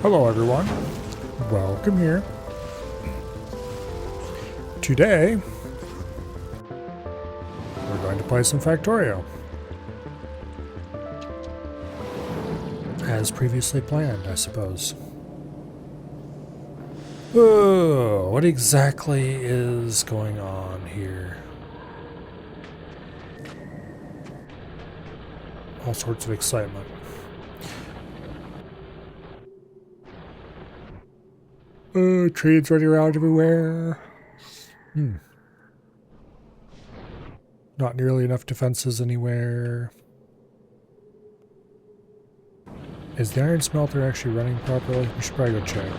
Hello everyone, welcome here. Today, we're going to play some Factorio. As previously planned, I suppose. Oh, what exactly is going on here? All sorts of excitement. Trains running around everywhere. Not nearly enough defenses anywhere. Is the iron smelter actually running properly? We should probably go check.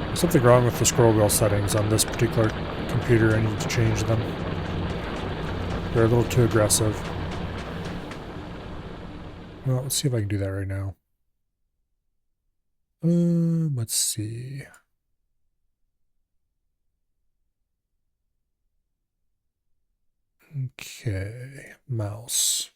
There's something wrong with the scroll wheel settings on this particular computer. I need to change them. They're a little too aggressive. Well, let's see if I can do that right now. Let's see. Okay, mouse.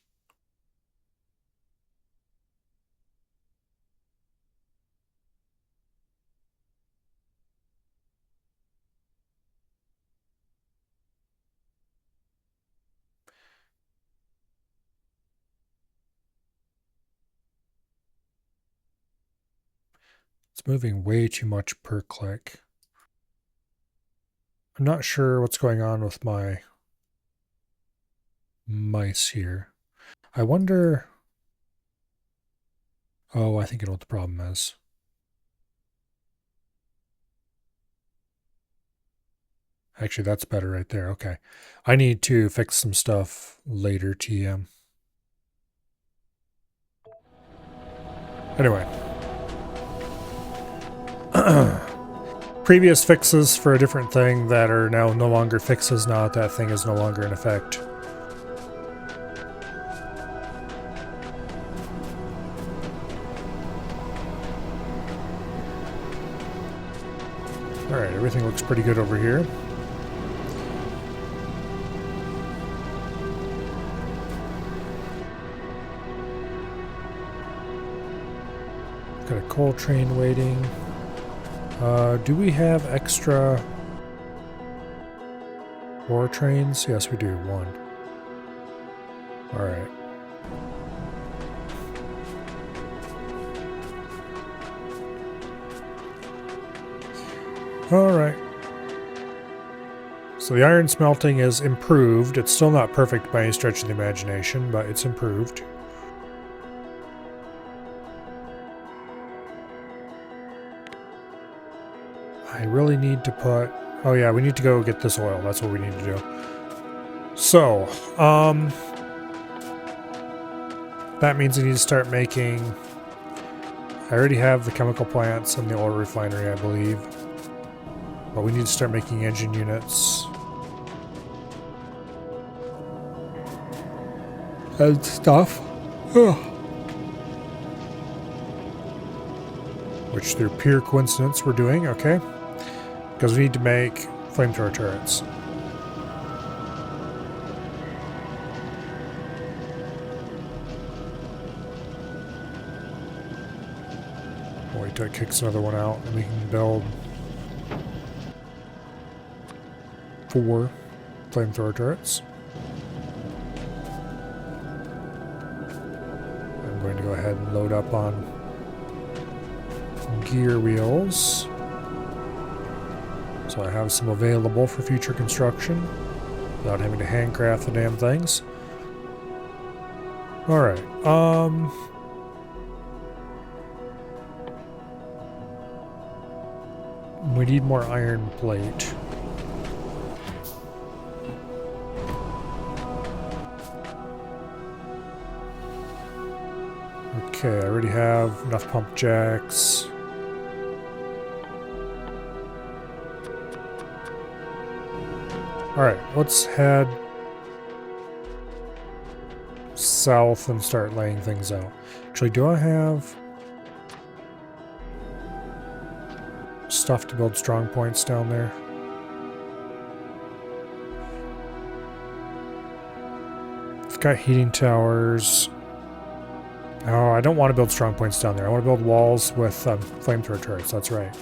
It's moving way too much per click. I'm not sure what's going on with my mice here. I wonder... Oh, I think I know what the problem is. Actually, that's better right there. Okay. I need to fix some stuff later, TM. Anyway. Previous fixes for a different thing that are now no longer fixes now that thing is no longer in effect. Alright, everything looks pretty good over here. Got a coal train waiting. Do we have extra ore trains? Yes, we do. One. Alright. Alright. So the iron smelting is improved. It's still not perfect by any stretch of the imagination, but it's improved. I really need to put... Oh yeah, we need to go get this oil. That's what we need to do. So, that means I need to start making... I already have the chemical plants and the oil refinery, I believe. But we need to start making engine units. And stuff. Ugh. Which through pure coincidence we're doing, okay? Because we need to make flamethrower turrets. Wait till it kicks another one out and we can build 4 flamethrower turrets. I'm going to go ahead and load up on gear wheels. So I have some available for future construction without having to handcraft the damn things. Alright, we need more iron plate. Okay, I already have enough pump jacks. Alright, let's head south and start laying things out. Actually, do I have stuff to build strong points down there? I've got heating towers. Oh, I don't want to build strong points down there. I want to build walls with flamethrower turrets. That's right.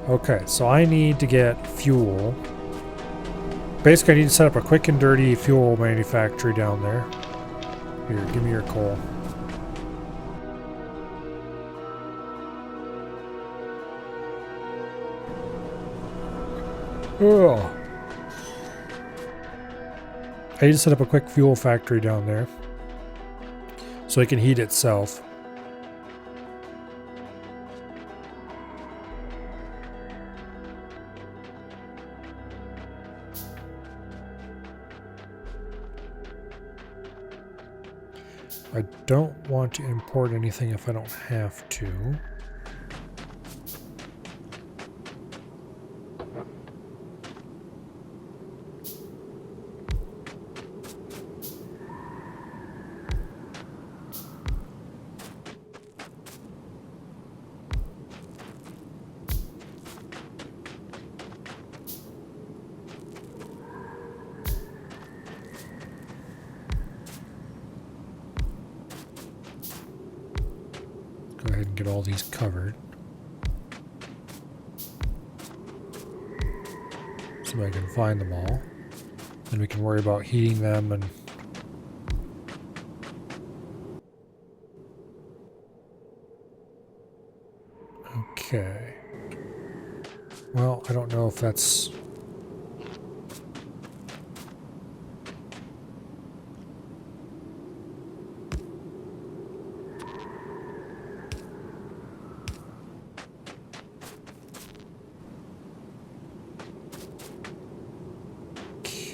Okay, so I need to get fuel. Basically, I need to set up a quick and dirty fuel manufactory down there. Here, give me your coal. Ugh. I need to set up a quick fuel factory down there so it can heat itself. I don't want to import anything if I don't have to. Go ahead and get all these covered. So I can find them all. Then we can worry about heating them and... Okay. Well, I don't know if that's...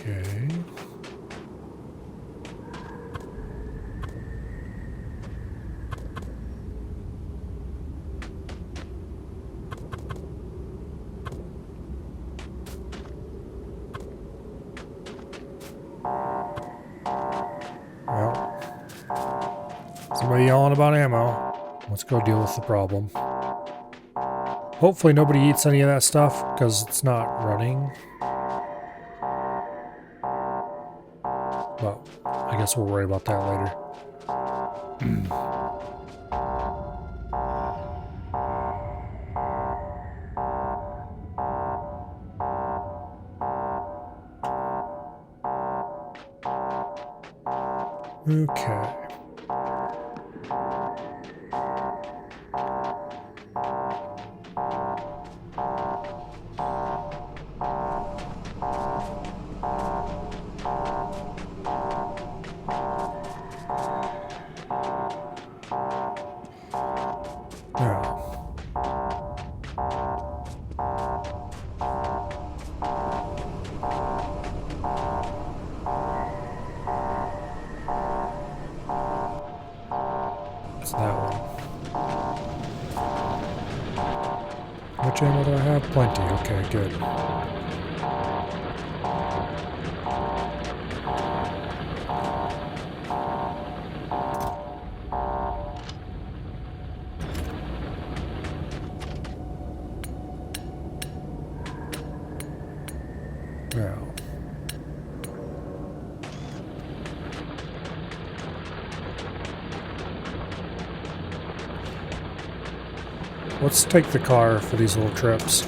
Okay. Well, somebody yelling about ammo. Let's go deal with the problem. Hopefully nobody eats any of that stuff because it's not running. But I guess we'll worry about that later. Okay. That one. Which ammo do I have? Plenty. Okay, good. Now. Let's take the car for these little trips.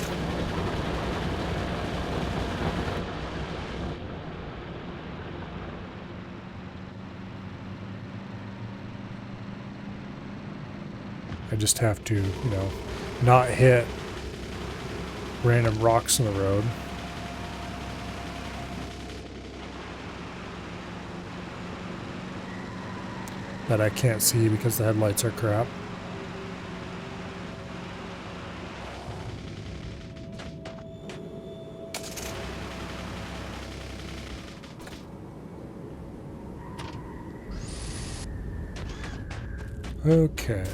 I just have to, not hit random rocks in the road. That I can't see because the headlights are crap. Okay.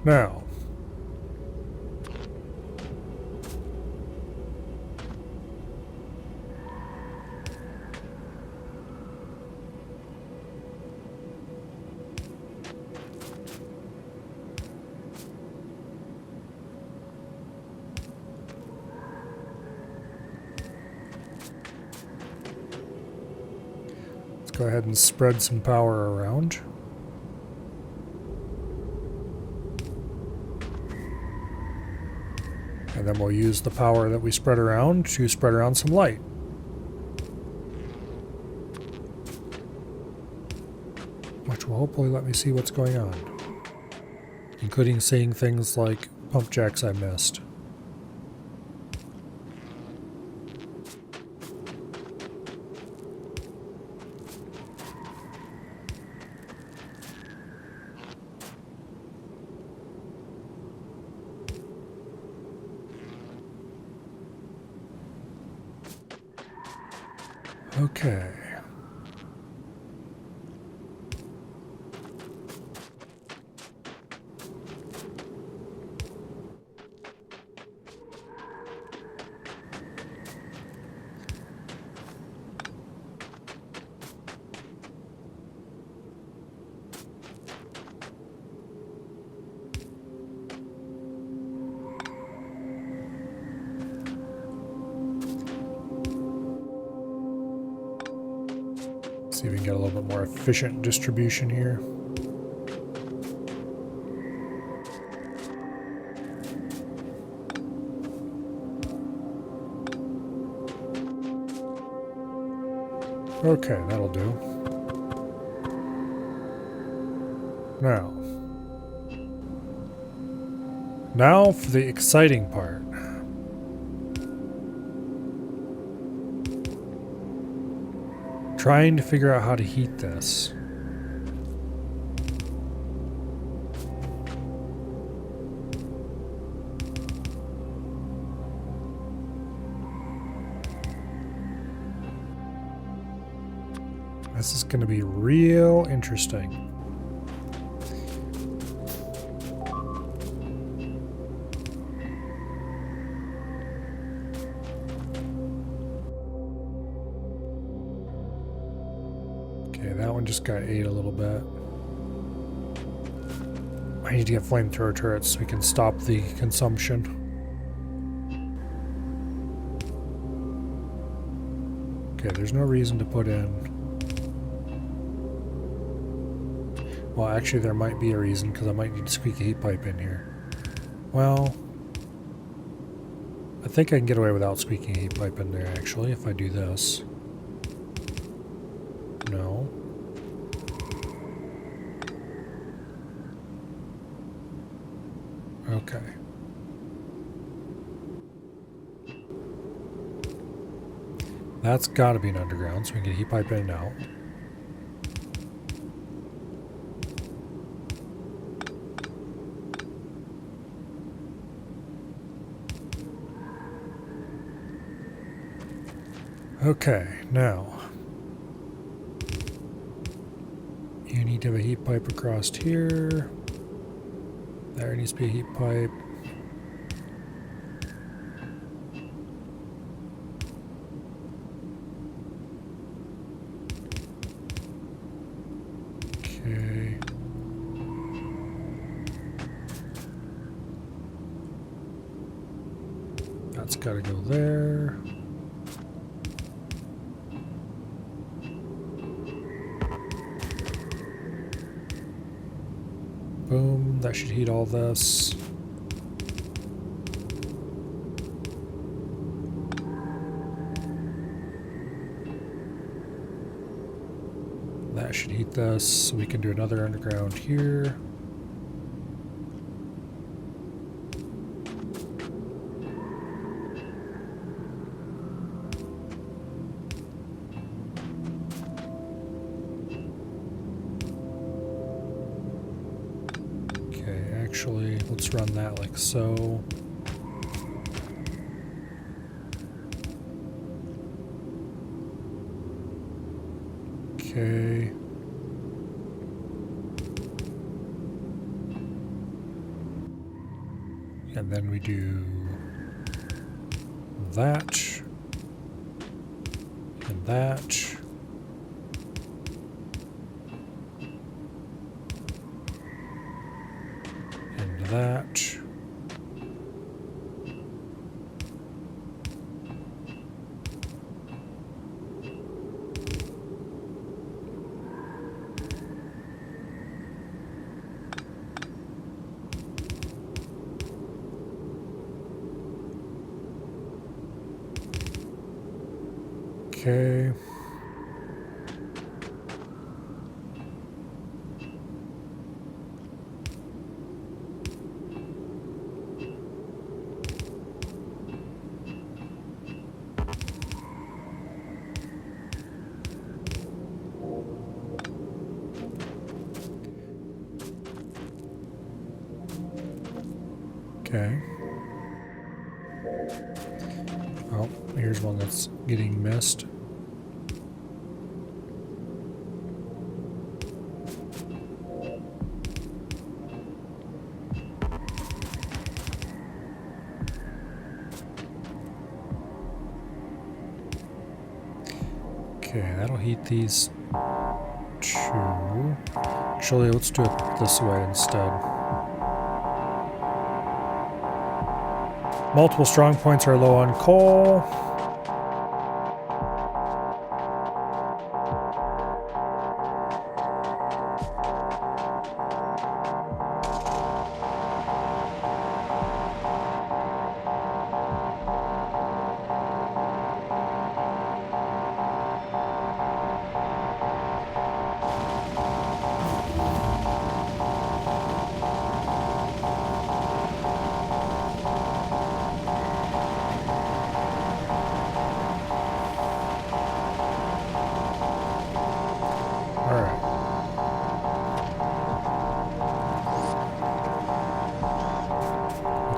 Now. go ahead and spread some power around. And then we'll use the power that we spread around to spread around some light. Which will hopefully let me see what's going on. Including seeing things like pump jacks I missed. Okay. See if we can get a little bit more efficient distribution here. Okay, that'll do. Now for the exciting part. Trying to figure out how to heat this. This is going to be real interesting. Okay, that one just got ate a little bit. I need to get flamethrower turrets so we can stop the consumption. Okay, there's no reason to put in... Well, actually there might be a reason, because I might need to squeak a heat pipe in here. Well... I think I can get away without squeaking a heat pipe in there, actually, if I do this. No. Okay. That's got to be an underground, so we can get a heat pipe in and out. Okay, now you need to have a heat pipe across here. There needs to be a heat pipe. Okay. That's got to go there. Boom, that should heat all this. That should heat this. We can do another underground here. Actually, let's run that like so. Okay. And then we do that and that. That. Okay. Okay. Oh, here's one that's getting missed. Okay, that'll heat these two. Actually, let's do it this way instead. Multiple strong points are low on coal.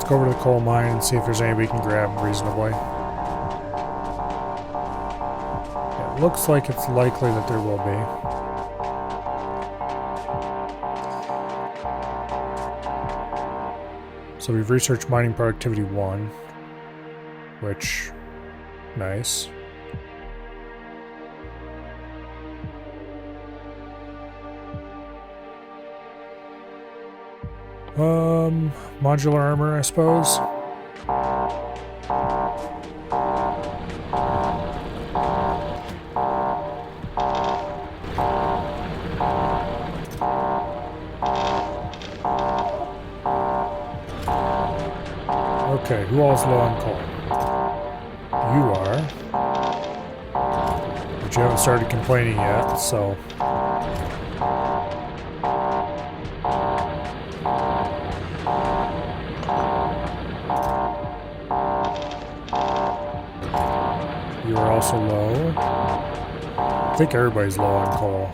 Go over to the coal mine and see if there's any we can grab reasonably. It looks like it's likely that there will be. So we've researched mining productivity 1, which, nice. Modular armor, I suppose. Okay, who all's low on coal? You are. But you haven't started complaining yet, so... You are also low. I think everybody's low on coal.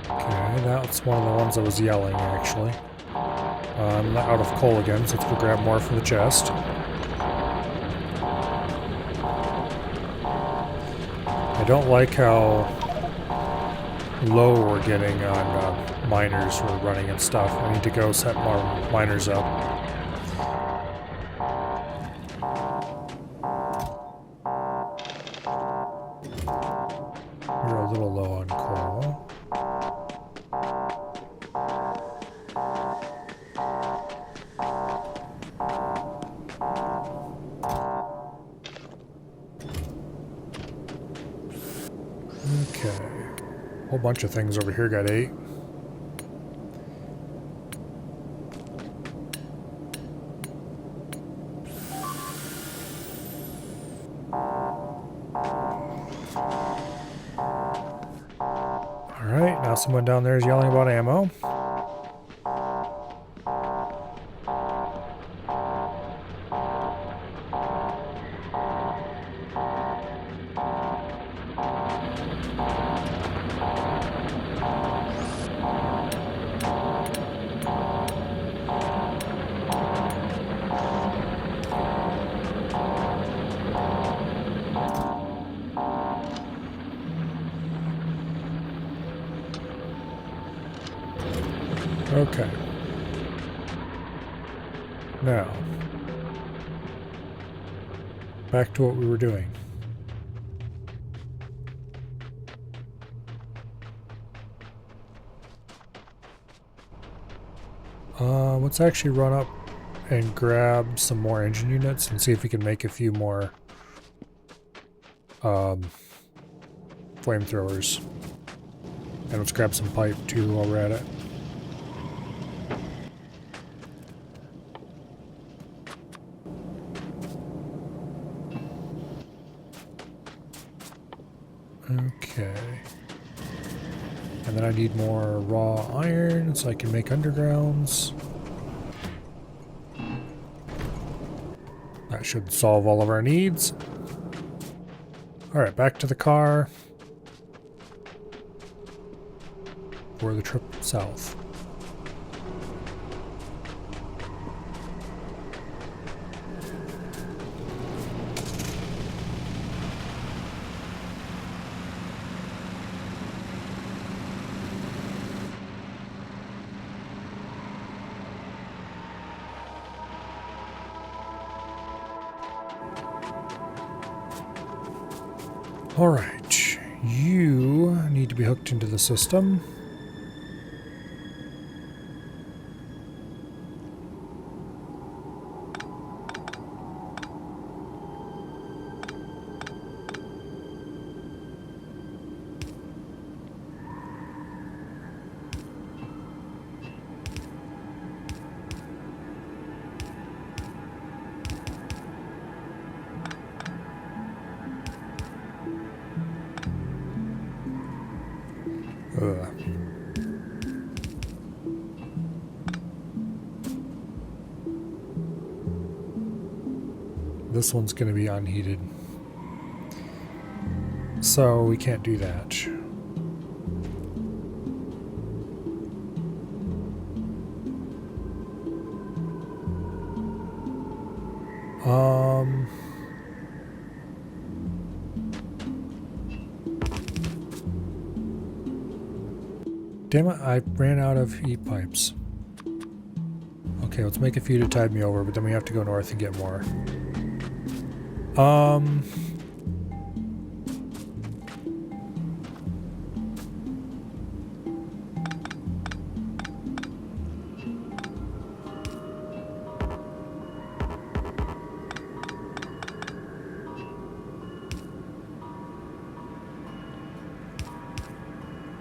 Okay, that's one of the ones that was yelling, actually. I'm out of coal again, so let's go grab more from the chest. I don't like how low we're getting on miners we're running and stuff. I need to go set more miners up. You're a little low on coal. Okay. A whole bunch of things over here got 8. Alright, now someone down there is yelling about ammo. Okay. Now, back to what we were doing. Let's actually run up and grab some more engine units and see if we can make a few more flamethrowers. And let's grab some pipe too while we're at it. Okay. And then I need more raw iron so I can make undergrounds. That should solve all of our needs. Alright, back to the car. For the trip south. Alright, you need to be hooked into the system. This one's going to be unheated. So we can't do that. Damn it, I ran out of heat pipes. Okay, let's make a few to tide me over, but then we have to go north and get more.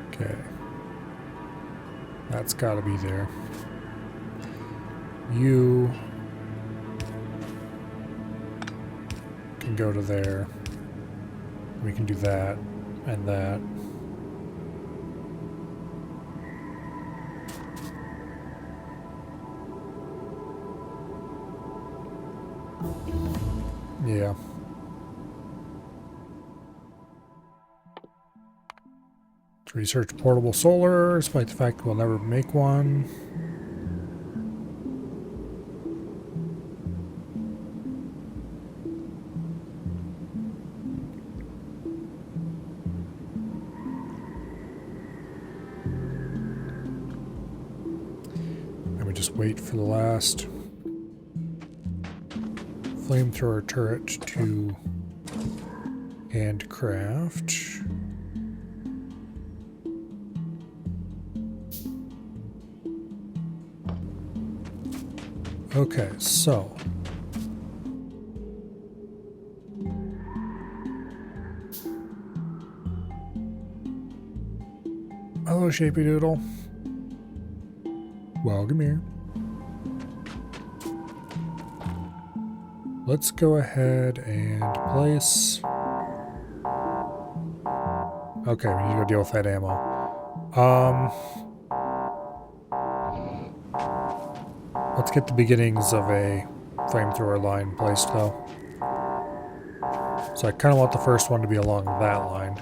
Okay. That's gotta be there. You can go to there. We can do that and that. Yeah. To research portable solar, despite the fact we'll never make one. Wait for the last flamethrower turret to handcraft. Okay, so hello, Shapy Doodle. Welcome here. Let's go ahead and place... Okay, we need to go deal with that ammo. Let's get the beginnings of a flamethrower line placed, though. So I kind of want the first one to be along that line.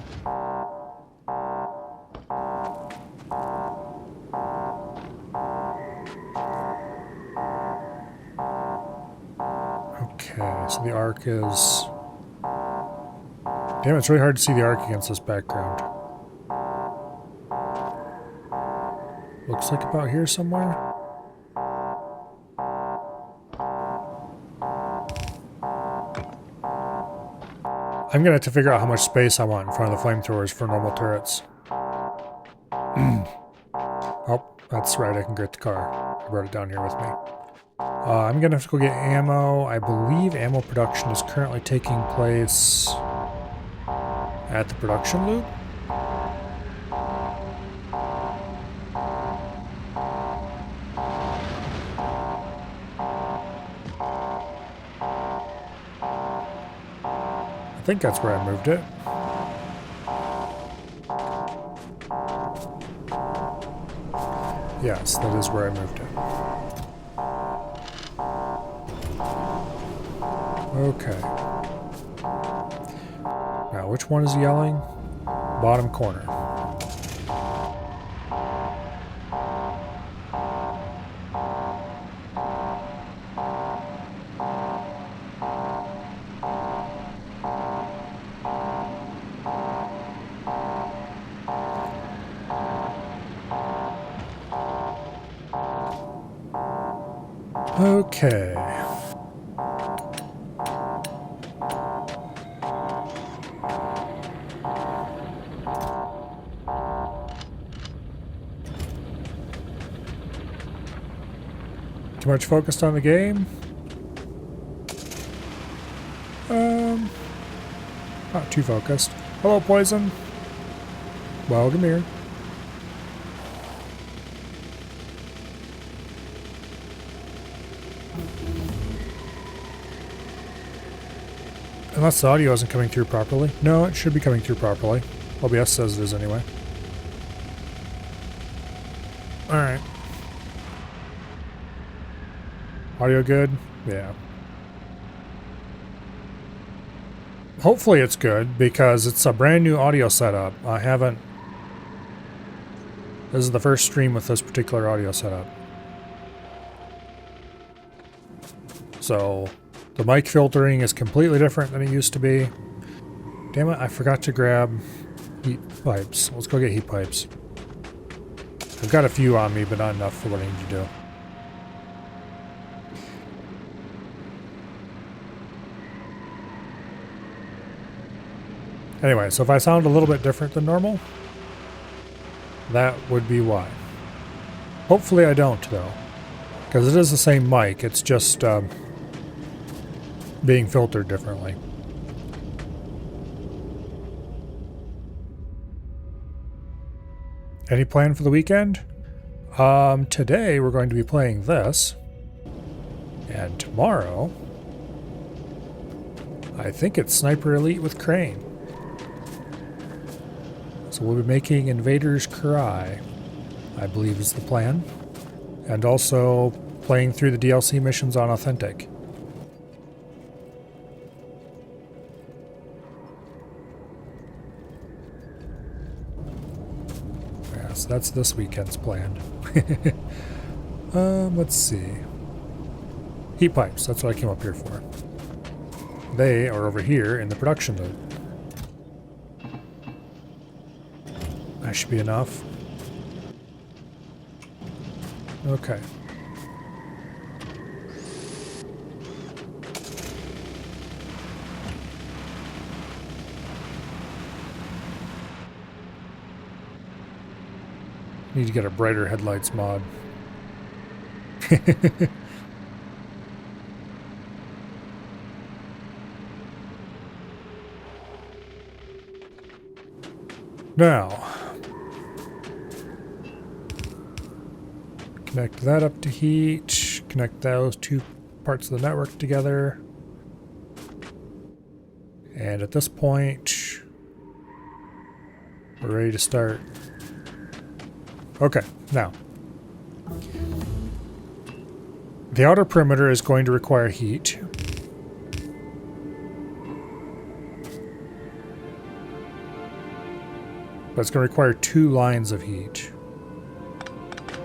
Okay, so the arc is... Damn, it's really hard to see the arc against this background. Looks like about here somewhere. I'm gonna have to figure out how much space I want in front of the flamethrowers for normal turrets. Oh, that's right, I can get the car. I brought it down here with me. I'm gonna have to go get ammo. I believe ammo production is currently taking place at the production loop. I think that's where I moved it. Yes, that is where I moved it. Okay. Now, which one is yelling? Bottom corner. Okay. Too much focused on the game? Not too focused. Hello, Poison. Welcome here. Unless the audio isn't coming through properly. No, it should be coming through properly. OBS says it is anyway. Alright. Audio good? Yeah. Hopefully it's good, because it's a brand new audio setup. I haven't... This is the first stream with this particular audio setup. So, the mic filtering is completely different than it used to be. Damn it, I forgot to grab heat pipes. Let's go get heat pipes. I've got a few on me, but not enough for what I need to do. Anyway, so if I sound a little bit different than normal, that would be why. Hopefully I don't, though. Because it is the same mic, it's just being filtered differently. Any plan for the weekend? Today we're going to be playing this. And tomorrow, I think it's Sniper Elite with Crane. So we'll be making Invaders Cry, I believe is the plan. And also playing through the DLC missions on Authentic. Yeah, so that's this weekend's plan. Let's see. Heat pipes, that's what I came up here for. They are over here in the production loop. That should be enough. Okay. Need to get a brighter headlights mod. Now, connect that up to heat, connect those two parts of the network together. And at this point, we're ready to start. Okay, now. The outer perimeter is going to require heat. But it's going to require 2 lines of heat.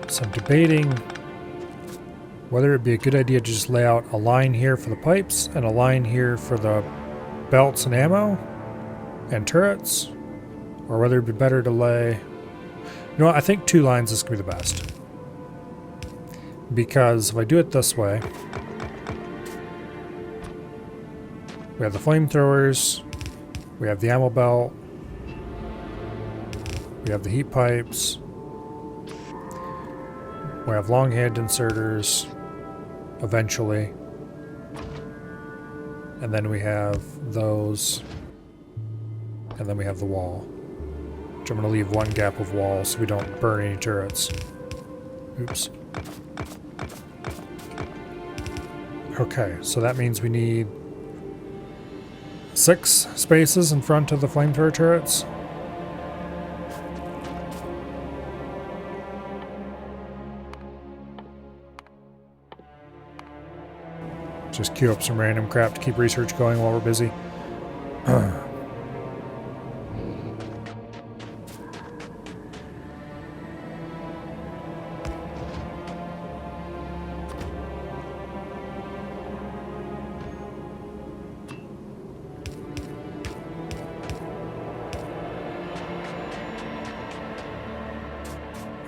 So I'm debating whether it'd be a good idea to just lay out a line here for the pipes and a line here for the belts and ammo and turrets, or whether it'd be better to lay... You know what, I think 2 lines is going to be the best. Because if I do it this way, we have the flamethrowers, we have the ammo belt, we have the heat pipes, we have long hand inserters, eventually, and then we have those, and then we have the wall, which I'm going to leave 1 gap of wall so we don't burn any turrets. Oops. Okay, so that means we need 6 spaces in front of the flamethrower turrets. Just queue up some random crap to keep research going while we're busy.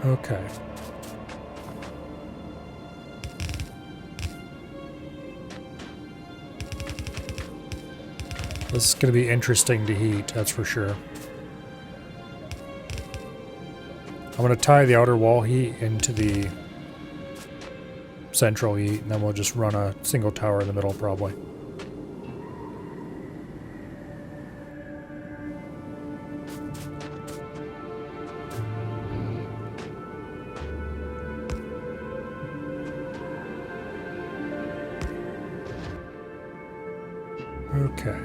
Okay. This is going to be interesting to heat, that's for sure. I'm going to tie the outer wall heat into the central heat, and then we'll just run a single tower in the middle, probably. Okay.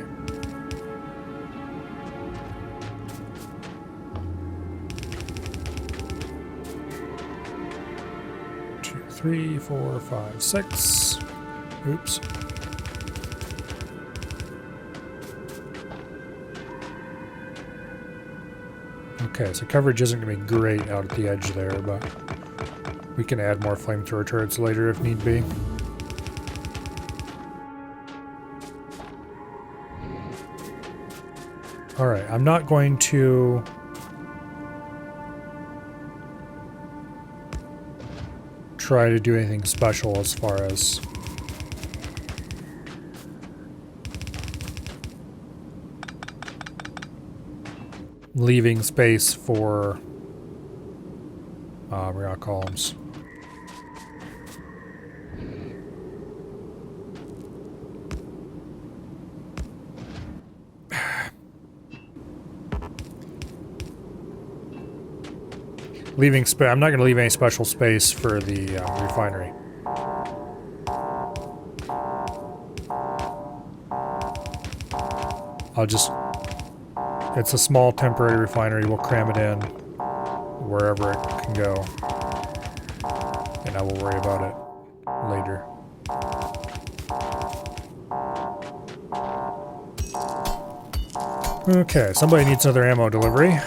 Two, 3, 4, 5, 6. Oops. Okay, so coverage isn't going to be great out at the edge there, but we can add more flamethrower turrets later if need be. Alright, I'm not going to try to do anything special as far as leaving space for rock columns. Leaving space. I'm not going to leave any special space for the refinery. I'll just... It's a small temporary refinery. We'll cram it in wherever it can go. And I will worry about it later. Okay, somebody needs another ammo delivery.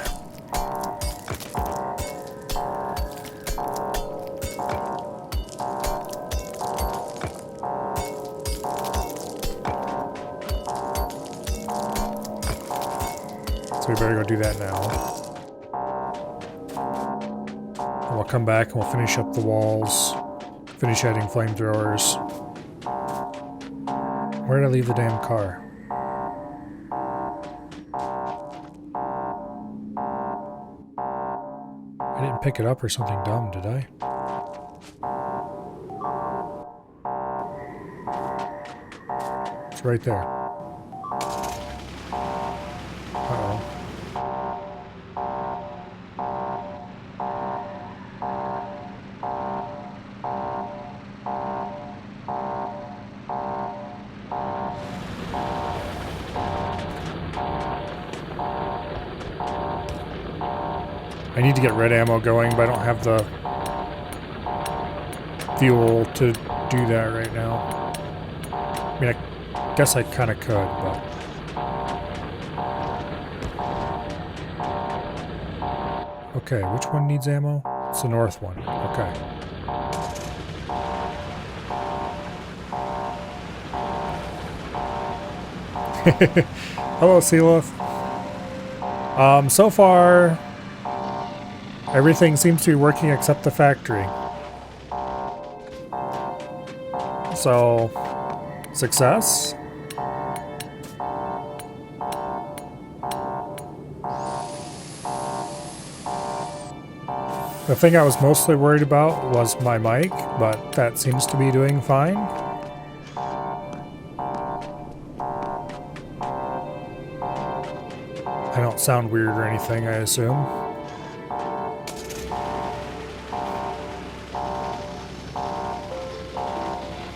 So we better go do that now. And we'll come back and we'll finish up the walls. Finish adding flamethrowers. Where did I leave the damn car? I didn't pick it up or something dumb, did I? It's right there. Uh-oh. I need to get red ammo going, but I don't have the fuel to do that right now. I mean, I guess I kind of could, but... Okay, which one needs ammo? It's the north one. Okay. Hello, Sealuff. So far... Everything seems to be working except the factory. So, success? The thing I was mostly worried about was my mic, but that seems to be doing fine. I don't sound weird or anything, I assume.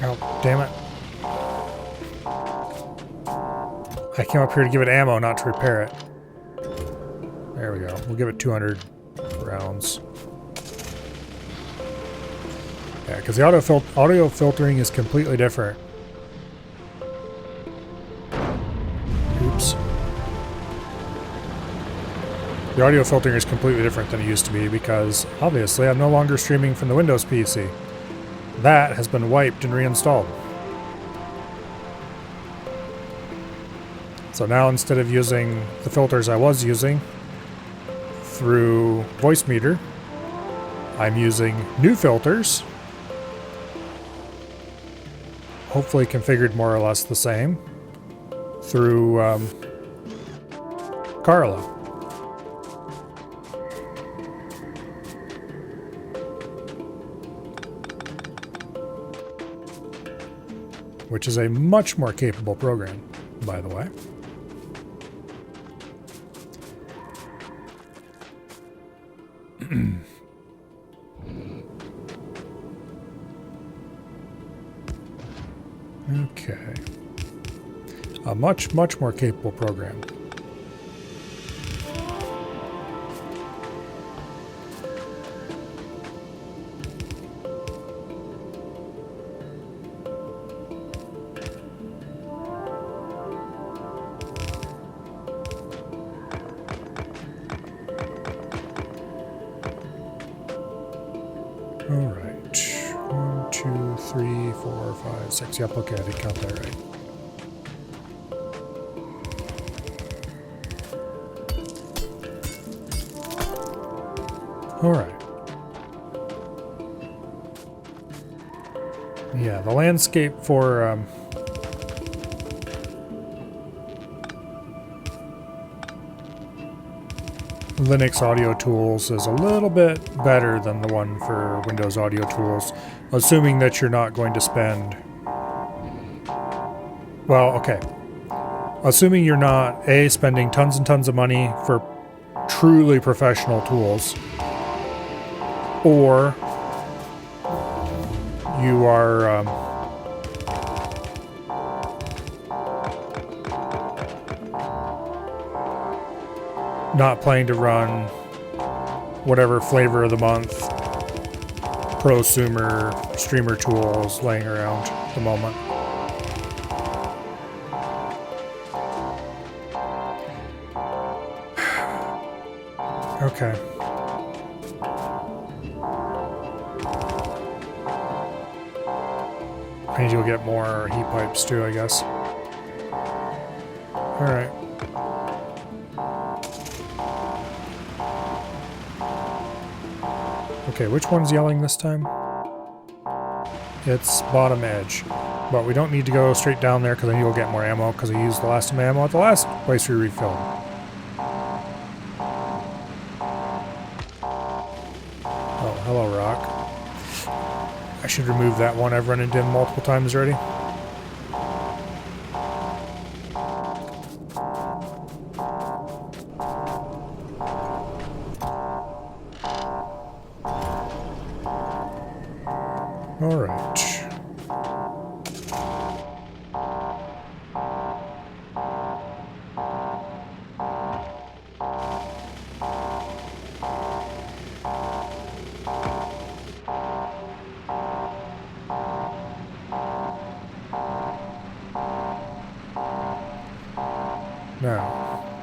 Oh, damn it. I came up here to give it ammo, not to repair it. There we go. We'll give it 200 rounds. Yeah, because the audio filtering is completely different. Oops. The audio filtering is completely different than it used to be because, obviously, I'm no longer streaming from the Windows PC. That has been wiped and reinstalled. So now, instead of using the filters I was using through Voice Meter, I'm using new filters, hopefully configured more or less the same, through Carla. Which is a much more capable program, by the way. Okay. A much, much more capable program. All right. 1, 2, 3, 4, 5, 6. Yep, okay, I did count that right. All right. Yeah, the landscape for Linux audio tools is a little bit better than the one for Windows audio tools, assuming that you're not going to spend... Well, okay. Assuming you're not, A, spending tons and tons of money for truly professional tools, or you are not planning to run whatever flavor of the month prosumer streamer tools laying around at the moment. Okay. I need to go get more heat pipes too, I guess. Alright. Okay, which one's yelling this time? It's bottom edge. But we don't need to go straight down there because I need to go get more ammo because I used the last of my ammo at the last place we refilled. Oh, hello, Rock. I should remove that one. I've run into him multiple times already. All right. Now,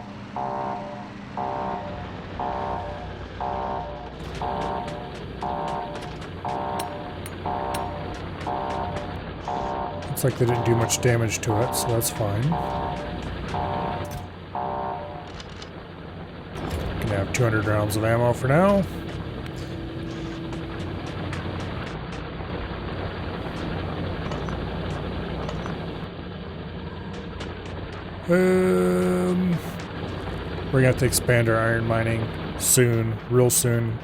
looks like they didn't do much damage to it, so that's fine. Gonna have 200 rounds of ammo for now. We're gonna have to expand our iron mining soon, real soon.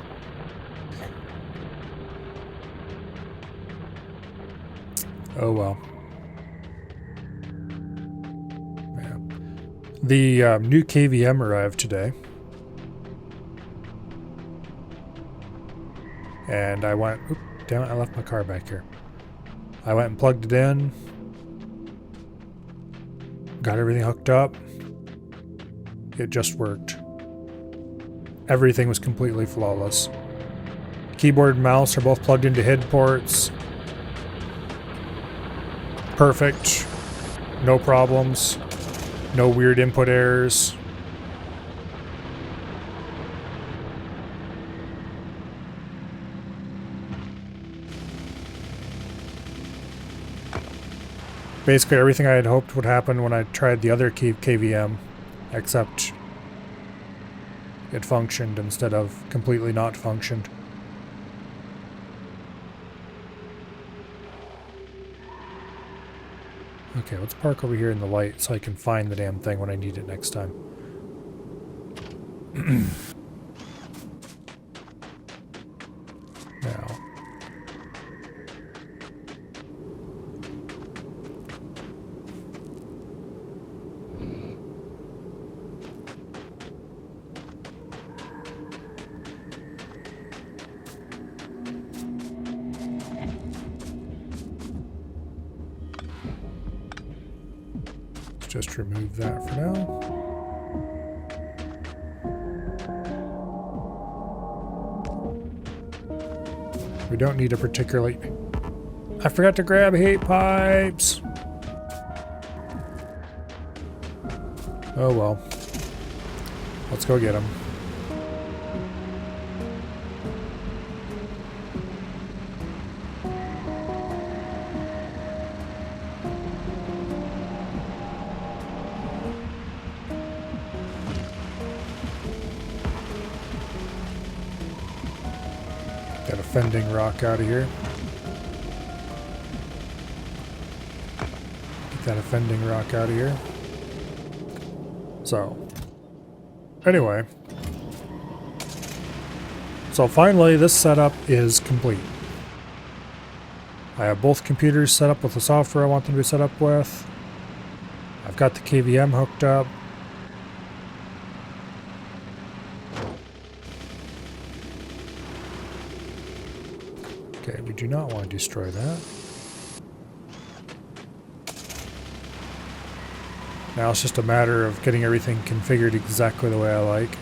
Oh well. Yeah. The new KVM arrived today. And I went, oop, damn it, I left my car back here. I went and plugged it in. Got everything hooked up. It just worked. Everything was completely flawless. Keyboard and mouse are both plugged into HID ports. Perfect. No problems. No weird input errors. Basically everything I had hoped would happen when I tried the other KVM, except it functioned instead of completely not functioned. Okay, let's park over here in the light so I can find the damn thing when I need it next time. Now. Just remove that for now. We don't need a particularly... I forgot to grab hate pipes! Oh well. Let's go get them. Got a fending rock out of here. Get that offending rock out of here. So, anyway. So finally, this setup is complete. I have both computers set up with the software I want them to be set up with. I've got the KVM hooked up. Okay, we do not want to destroy that. Now it's just a matter of getting everything configured exactly the way I like,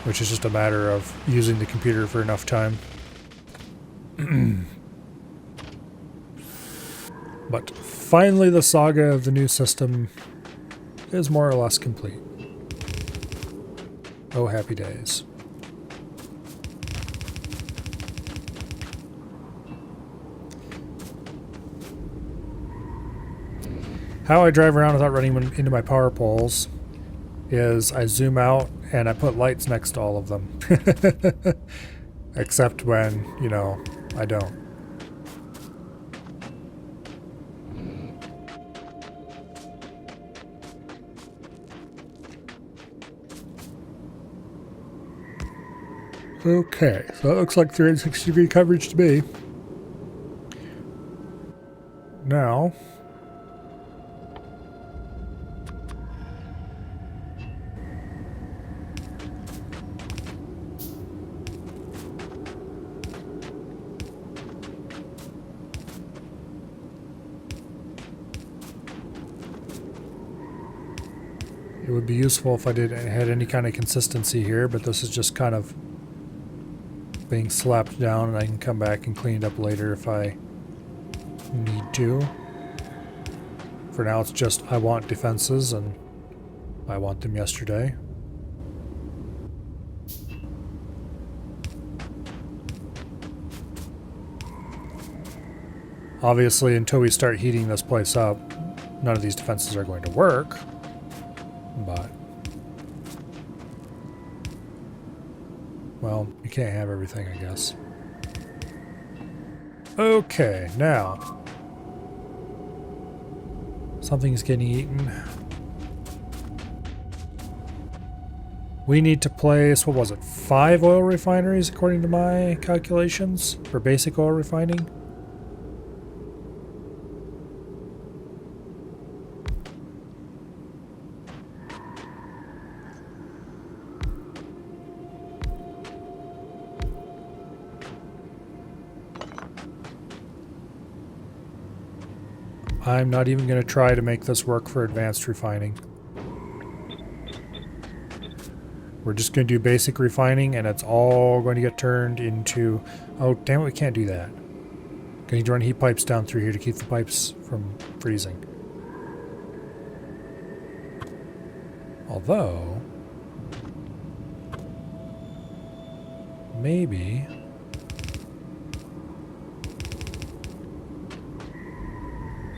which is just a matter of using the computer for enough time. But finally the saga of the new system is more or less complete. Oh, happy days. How I drive around without running into my power poles is I zoom out and I put lights next to all of them. Except when, you know, I don't. Okay, so that looks like 360-degree coverage to me. Now, it would be useful if I had any kind of consistency here, but this is just kind of being slapped down, and I can come back and clean it up later if I need to. For now, it's just I want defenses, and I want them yesterday. Obviously, until we start heating this place up, none of these defenses are going to work, but well, you can't have everything, I guess. Okay, now. Something's getting eaten. We need to place, what was it, 5 oil refineries according to my calculations for basic oil refining? I'm not even going to try to make this work for advanced refining. We're just going to do basic refining, and it's all going to get turned into... Oh, damn it, we can't do that. Can you run heat pipes down through here to keep the pipes from freezing? Although... maybe...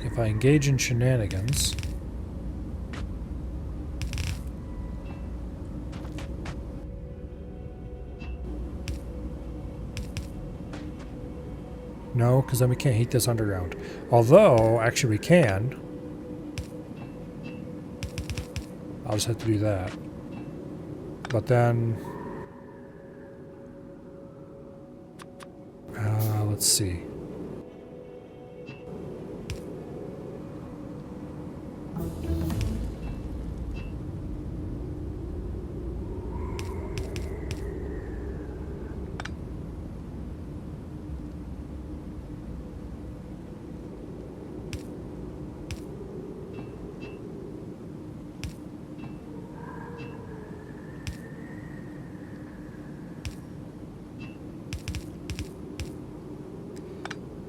if I engage in shenanigans... No, because then we can't heat this underground. Although, actually we can. I'll just have to do that. But then... let's see.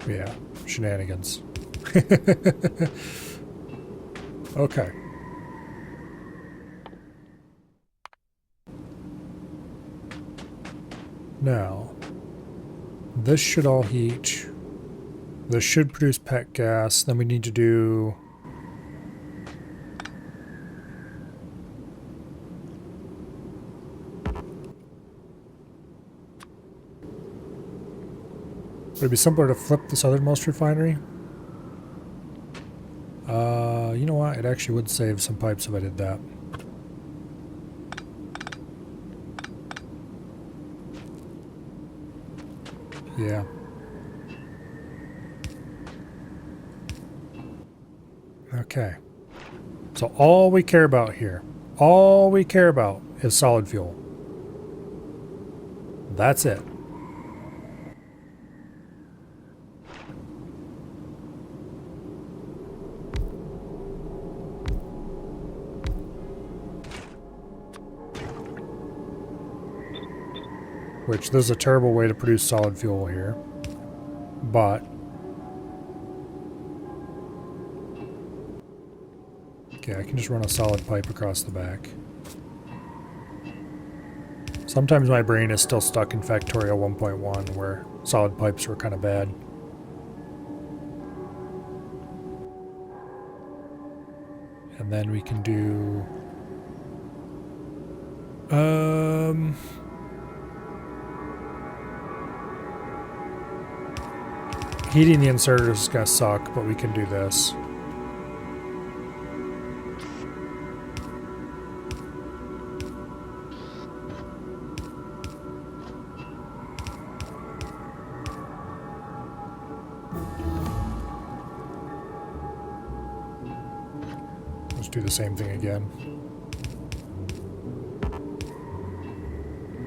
Yeah, shenanigans. Okay. Now, this should all heat. This should produce pet gas. Then we need to do... would it be simpler to flip the southernmost refinery? You know what? It actually would save some pipes if I did that. Yeah. Okay. So all we care about here, all we care about is solid fuel. That's it. Which, this is a terrible way to produce solid fuel here. But... okay, I can just run a solid pipe across the back. Sometimes my brain is still stuck in Factorio 1.1 where solid pipes were kind of bad. And then we can do... heating the inserter is gonna suck, but we can do this. Let's do the same thing again.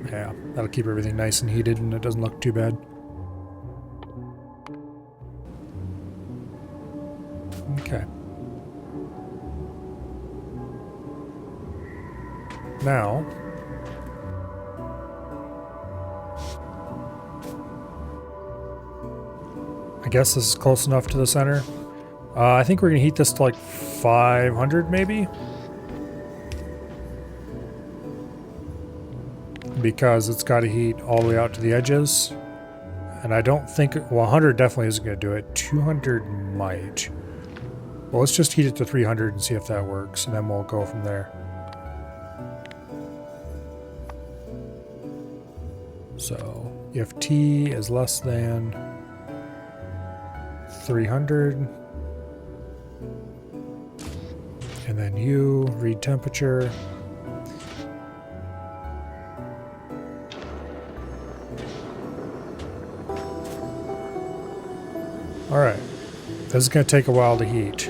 Yeah, that'll keep everything nice and heated and it doesn't look too bad. Okay. Now, I guess this is close enough to the center. I think we're going to heat this to like 500 maybe. Because it's got to heat all the way out to the edges. And I don't think, well, 100 definitely isn't going to do it. 200 might. Well, let's just heat it to 300 and see if that works, and then we'll go from there. So, if T is less than 300, and then U, read temperature. All right, this is going to take a while to heat.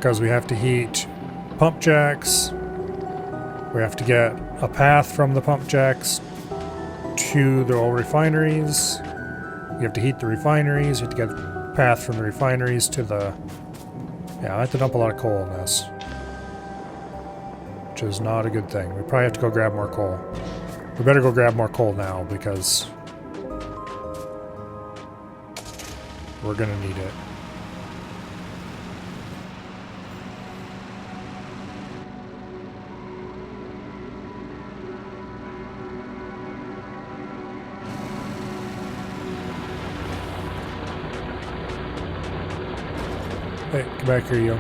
because we have to heat pump jacks. We have to get a path from the pump jacks to the oil refineries. You have to heat the refineries. You have to get a path from the refineries to the... Yeah, I have to dump a lot of coal in this, which is not a good thing. We probably have to go grab more coal. We better go grab more coal now because we're gonna need it. Hey, come back here, you.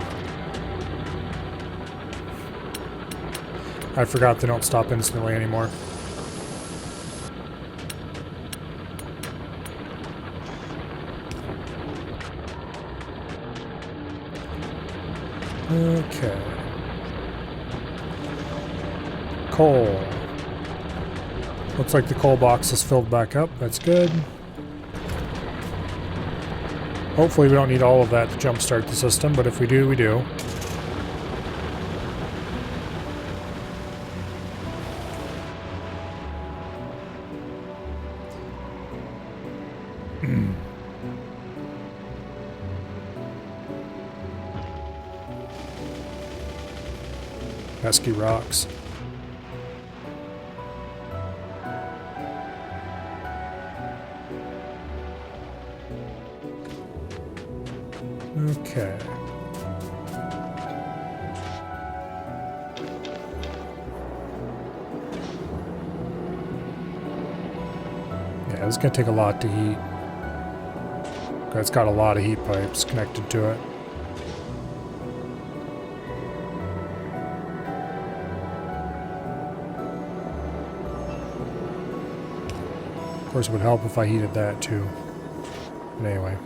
I forgot they don't stop instantly anymore. Okay. Coal. Looks like the coal box is filled back up. That's good. Hopefully we don't need all of that to jumpstart the system, but if we do, we do. Pesky rocks. Okay. Yeah, it's gonna take a lot to heat. It's got a lot of heat pipes connected to it. Of course, it would help if I heated that too. But anyway.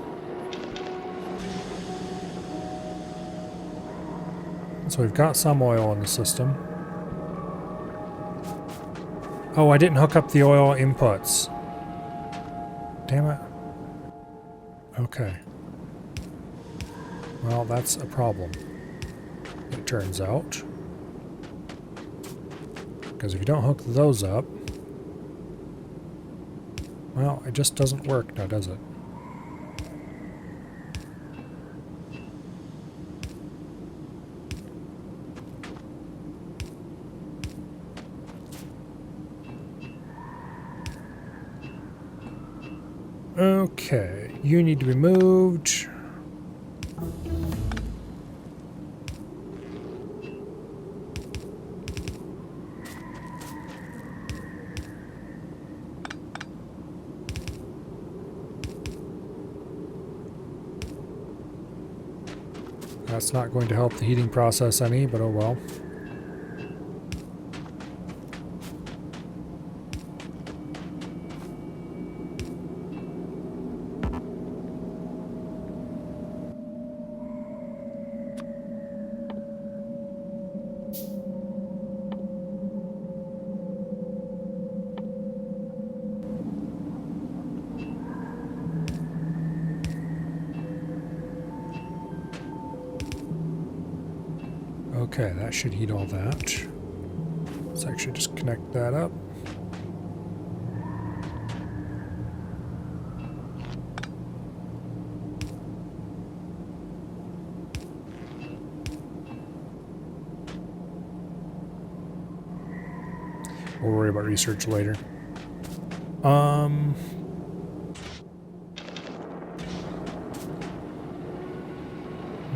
So we've got some oil in the system. Oh, I didn't hook up the oil inputs. Damn it. Okay. Well, that's a problem, it turns out. Because if you don't hook those up, well, it just doesn't work now, does it? Okay, you need to be moved. That's not going to help the heating process any, but oh well. Okay, that should heat all that. Let's actually just connect that up. We'll worry about research later.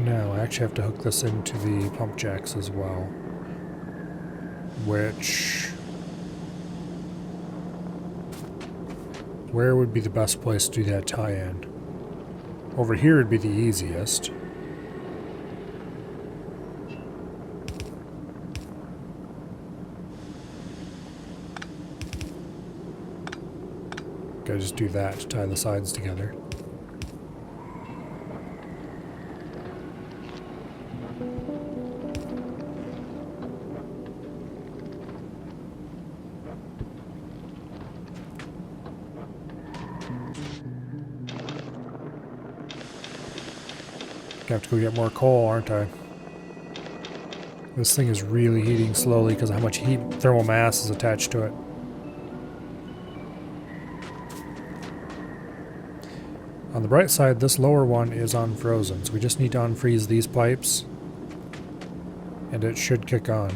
No, I actually have to hook this into the pump jacks as well. Which... where would be the best place to do that tie-in? Over here would be the easiest. Gotta just do that to tie the sides together. I have to go get more coal, aren't I? This thing is really heating slowly because of how much heat thermal mass is attached to it. On the bright side, this lower one is unfrozen, so we just need to unfreeze these pipes and it should kick on.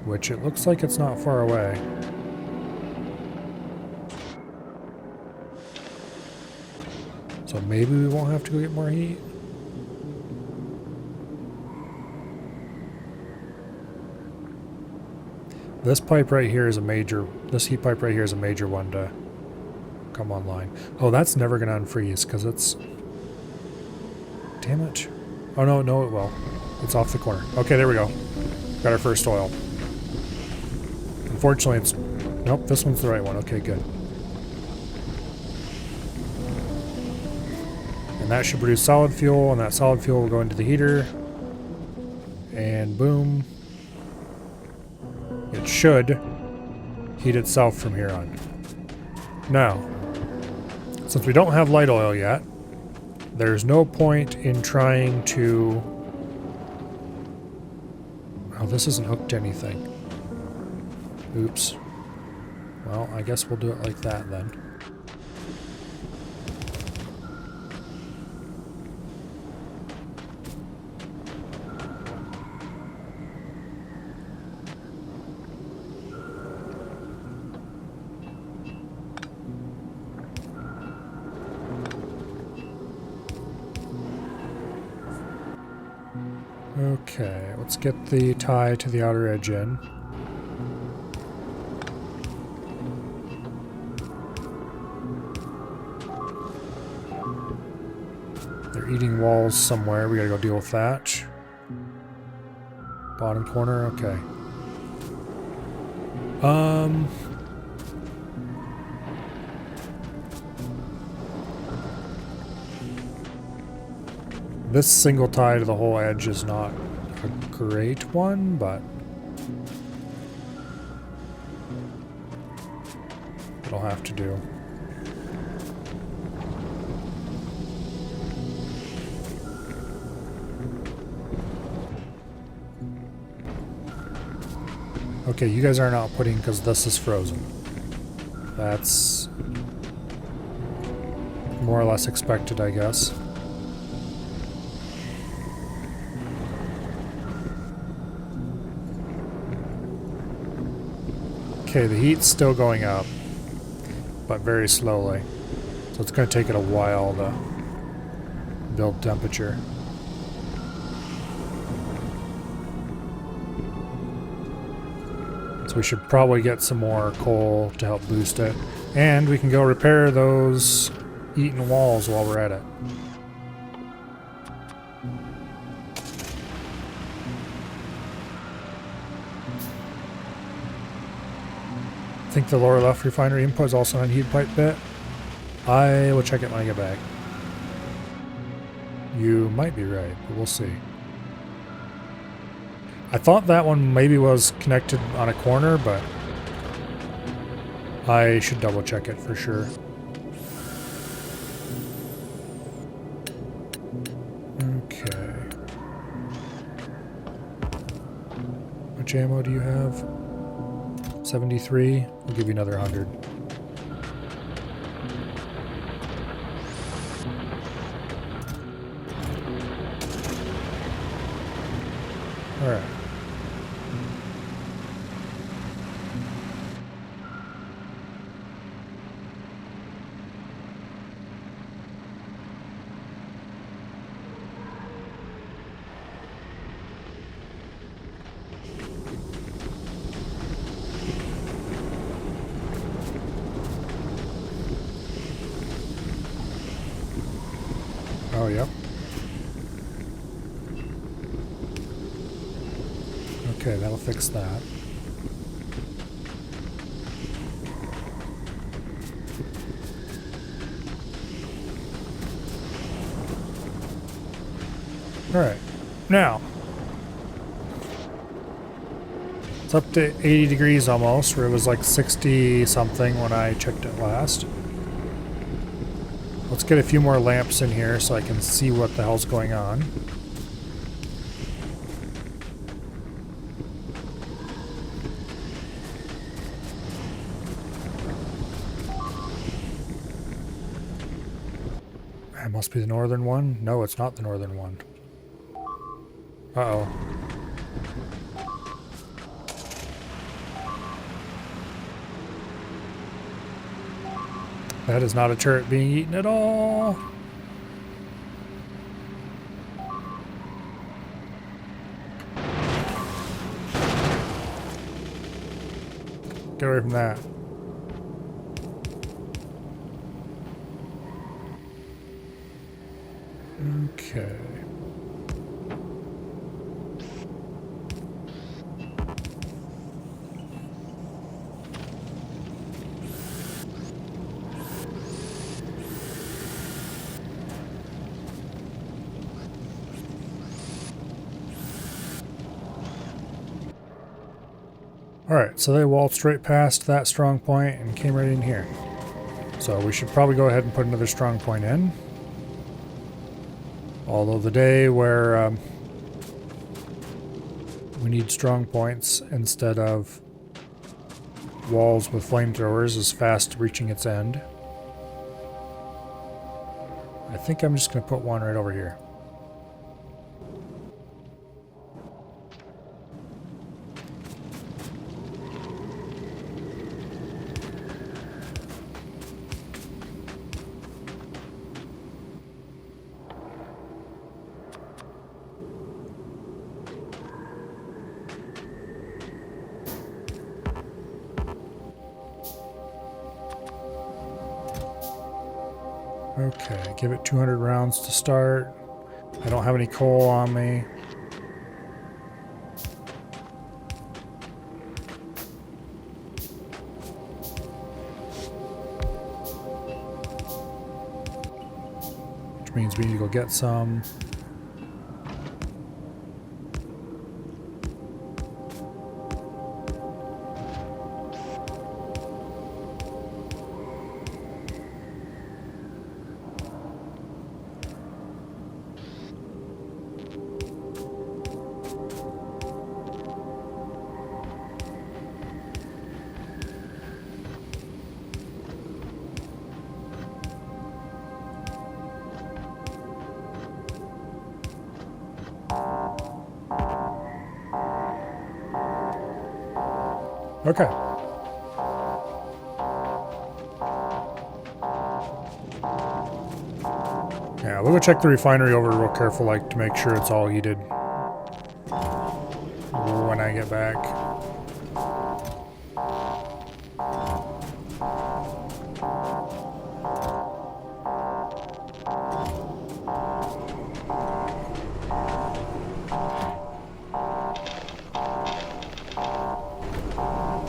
Which it looks like it's not far away. So maybe we won't have to go get more heat. This pipe right here is a major, this heat pipe right here is a major one to come online. Oh, that's never going to unfreeze because it's, damn it. Oh no, no it will. It's off the corner. Okay, there we go. Got our first oil. Unfortunately it's, nope, this one's the right one. Okay, good. And that should produce solid fuel, and that solid fuel will go into the heater. And boom. It should heat itself from here on. Now, since we don't have light oil yet, there's no point in trying to... Oh, this isn't hooked to anything. Oops. Well, I guess we'll do it like that then. Okay, let's get the tie to the outer edge in. They're eating walls somewhere. We gotta go deal with that. Bottom corner, okay. This single tie to the whole edge is not a great one, but it'll have to do. Okay, you guys aren't outputting because this is frozen. That's more or less expected, I guess. Okay, the heat's still going up, but very slowly. So it's going to take it a while to build temperature. So we should probably get some more coal to help boost it. And we can go repair those eaten walls while we're at it. I think the lower left refinery input is also on heat pipe bit. I will check it when I get back. You might be right, but we'll see. I thought that one maybe was connected on a corner, but I should double check it for sure. Okay. Which ammo do you have? 73. We'll give you another 100. All right. Oh, yep. Okay, that'll fix that. Alright, now, it's up to 80 degrees almost, where it was like 60 something when I checked it last. Let's get a few more lamps in here so I can see what the hell's going on. That must be the northern one. No, it's not the northern one. Uh-oh. That is not a turret being eaten at all. Get away from that. Okay. Alright, so they walled straight past that strong point and came right in here. So we should probably go ahead and put another strong point in. Although the day where we need strong points instead of walls with flamethrowers is fast reaching its end. I think I'm just going to put one right over here. Okay, give it 200 rounds to start. I don't have any coal on me. Which means we need to go get some. Okay. Yeah, we'll go check the refinery over real careful, like, to make sure it's all heated when I get back.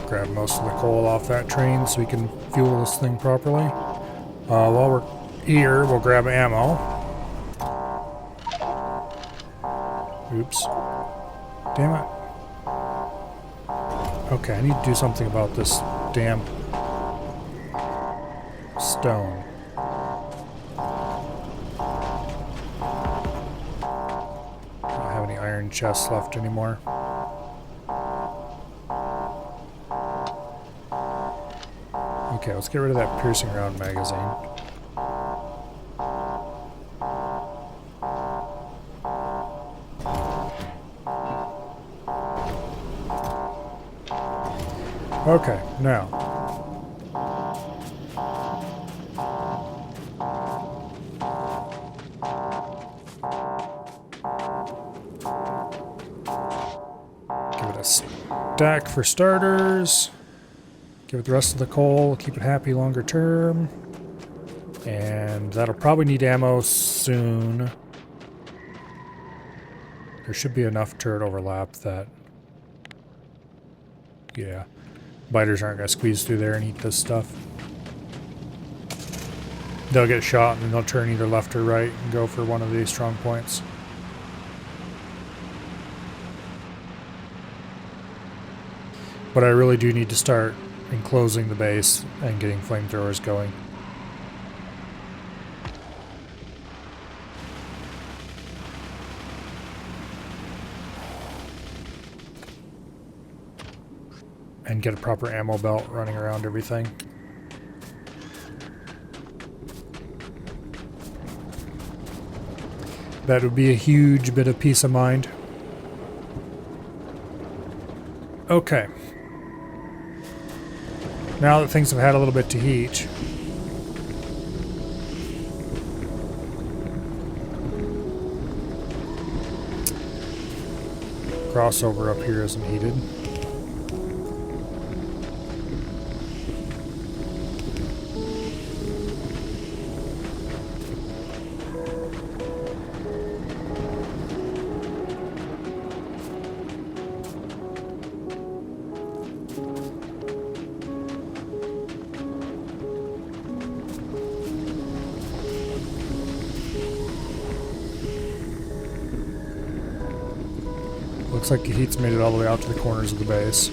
Grab most of the coal off that train so we can fuel this thing properly. While we're here, we'll grab ammo. Oops. Damn it. Okay, I need to do something about this damn stone. I don't have any iron chests left anymore. Okay, let's get rid of that piercing round magazine. Okay, now. Give it a stack for starters. Give it the rest of the coal, keep it happy longer term. And that'll probably need ammo soon. There should be enough turret overlap that... yeah. Biters aren't going to squeeze through there and eat this stuff. They'll get shot and then they'll turn either left or right and go for one of these strong points. But I really do need to start enclosing the base and getting flamethrowers going. And get a proper ammo belt running around everything. That would be a huge bit of peace of mind. Okay. Now that things have had a little bit to heat, crossover up here isn't heated. Looks like the heat's made it all the way out to the corners of the base.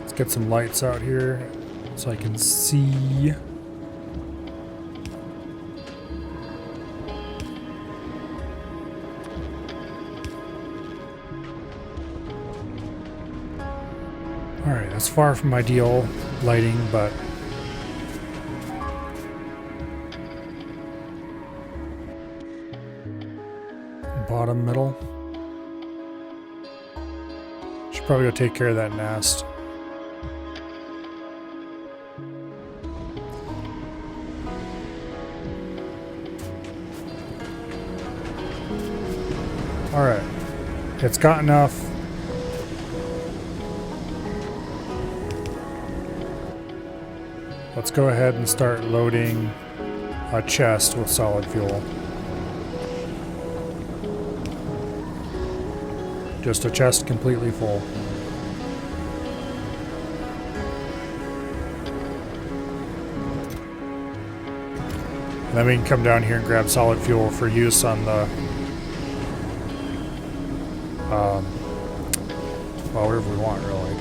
Let's get some lights out here so I can see. Alright, that's far from ideal lighting, but bottom middle. Should probably go take care of that nest. Alright, it's got enough. Let's go ahead and start loading a chest with solid fuel. Just a chest completely full. And then we can come down here and grab solid fuel for use on the well, whatever we want, really.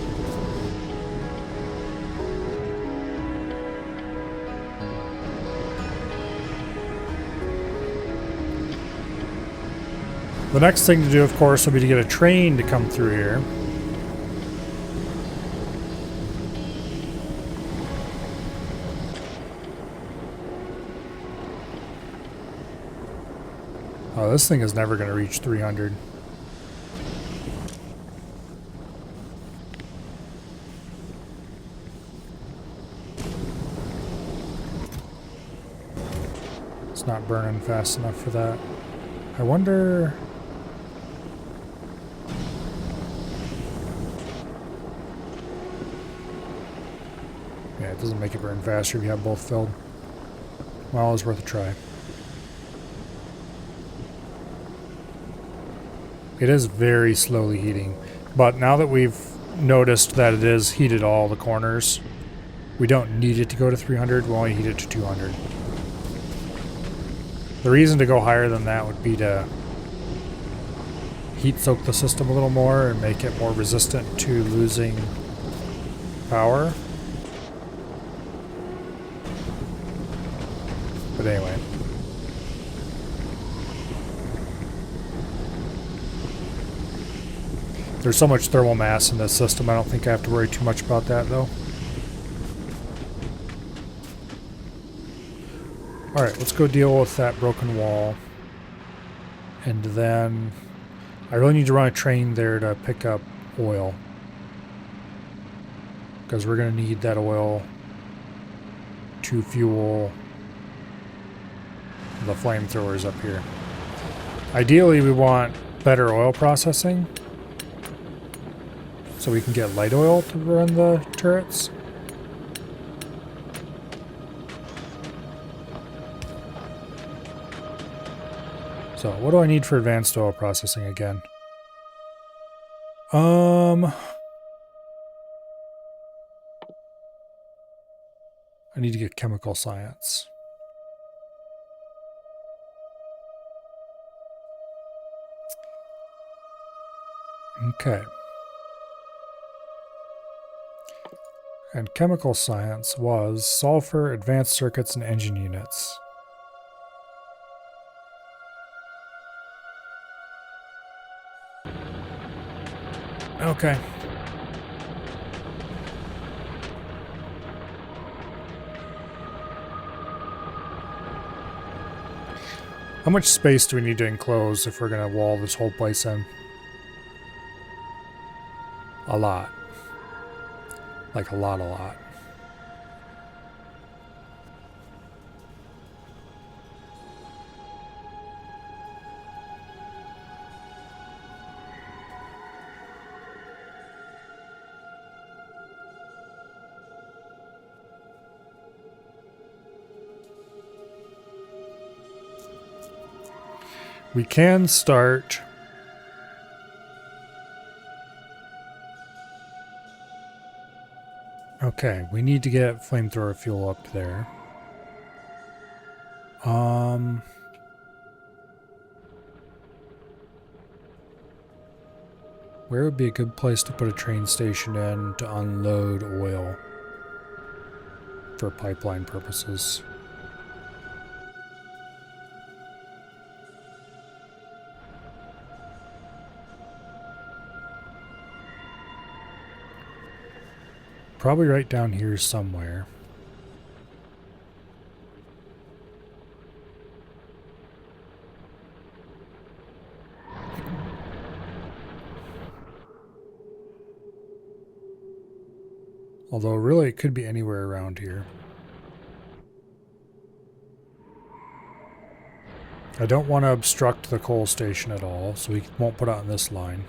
The next thing to do, of course, will be to get a train to come through here. Oh, this thing is never going to reach 300. It's not burning fast enough for that. I wonder... Yeah, it doesn't make it burn faster if you have both filled. Well, it's worth a try. It is very slowly heating, but now that we've noticed that it is heated all the corners, we don't need it to go to 300, we'll only heat it to 200. The reason to go higher than that would be to heat soak the system a little more and make it more resistant to losing power. But anyway. There's so much thermal mass in this system, I don't think I have to worry too much about that, though. Alright, let's go deal with that broken wall. And then... I really need to run a train there to pick up oil. Because we're going to need that oil to fuel the flamethrowers up here. Ideally, we want better oil processing, so we can get light oil to run the turrets. So, what do I need for advanced oil processing again? I need to get chemical science. Okay. And chemical science was sulfur, advanced circuits, and engine units. Okay. How much space do we need to enclose if we're going to wall this whole place in? A lot. Like a lot, a lot. We can start. Okay, we need to get flamethrower fuel up there. Where would be a good place to put a train station in to unload oil for pipeline purposes? Probably right down here somewhere. Although really it could be anywhere around here. I don't want to obstruct the coal station at all, so we won't put it on this line.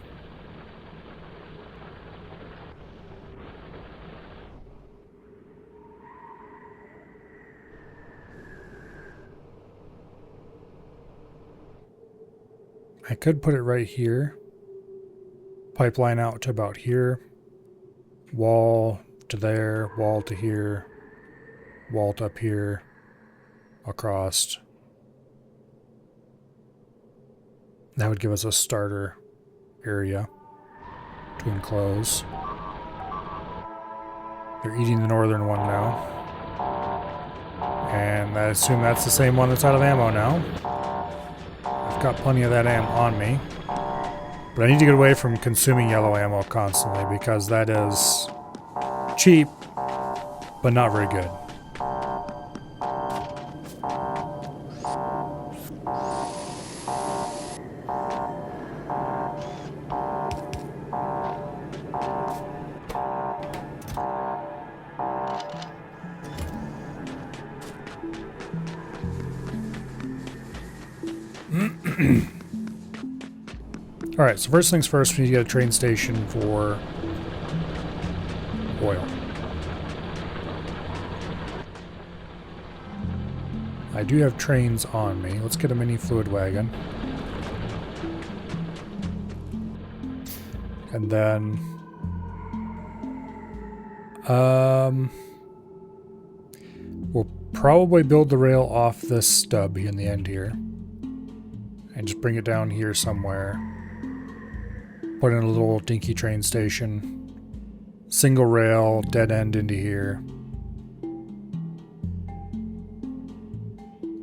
I could put it right here. Pipeline out to about here. Wall to there, wall to here, wall to up here, across. That would give us a starter area to enclose. They're eating the northern one now. And I assume that's the same one that's out of ammo now. I've got plenty of that ammo on me. But I need to get away from consuming yellow ammo constantly because that is cheap, but not very good. Alright, so first things first, we need to get a train station for oil. I do have trains on me. Let's get a mini fluid wagon. And then we'll probably build the rail off this stub in the end here. And just bring it down here somewhere. Put in a little dinky train station. Single rail, dead end into here.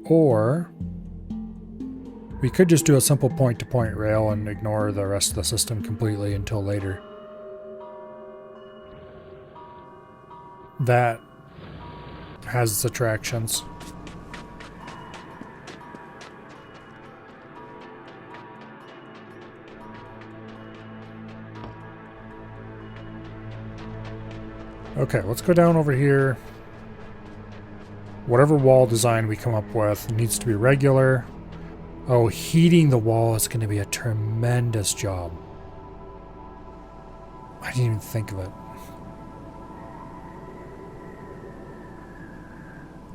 Or we could just do a simple point-to-point rail and ignore the rest of the system completely until later. That has its attractions. Okay, let's go down over here. Whatever wall design we come up with needs to be regular. Oh, heating the wall is going to be a tremendous job. I didn't even think of it.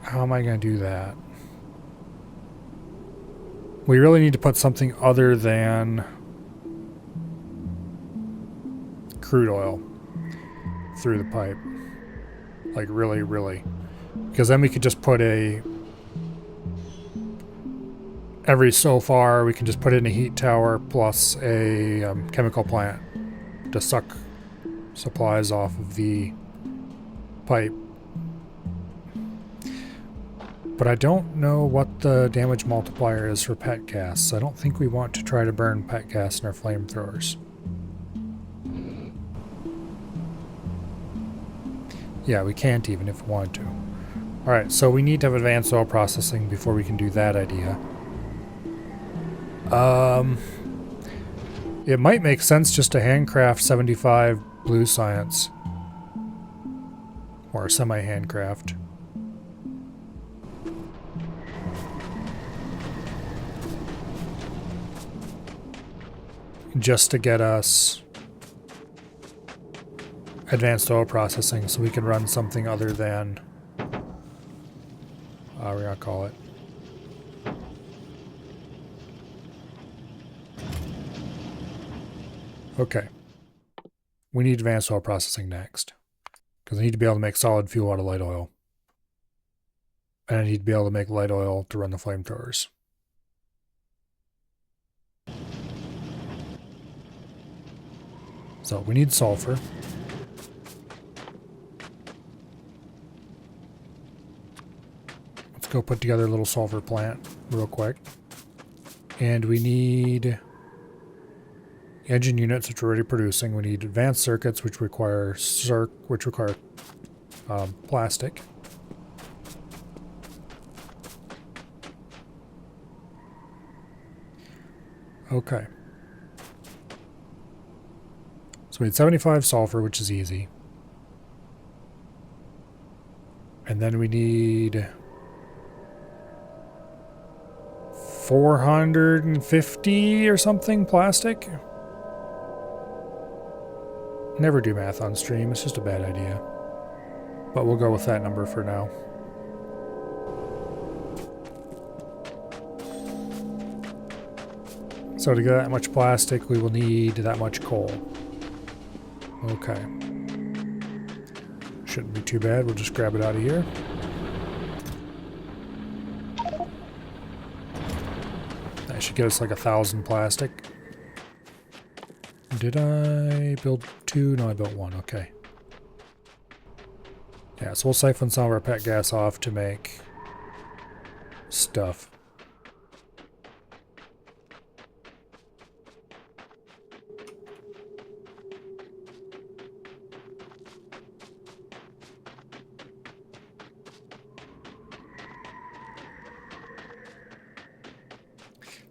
How am I going to do that? We really need to put something other than crude oil through the pipe. Like really, really. Because then we could just put every so far we can just put in a heat tower plus a chemical plant to suck supplies off of the pipe. But I don't know what the damage multiplier is for pet gas, so I don't think we want to try to burn pet gas in our flamethrowers. Yeah, we can't even if we wanted to. Alright, so we need to have advanced oil processing before we can do that idea. It might make sense just to handcraft 75 blue science. Or semi-handcraft. Just to get us advanced oil processing so we can run something other than we're gonna call it okay. We need advanced oil processing next because I need to be able to make solid fuel out of light oil, and I need to be able to make light oil to run the flamethrowers. So we need sulfur. Let's go put together a little sulfur plant real quick. And we need engine units, which we're already producing. We need advanced circuits, which require plastic. Okay. So we had 75 sulfur, which is easy. And then we need 450 or something plastic. Never do math on stream, it's just a bad idea. But we'll go with that number for now. So to get that much plastic, we will need that much coal. Okay. Shouldn't be too bad, we'll just grab it out of here. That should get us like 1,000 plastic. Did I build 2? No, I built 1, okay. Yeah, so we'll siphon some of our pet gas off to make stuff.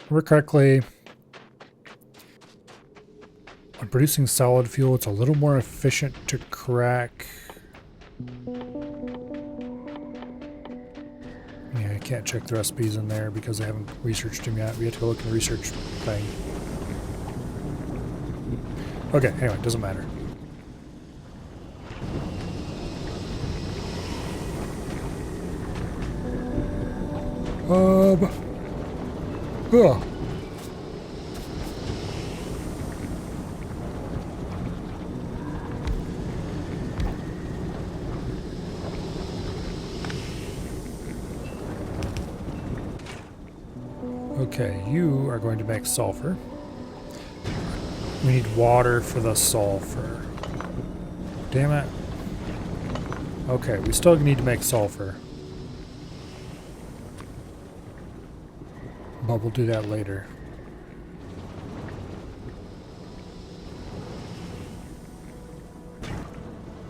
Remember correctly, when producing solid fuel, it's a little more efficient to crack. Yeah, I can't check the recipes in there because I haven't researched them yet. We have to go look in the research thing. Okay, anyway, it doesn't matter. Ugh. Okay, you are going to make sulfur. We need water for the sulfur. Damn it. Okay, we still need to make sulfur. But we'll do that later.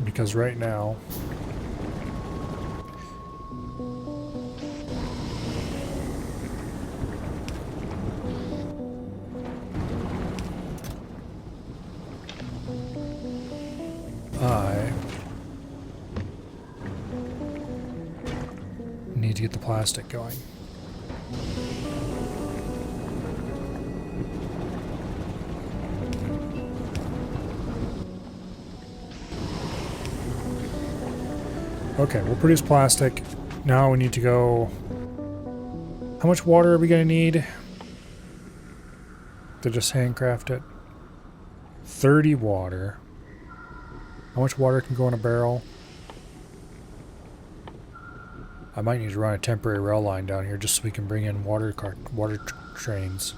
Because right now... I need to get the plastic going. Okay, we'll produce plastic. Now we need to go... How much water are we going to need to just handcraft it? 30 water. How much water can go in a barrel? I might need to run a temporary rail line down here just so we can bring in water trains.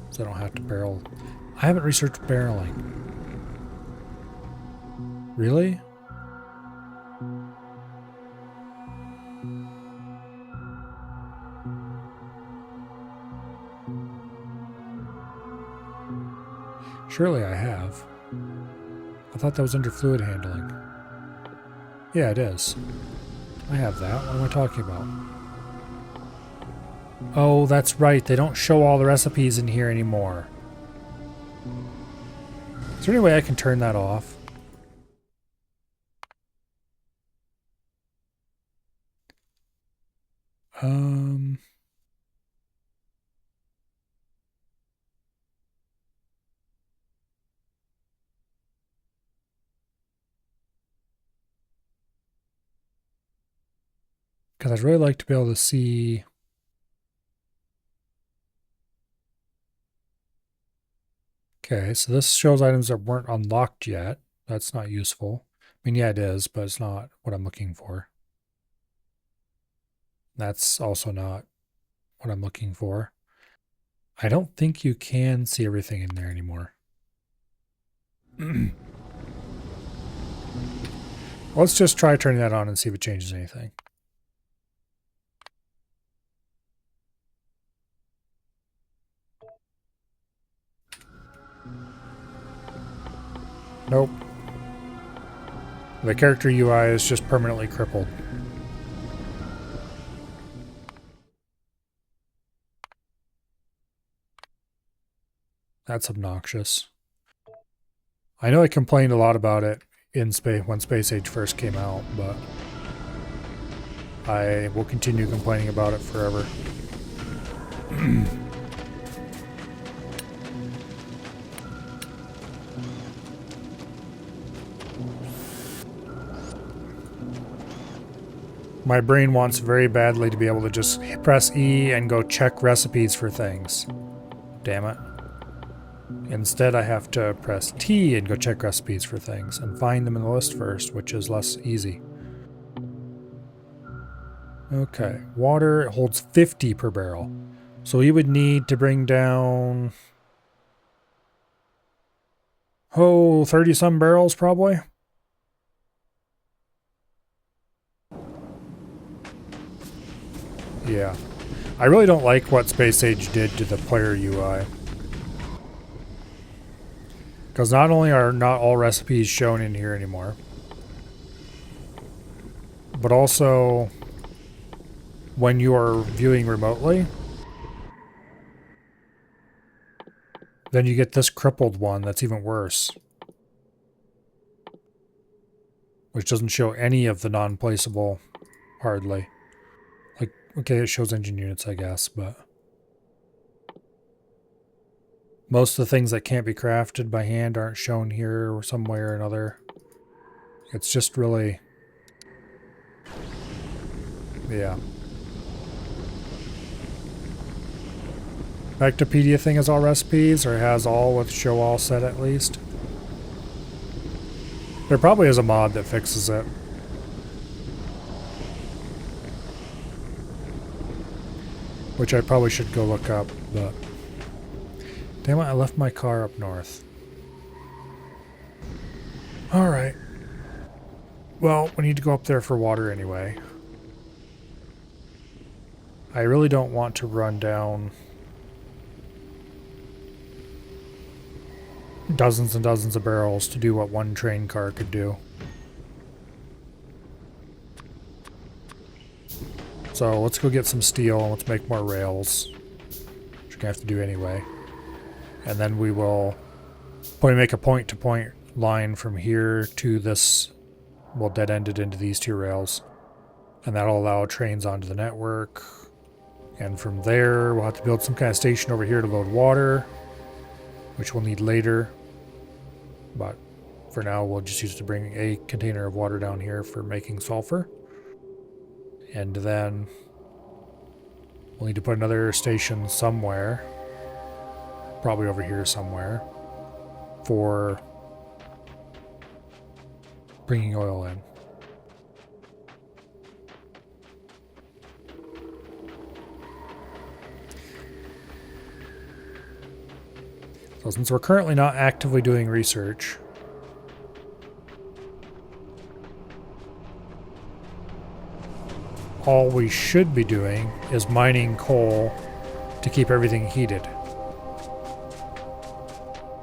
So I don't have to barrel. I haven't researched barreling. Really? Surely I have. I thought that was under fluid handling. Yeah, it is. I have that. What am I talking about? Oh, that's right. They don't show all the recipes in here anymore. Is there any way I can turn that off? Because I'd really like to be able to see. Okay, so this shows items that weren't unlocked yet. That's not useful. I mean, yeah, it is, but it's not what I'm looking for. That's also not what I'm looking for. I don't think you can see everything in there anymore. Let's just try turning that on and see if it changes anything. Nope. The character UI is just permanently crippled. That's obnoxious. I know I complained a lot about it in space when Space Age first came out, but I will continue complaining about it forever. My brain wants very badly to be able to just press E and go check recipes for things. Damn it. Instead, I have to press T and go check recipes for things and find them in the list first, which is less easy. Okay, water holds 50 per barrel. So we would need to bring down, 30 some barrels probably. Yeah. I really don't like what Space Age did to the player UI. Because not only are not all recipes shown in here anymore, but also when you are viewing remotely, then you get this crippled one that's even worse. Which doesn't show any of the non-placeable, hardly. Like, okay, it shows engine units, I guess, but most of the things that can't be crafted by hand aren't shown here or some way or another. It's just really... yeah. Factopedia thing has all recipes, or has all with show all set at least. There probably is a mod that fixes it. Which I probably should go look up, but... damn it, I left my car up north. Alright. Well, we need to go up there for water anyway. I really don't want to run down dozens and dozens of barrels to do what one train car could do. So let's go get some steel and let's make more rails, which we're gonna have to do anyway. And then we will probably make a point-to-point line from here to this. We'll dead-end it into these two rails. And that'll allow trains onto the network. And from there, we'll have to build some kind of station over here to load water, which we'll need later. But for now, we'll just use it to bring a container of water down here for making sulfur. And then we'll need to put another station somewhere, probably over here somewhere, for bringing oil in. So since we're currently not actively doing research, all we should be doing is mining coal to keep everything heated.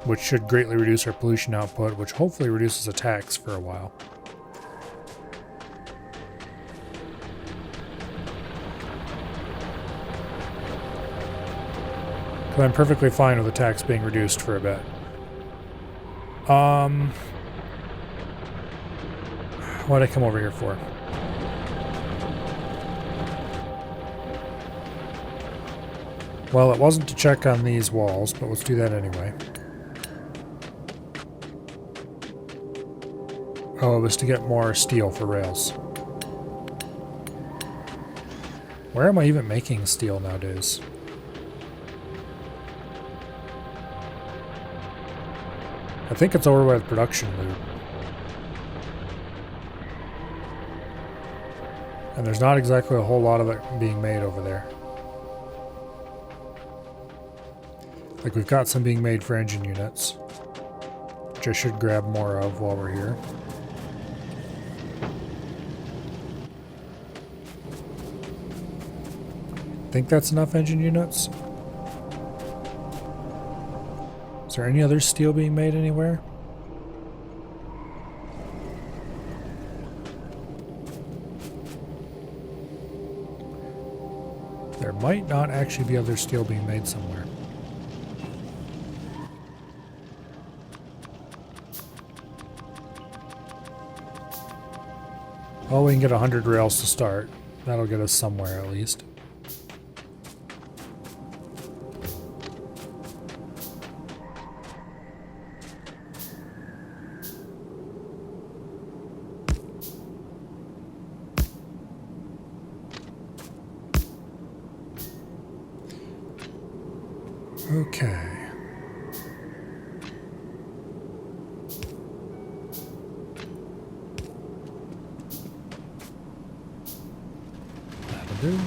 which should greatly reduce our pollution output, which hopefully reduces attacks for a while. But I'm perfectly fine with attacks being reduced for a bit. What'd I come over here for? Well, it wasn't to check on these walls, but let's do that anyway. Oh, it was to get more steel for rails. Where am I even making steel nowadays? I think it's over by the production loop. And there's not exactly a whole lot of it being made over there. Like, we've got some being made for engine units, which I should grab more of while we're here. Think that's enough engine units? Is there any other steel being made anywhere? There might not actually be other steel being made somewhere. Well, we can get 100 rails to start. That'll get us somewhere at least. Okay. That'll do.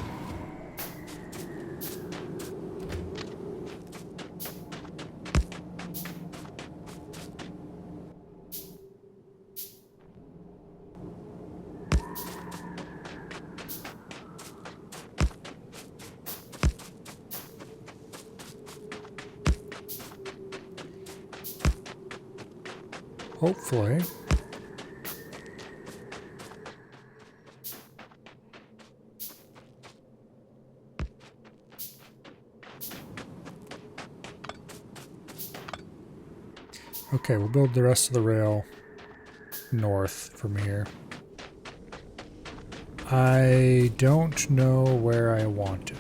Hopefully. Okay, we'll build the rest of the rail north from here. I don't know where I want it.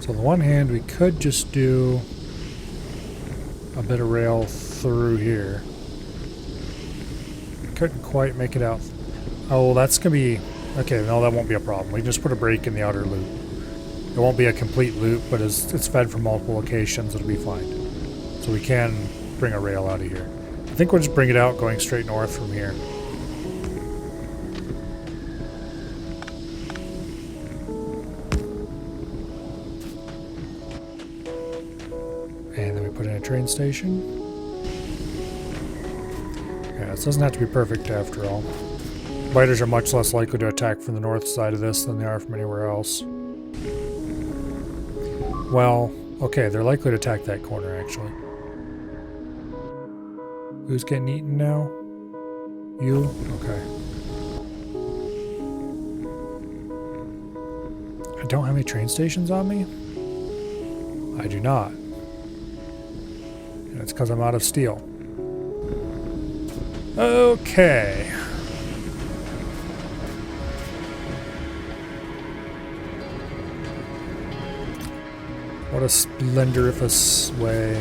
So on the one hand, we could just do a bit of rail through here. Couldn't quite make it out. Oh, that's gonna be... Okay, no, that won't be a problem. We just put a break in the outer loop. It won't be a complete loop, but it's fed from multiple locations, it'll be fine. So we can bring a rail out of here. I think we'll just bring it out going straight north from here. And then we put in a train station. Yeah, this doesn't have to be perfect after all. Biters are much less likely to attack from the north side of this than they are from anywhere else. Well, okay, they're likely to attack that corner, actually. Who's getting eaten now? You? Okay. I don't have any train stations on me? I do not. And it's because I'm out of steel. Okay. What a splendoriferous way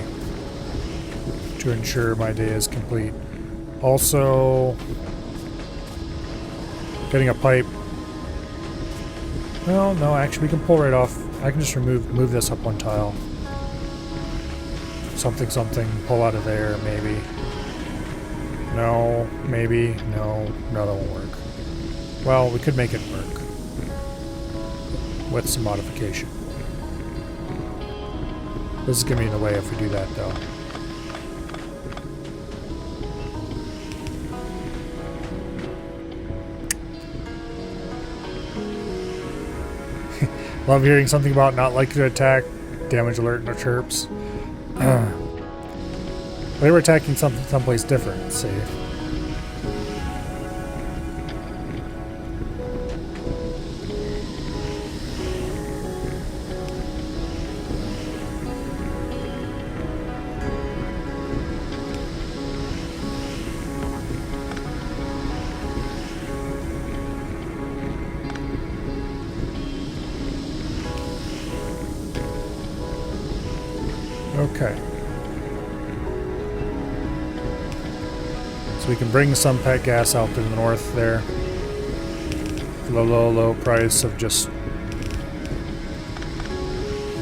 to ensure my day is complete. Also, getting a pipe. Well, no, actually we can pull right off. I can just move this up one tile. Something, pull out of there, maybe. No, maybe, no, that won't work. Well, we could make it work. With some modification. This is going to be in the way if we do that, though. Love hearing something about not liking to attack, damage alert, no chirps. They were attacking someplace different, see. Okay. So we can bring some pet gas out to the north there. For the low price of just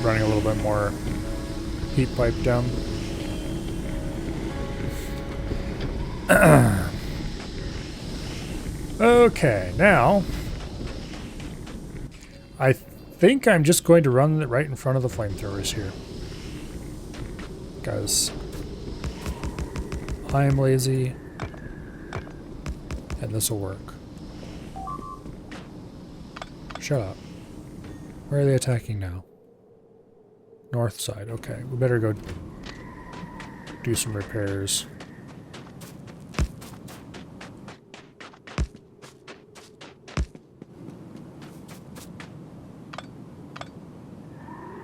running a little bit more heat pipe down. Okay, now I think I'm just going to run it right in front of the flamethrowers here. Because I am lazy and this will work. Shut up. Where are they attacking now? North side. Okay, we better go do some repairs.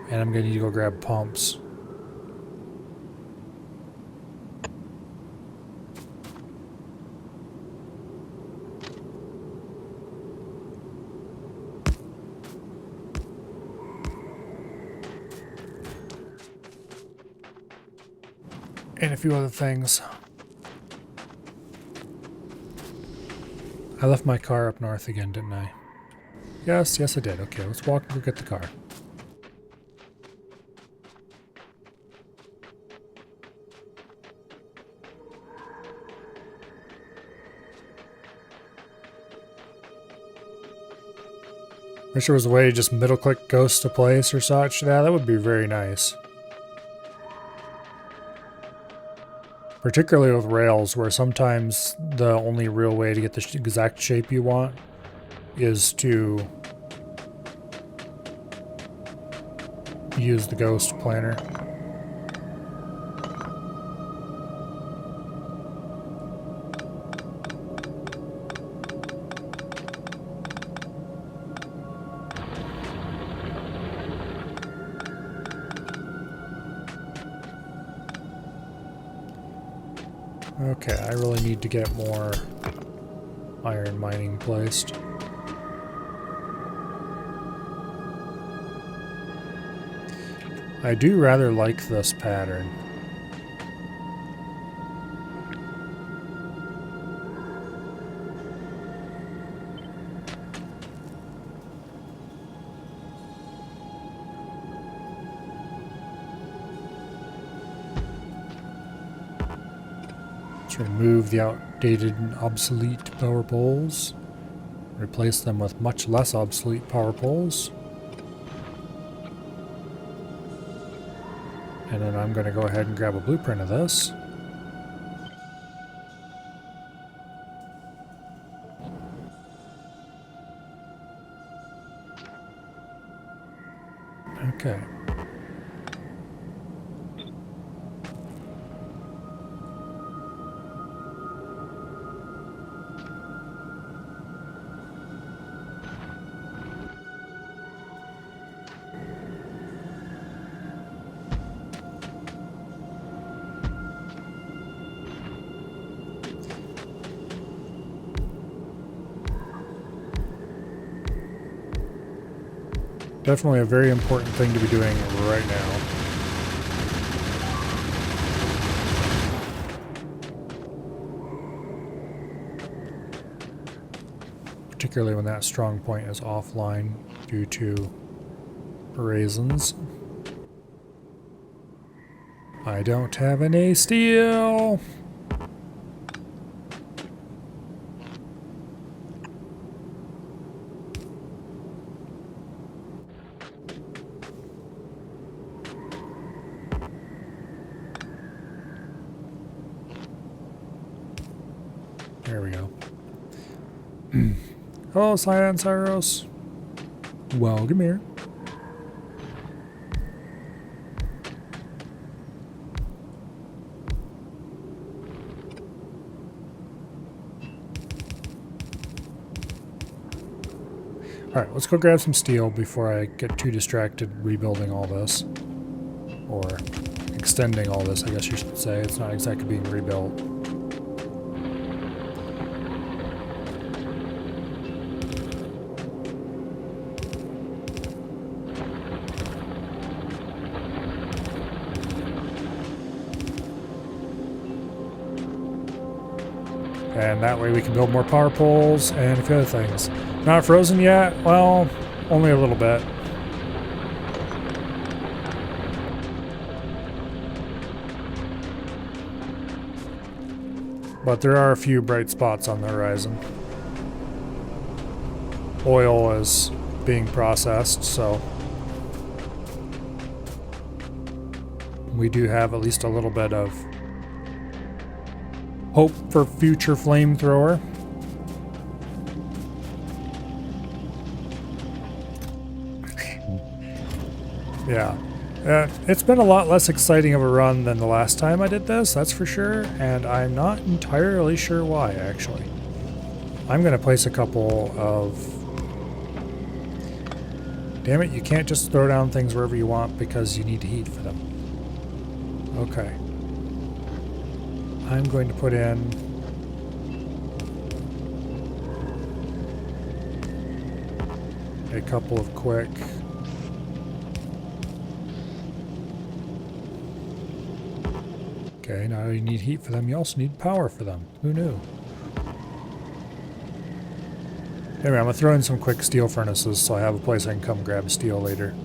And I'm going to need to go grab pumps. And a few other things. I left my car up north again, didn't I? Yes, I did. Okay, let's walk and go get the car. Wish there was a way to just middle click ghost to place or such. Yeah, that would be very nice. Particularly with rails, where sometimes the only real way to get the exact shape you want is to use the ghost planner. Okay, I really need to get more iron mining placed. I do rather like this pattern. Let's remove the outdated and obsolete power poles. Replace them with much less obsolete power poles. And then I'm going to go ahead and grab a blueprint of this. Okay. Definitely a very important thing to be doing right now. Particularly when that strong point is offline due to raisins. I don't have any steel. There we go. Hello, Cyan Cyros. Welcome here. Alright, let's go grab some steel before I get too distracted rebuilding all this. Or extending all this, I guess you should say. It's not exactly being rebuilt. And that way we can build more power poles and a few other things. Not frozen yet? Well, only a little bit. But there are a few bright spots on the horizon. Oil is being processed, so we do have at least a little bit of hope for future flamethrower. Yeah. It's been a lot less exciting of a run than the last time I did this, that's for sure, and I'm not entirely sure why, actually. I'm going to place a couple of... Damn it, you can't just throw down things wherever you want because you need heat for them. Okay. I'm going to put in... a couple of quick... Okay, now you need heat for them, you also need power for them. Who knew? Anyway, I'm going to throw in some quick steel furnaces so I have a place I can come grab steel later.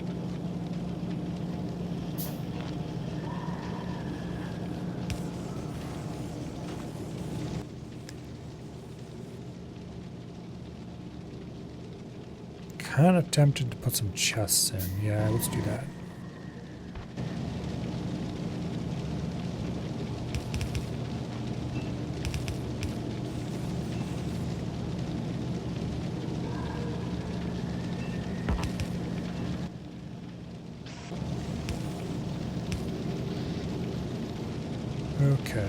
Kind of tempted to put some chests in. Yeah, let's do that. Okay.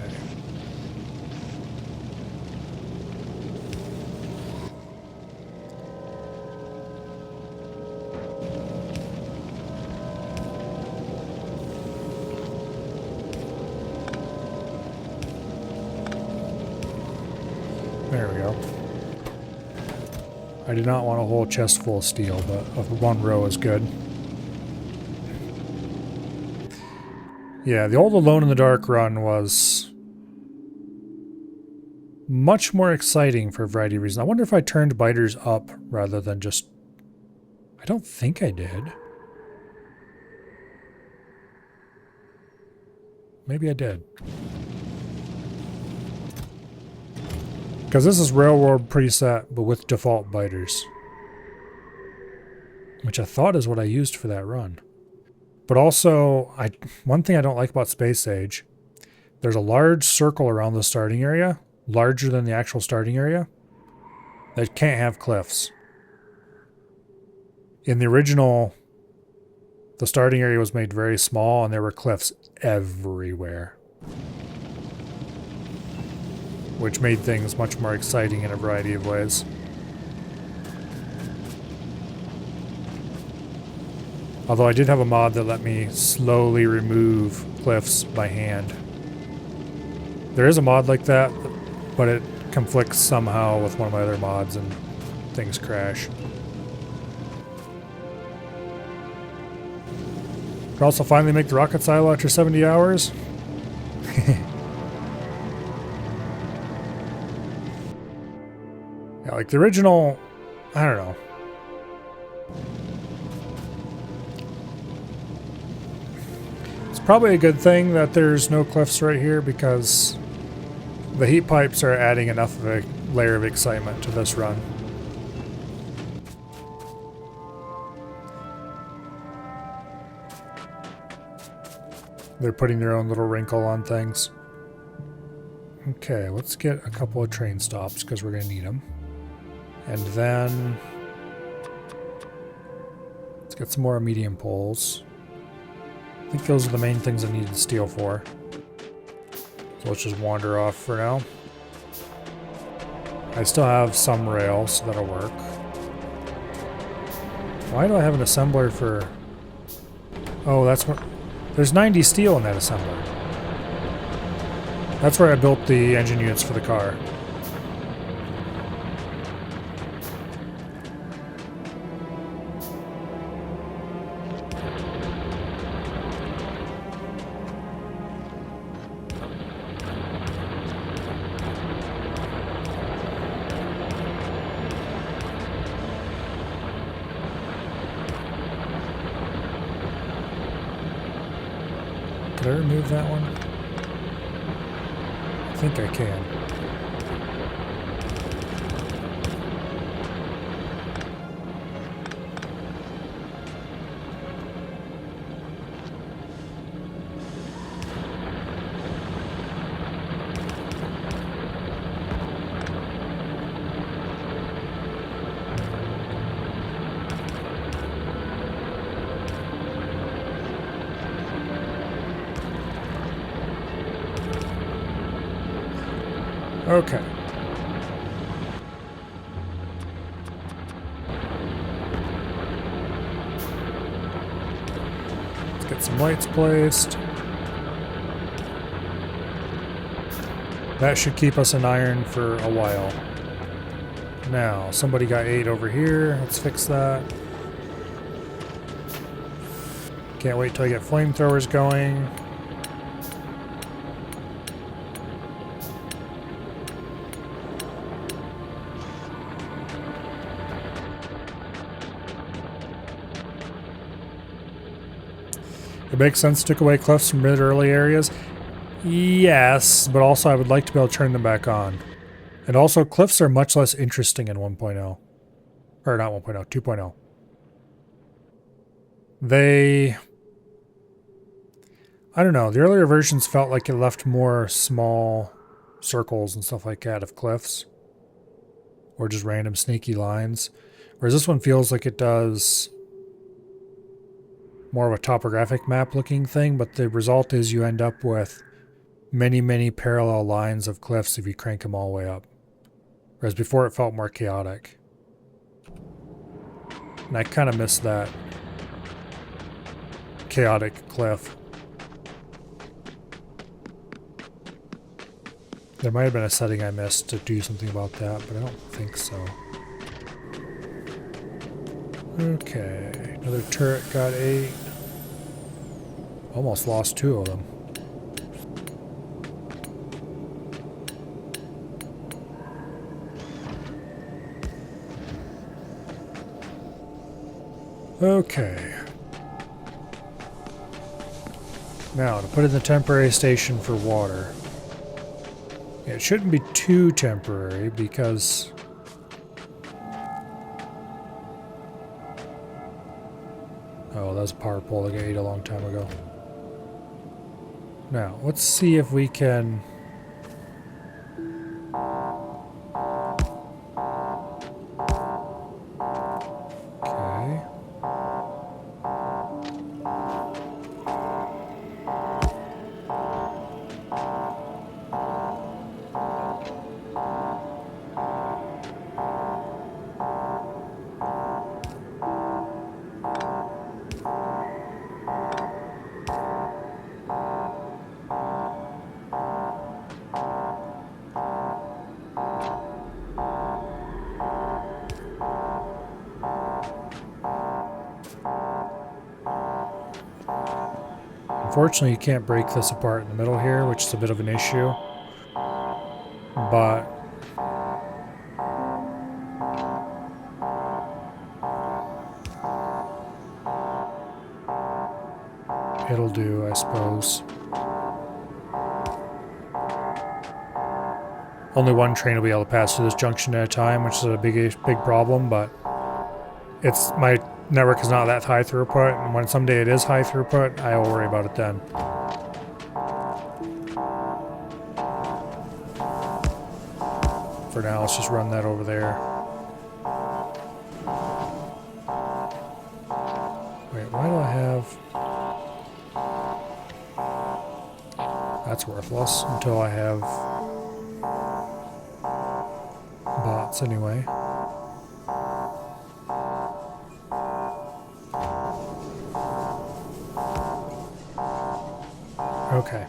There we go. I did not want a whole chest full of steel, but one row is good. Yeah, the old Alone in the Dark run was much more exciting for a variety of reasons. I wonder if I turned biters up rather than just... I don't think I did. Maybe I did. Because this is Railroad preset, but with default biters. Which I thought is what I used for that run. But also, one thing I don't like about Space Age, there's a large circle around the starting area, larger than the actual starting area, that can't have cliffs. In the original, the starting area was made very small and there were cliffs everywhere. Which made things much more exciting in a variety of ways. Although I did have a mod that let me slowly remove cliffs by hand. There is a mod like that, but it conflicts somehow with one of my other mods and things crash. Could also finally make the rocket silo after 70 hours. Yeah, like the original, I don't know. Probably a good thing that there's no cliffs right here because the heat pipes are adding enough of a layer of excitement to this run. They're putting their own little wrinkle on things. Okay, let's get a couple of train stops because we're going to need them. And then let's get some more medium poles. I think those are the main things I needed steel for. So let's just wander off for now. I still have some rail, so that'll work. Why do I have an assembler for... Oh, that's what... There's 90 steel in that assembler. That's where I built the engine units for the car. Did I remove that one? I think I can. Okay. Let's get some lights placed. That should keep us in iron for a while. Now, somebody got 8 over here. Let's fix that. Can't wait till I get flamethrowers going. It makes sense to take away cliffs from mid-early areas. Yes, but also I would like to be able to turn them back on. And also, cliffs are much less interesting in 1.0. Or not 1.0, 2.0. They... I don't know, the earlier versions felt like it left more small circles and stuff like that of cliffs. Or just random sneaky lines. Whereas this one feels like it does... more of a topographic map looking thing, but the result is you end up with many, many parallel lines of cliffs if you crank them all the way up. Whereas before it felt more chaotic. And I kind of miss that chaotic cliff. There might have been a setting I missed to do something about that, but I don't think so. Okay, another turret got 8. Almost lost 2 of them. Okay. Now, to put in the temporary station for water. Yeah, it shouldn't be too temporary because... Oh, that was a power pole that got ate a long time ago. Now, let's see if we can... Okay. Unfortunately, you can't break this apart in the middle here, which is a bit of an issue. But it'll do, I suppose. Only one train will be able to pass through this junction at a time, which is a big problem, but it's my network is not that high throughput, and when someday it is high throughput, I will worry about it then. For now, let's just run that over there. Wait, why do I have... That's worthless until I have bots anyway. Okay.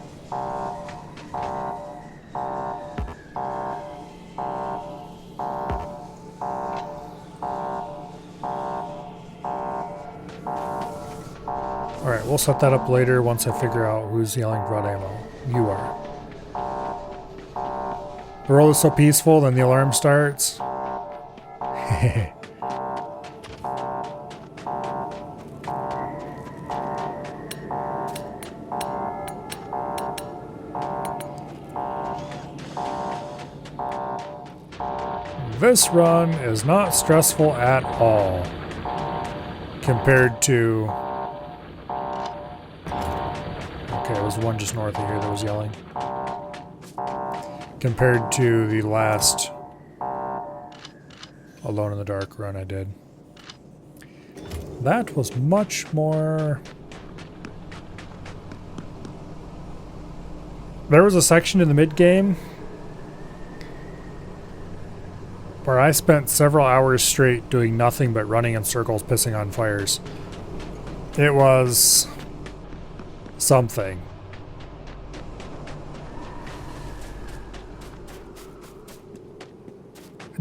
Alright, we'll set that up later once I figure out who's yelling broad ammo. You are. The world is so peaceful, then the alarm starts. This run is not stressful at all compared to... Okay, it was one just north of here that was yelling. Compared to the last Alone in the Dark run I did. That was much more... There was a section in the mid-game where I spent several hours straight doing nothing but running in circles, pissing on fires. It was something.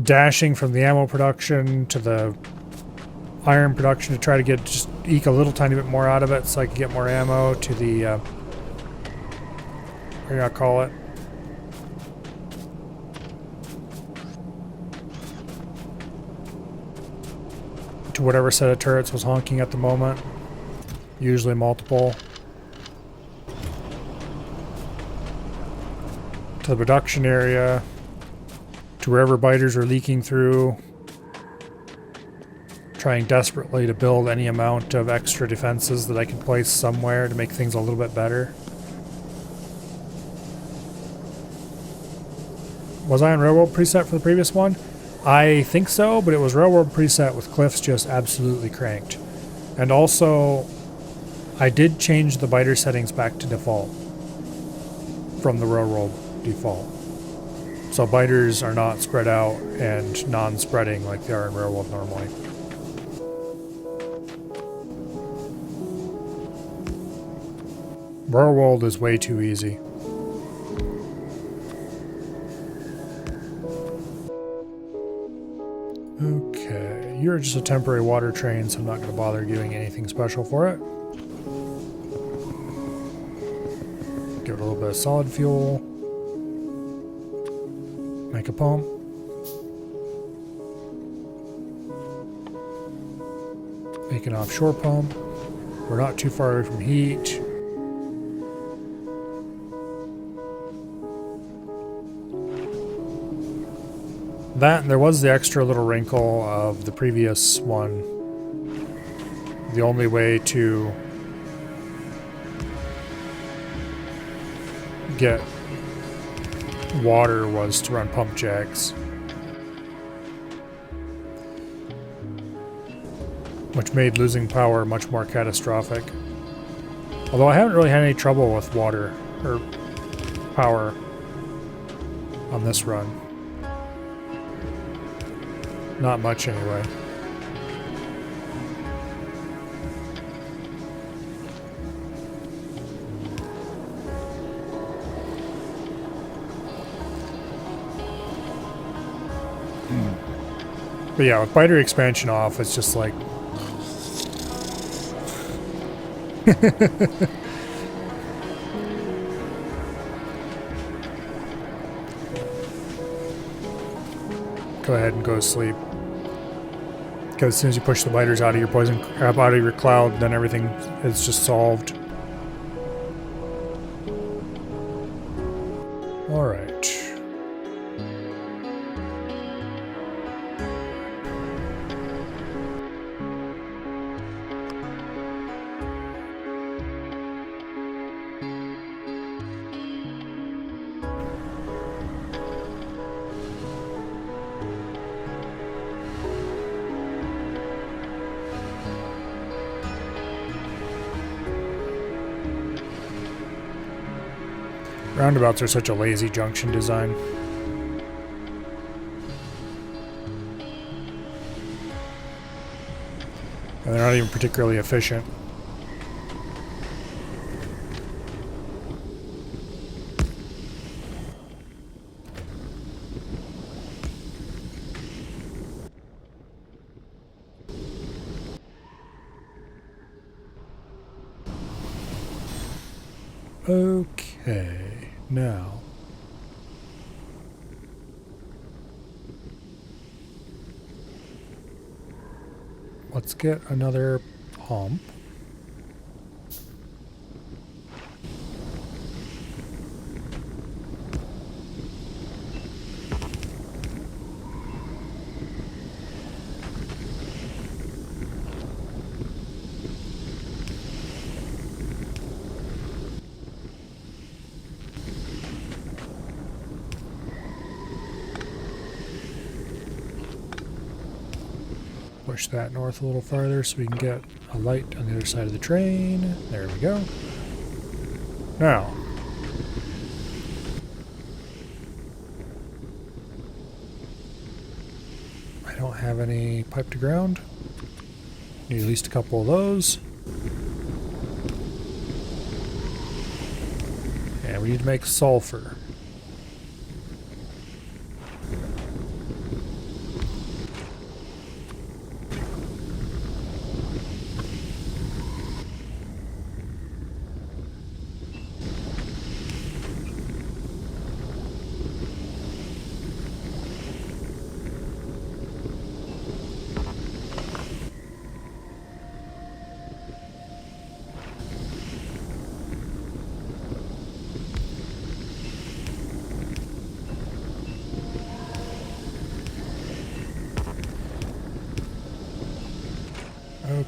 Dashing from the ammo production to the iron production to try to get, just eke a little tiny bit more out of it so I could get more ammo, to the, what do I call it? To whatever set of turrets was honking at the moment. Usually multiple. To the production area. To wherever biters are leaking through. Trying desperately to build any amount of extra defenses that I can place somewhere to make things a little bit better. Was I on Railroad preset for the previous one? I think so, but it was Railroad preset with cliffs just absolutely cranked. And also, I did change the biter settings back to default from the Railroad default. So biters are not spread out and non-spreading like they are in Railroad normally. Railroad is way too easy. Okay, you're just a temporary water train, so I'm not going to bother doing anything special for it. Give it a little bit of solid fuel. Make a pump. Make an offshore pump. We're not too far away from heat. That, and there was the extra little wrinkle of the previous one. The only way to get water was to run pump jacks, which made losing power much more catastrophic. Although I haven't really had any trouble with water or power on this run. Not much, anyway. But yeah, with biter expansion off, it's just like... Go ahead and go to sleep. Because as soon as you push the biters out of your poison crap, out of your cloud, then everything is just solved. Alright. Roundabouts are such a lazy junction design. And they're not even particularly efficient. Okay, now. Let's get another pump. Push that north a little farther so we can get a light on the other side of the train. There we go. Now, I don't have any pipe to ground. Need at least a couple of those. And we need to make sulfur.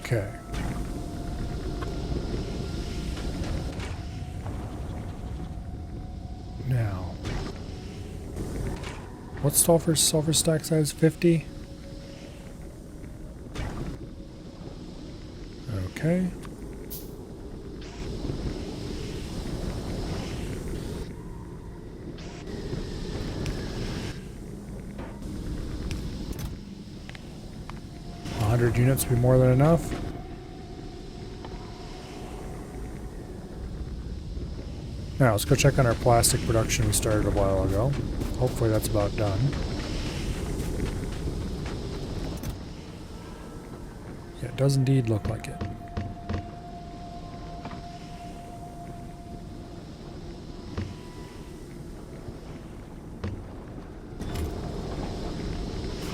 Okay. Now, what's sulfur stack size? 50? Okay. Units would be more than enough. Now let's go check on our plastic production we started a while ago. Hopefully that's about done. Yeah, it does indeed look like it.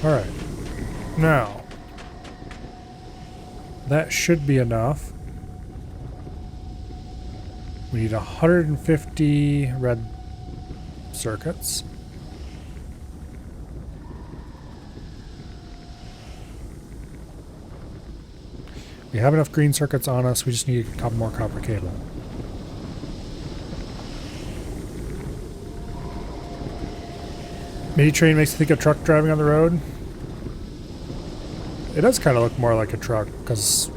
Alright. Now, that should be enough. We need 150 red circuits. We have enough green circuits on us, we just need a couple more copper cable. Mini train makes you think of truck driving on the road. It does kind of look more like a truck, because,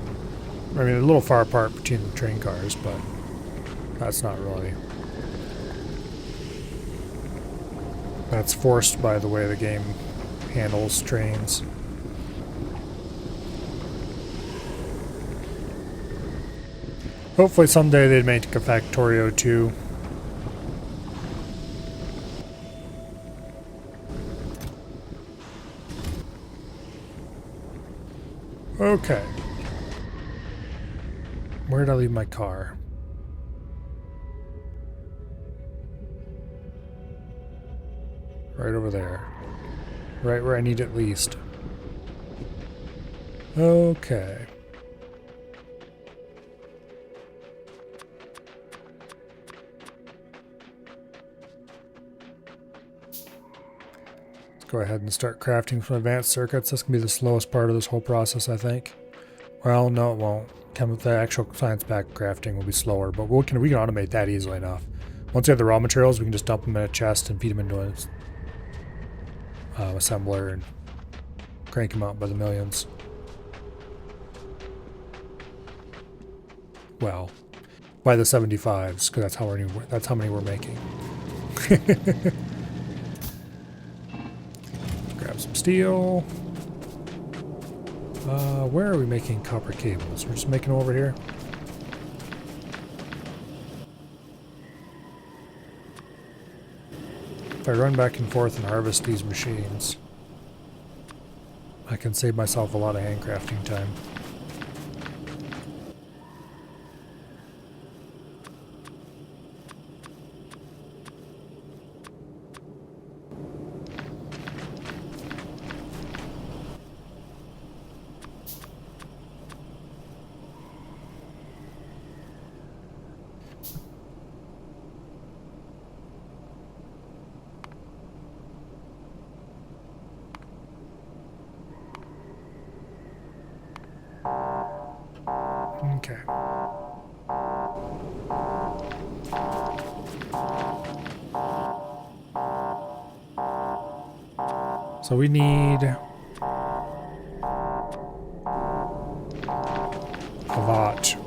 I mean, a little far apart between the train cars, but that's not really. That's forced by the way the game handles trains. Hopefully someday they'd make a Factorio too. Okay. Where did I leave my car? Right over there. Right where I need it least. Okay. Go ahead and start crafting some advanced circuits. This can be the slowest part of this whole process, I think. Well, no, it won't. The actual science pack crafting will be slower, but we can automate that easily enough. Once we have the raw materials, we can just dump them in a chest and feed them into an assembler and crank them out by the millions. Well, by the 75s, because that's how many we're making. Grab some steel. Where are we making copper cables? We're just making them over here. If I run back and forth and harvest these machines, I can save myself a lot of handcrafting time. Okay. So we need a VOD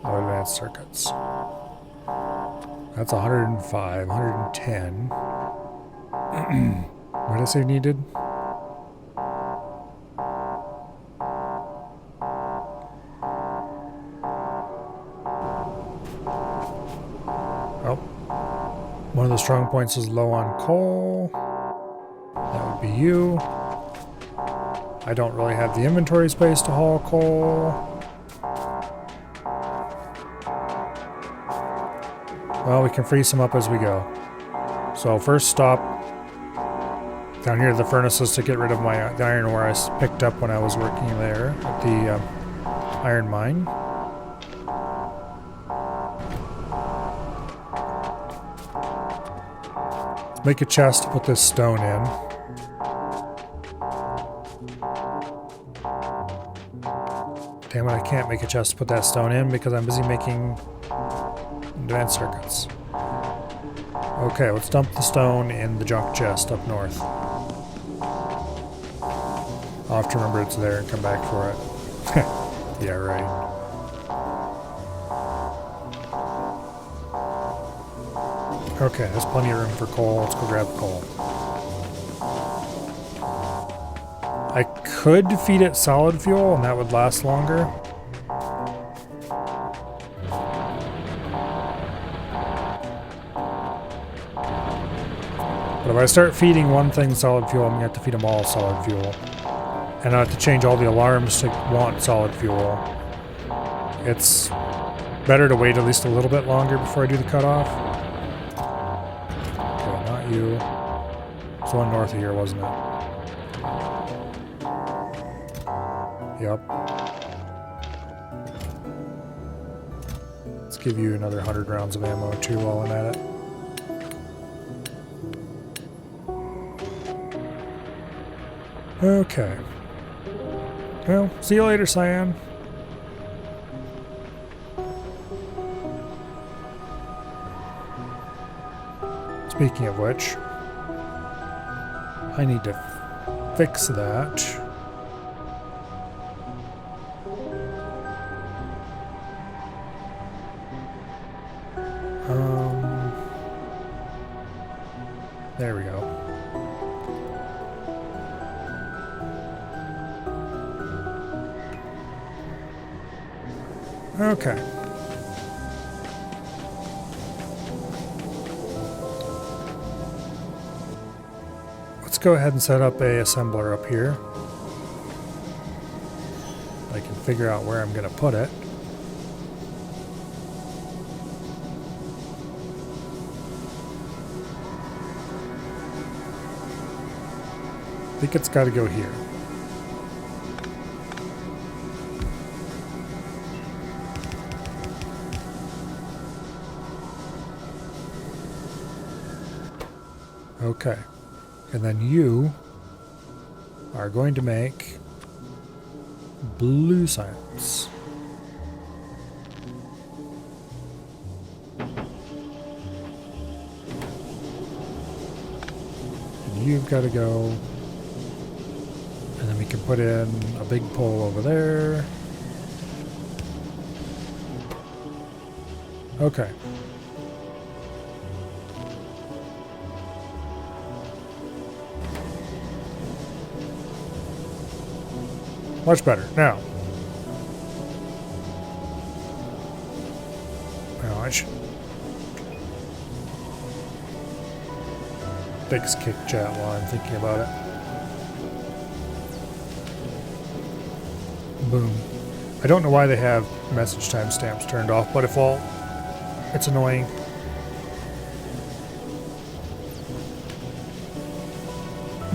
of advanced circuits. That's 105, 110. What did I say needed? Oh. One of the strong points is low on coal. That would be you. I don't really have the inventory space to haul coal. Well, we can free some up as we go. So first stop down here at the furnaces to get rid of the iron ore I picked up when I was working there at the iron mine. Make a chest to put this stone in. Damn it, I can't make a chest to put that stone in because I'm busy making advanced circuits. Okay, let's dump the stone in the junk chest up north. I'll have to remember it's there and come back for it. Yeah, right. Okay, there's plenty of room for coal. Let's go grab coal. I could feed it solid fuel and that would last longer. But if I start feeding one thing solid fuel, I'm going to have to feed them all solid fuel. And I have to change all the alarms to want solid fuel. It's better to wait at least a little bit longer before I do the cutoff. Okay, not you. There's one north of here, wasn't it? Yep. Let's give you another 100 rounds of ammo too while I'm at it. Okay. Well, see you later, Cyan. Speaking of which, I need to fix that. There we go. Okay. Let's go ahead and set up a assembler up here. I can figure out where I'm going to put it. I think it's got to go here. Okay. And then you are going to make blue science. And you've got to go. And then we can put in a big pole over there. Okay. Much better. Now. Now I should fix kick chat while I'm thinking about it. Boom. I don't know why they have message timestamps turned off, but if all, it's annoying.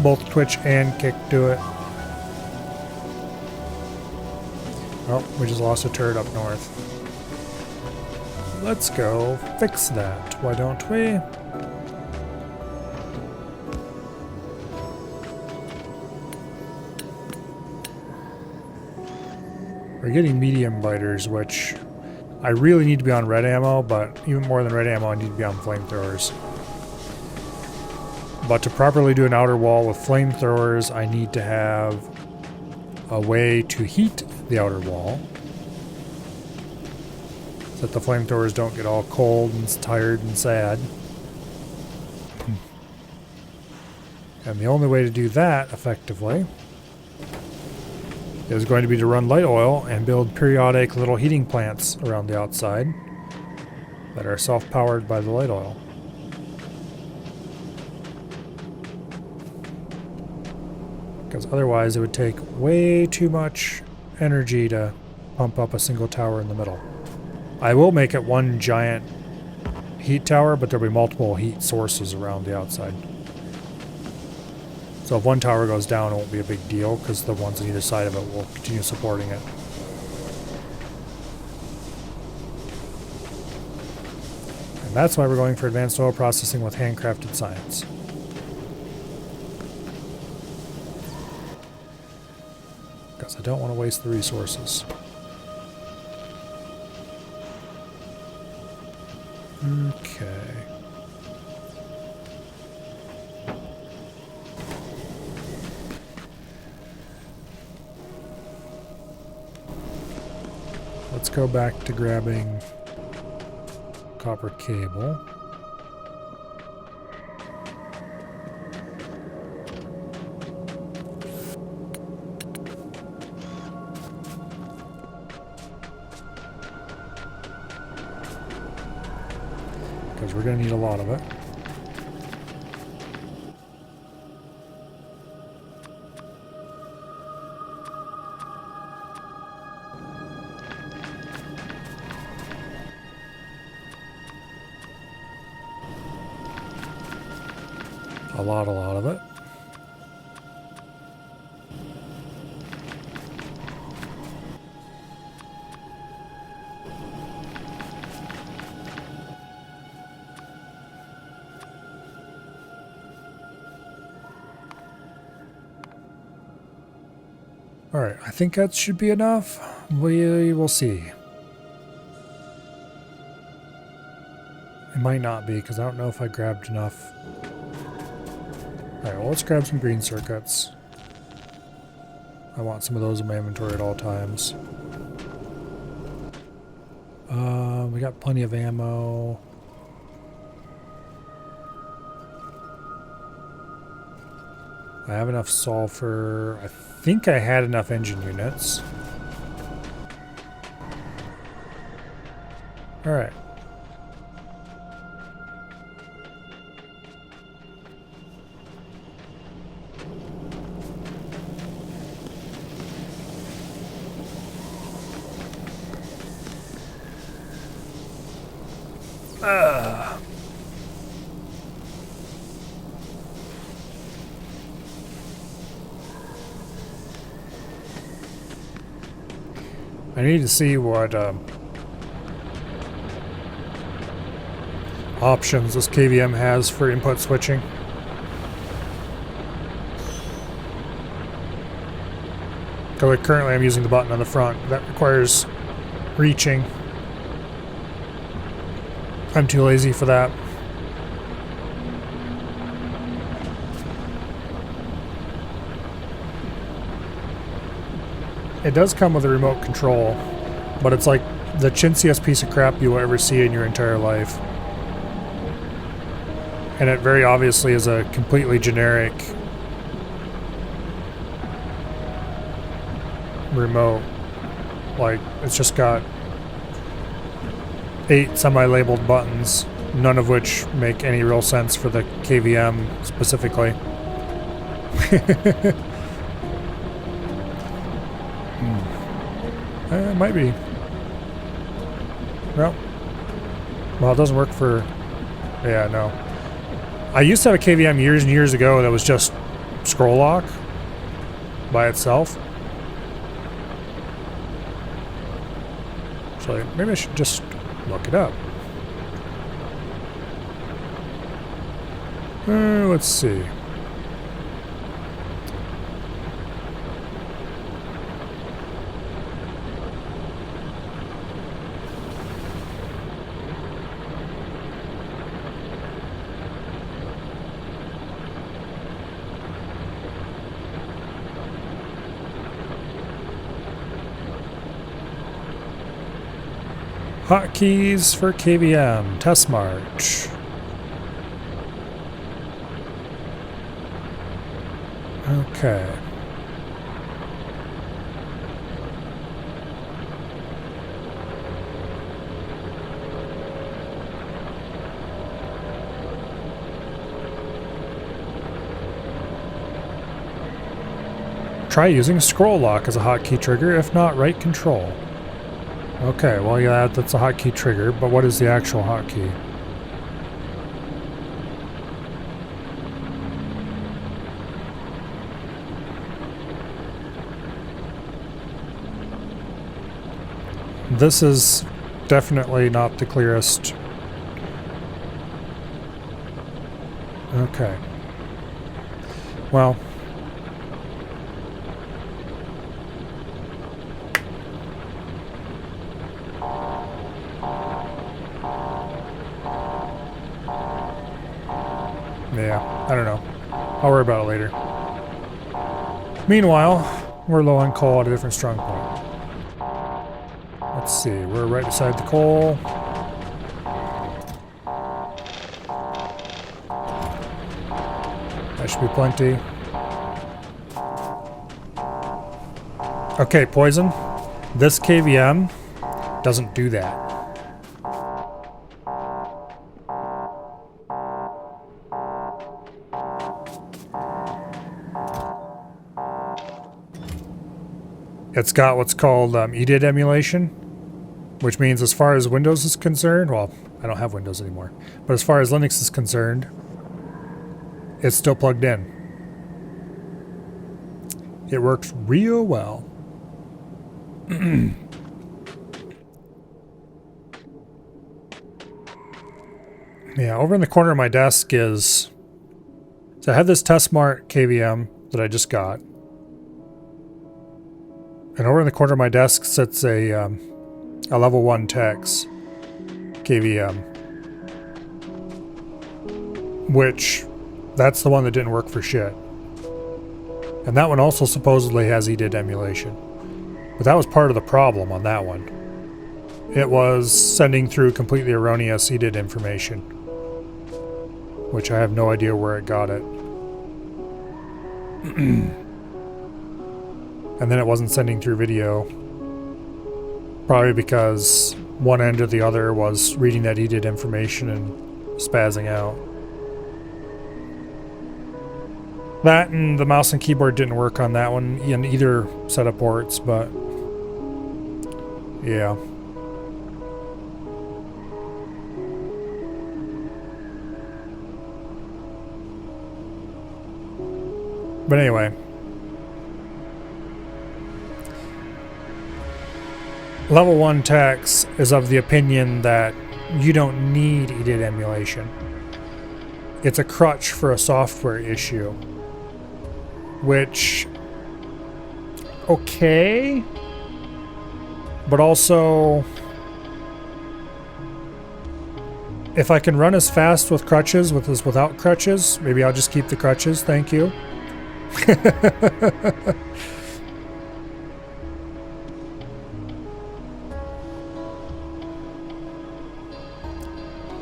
Both Twitch and Kick do it. Oh, we just lost a turret up north. Let's go fix that, why don't we? We're getting medium biters, which I really need to be on red ammo, but even more than red ammo, I need to be on flamethrowers. But to properly do an outer wall with flamethrowers, I need to have a way to heat the outer wall so that the flamethrowers don't get all cold and tired and sad. And the only way to do that effectively is going to be to run light oil and build periodic little heating plants around the outside that are self-powered by the light oil. Because otherwise it would take way too much energy to pump up a single tower in the middle. I will make it one giant heat tower, but there'll be multiple heat sources around the outside. So if one tower goes down, it won't be a big deal because the ones on either side of it will continue supporting it. And that's why we're going for advanced oil processing with handcrafted science. Because I don't want to waste the resources. Okay. Let's go back to grabbing copper cable. Because we're going to need a lot of it. A lot of it. All right, I think that should be enough. We will see. It might not be because I don't know if I grabbed enough. Alright, well, let's grab some green circuits. I want some of those in my inventory at all times. We got plenty of ammo. I have enough sulfur. I think I had enough engine units. Alright. I need to see what options this KVM has for input switching. So currently I'm using the button on the front. That requires reaching. I'm too lazy for that. It does come with a remote control, but it's like the chintziest piece of crap you will ever see in your entire life. And it very obviously is a completely generic remote. Like, it's just got 8 semi-labeled buttons, none of which make any real sense for the KVM specifically. It might be. Well, it doesn't work for... Yeah, no. I used to have a KVM years and years ago that was just scroll lock by itself. So maybe I should just look it up. Let's see. Hotkeys for KVM. Test march. Okay. Try using scroll lock as a hotkey trigger, if not, right control. Okay, well, yeah, that's a hotkey trigger, but what is the actual hotkey? This is definitely not the clearest. Okay. Well. Yeah, I don't know. I'll worry about it later. Meanwhile, we're low on coal at a different strong point. Let's see, we're right beside the coal. That should be plenty. Okay, poison. This KVM doesn't do that. It's got what's called EDID emulation, which means as far as Windows is concerned, well, I don't have Windows anymore, but as far as Linux is concerned, it's still plugged in. It works real well. Yeah, over in the corner of my desk is... So I have this TestMart KVM that I just got. And over in the corner of my desk sits a level 1 Tex KVM. Which, that's the one that didn't work for shit. And that one also supposedly has EDID emulation. But that was part of the problem on that one. It was sending through completely erroneous EDID information. Which I have no idea where it got it. And then it wasn't sending through video. Probably because one end or the other was reading that EDID information and spazzing out. That and the mouse and keyboard didn't work on that one in either set of ports, but yeah. But anyway. Level 1 Tex is of the opinion that you don't need EDID emulation. It's a crutch for a software issue. Which... okay. But also... if I can run as fast with crutches as without crutches, maybe I'll just keep the crutches, thank you.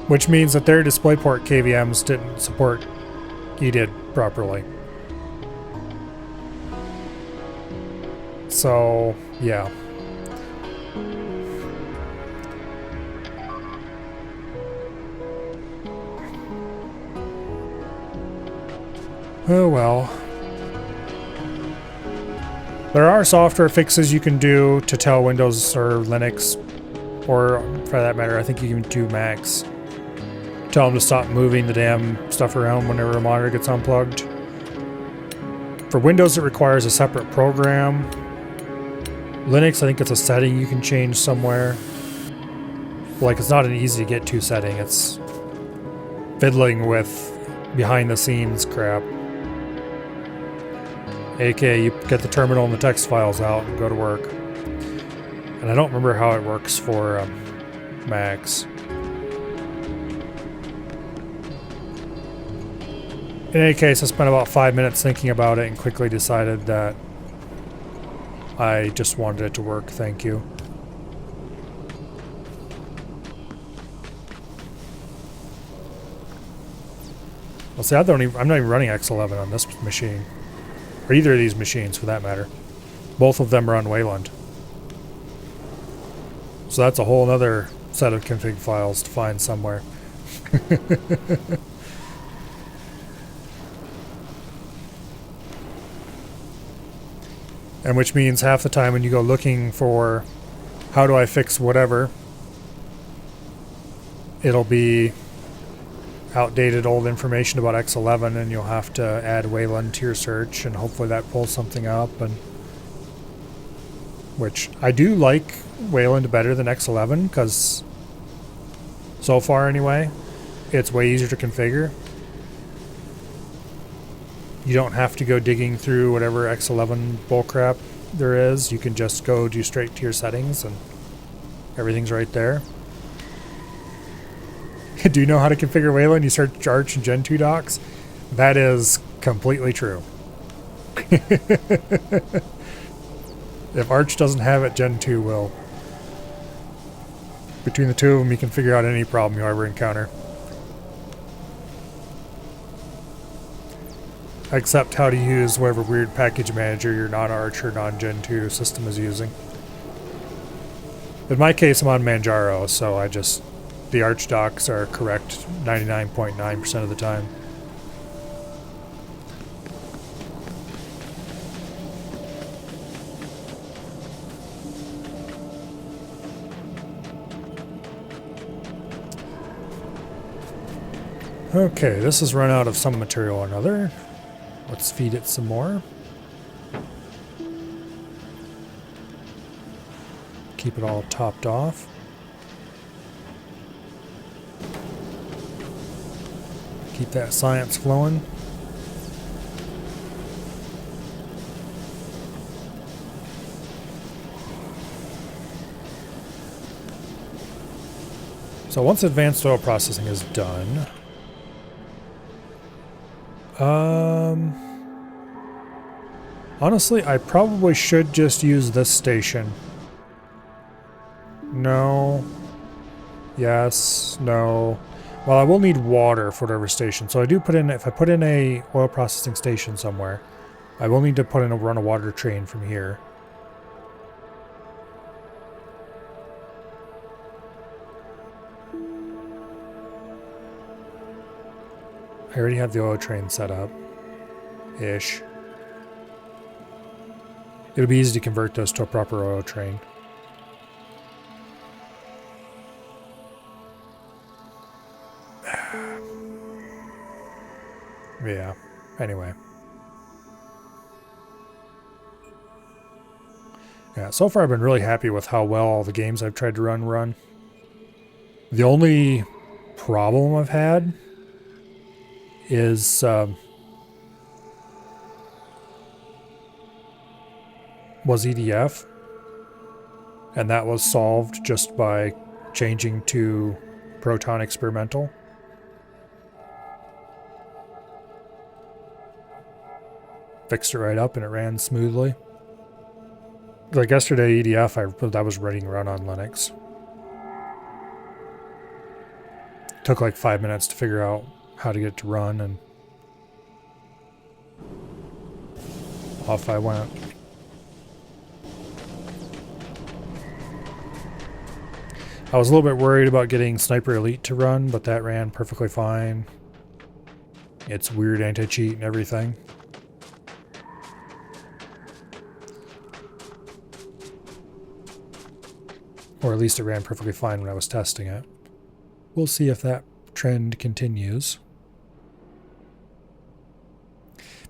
Which means that their DisplayPort KVMs didn't support EDID properly. So, yeah. Oh well. There are software fixes you can do to tell Windows or Linux, or for that matter, I think you can do Macs. Tell them to stop moving the damn stuff around whenever a monitor gets unplugged. For Windows, it requires a separate program. Linux, I think it's a setting you can change somewhere. Like, it's not an easy to get to setting. It's fiddling with behind-the-scenes crap. AKA, you get the terminal and the text files out and go to work. And I don't remember how it works for Macs. In any case, I spent about 5 minutes thinking about it and quickly decided that I just wanted it to work, thank you. Well, see, I'm not even running X11 on this machine. Or either of these machines, for that matter. Both of them are on Wayland. So that's a whole other set of config files to find somewhere. And which means half the time when you go looking for how do I fix whatever, it'll be outdated old information about X11, and you'll have to add Wayland to your search, and hopefully that pulls something up. And which I do like Wayland better than X11 because so far anyway, it's way easier to configure. You don't have to go digging through whatever X11 bullcrap there is. You can just go do straight to your settings and everything's right there. Do you know how to configure Wayland? You search Arch and Gen 2 docs? That is completely true. If Arch doesn't have it, Gen 2 will. Between the two of them, you can figure out any problem you ever encounter. Except how to use whatever weird package manager your non-Arch or non-Gen 2 system is using. In my case, I'm on Manjaro, so the Arch docs are correct 99.9% of the time. Okay, this has run out of some material or another. Let's feed it some more. Keep it all topped off. Keep that science flowing. So once advanced oil processing is done, honestly, I probably should just use this station. No. Yes. No. Well, I will need water for whatever station. So if I put in a oil processing station somewhere, I will need to run a water train from here. I already have the oil train set up. Ish. It'll be easy to convert those to a proper oil train. Yeah. Anyway. Yeah, so far I've been really happy with how well all the games I've tried to run. The only problem I've had is was EDF, and that was solved just by changing to Proton Experimental. Fixed it right up and it ran smoothly. Like yesterday, EDF, I was running run on Linux. Took like 5 minutes to figure out how to get it to run, and off I went. I was a little bit worried about getting Sniper Elite to run, but that ran perfectly fine. It's weird anti-cheat and everything. Or at least it ran perfectly fine when I was testing it. We'll see if that trend continues.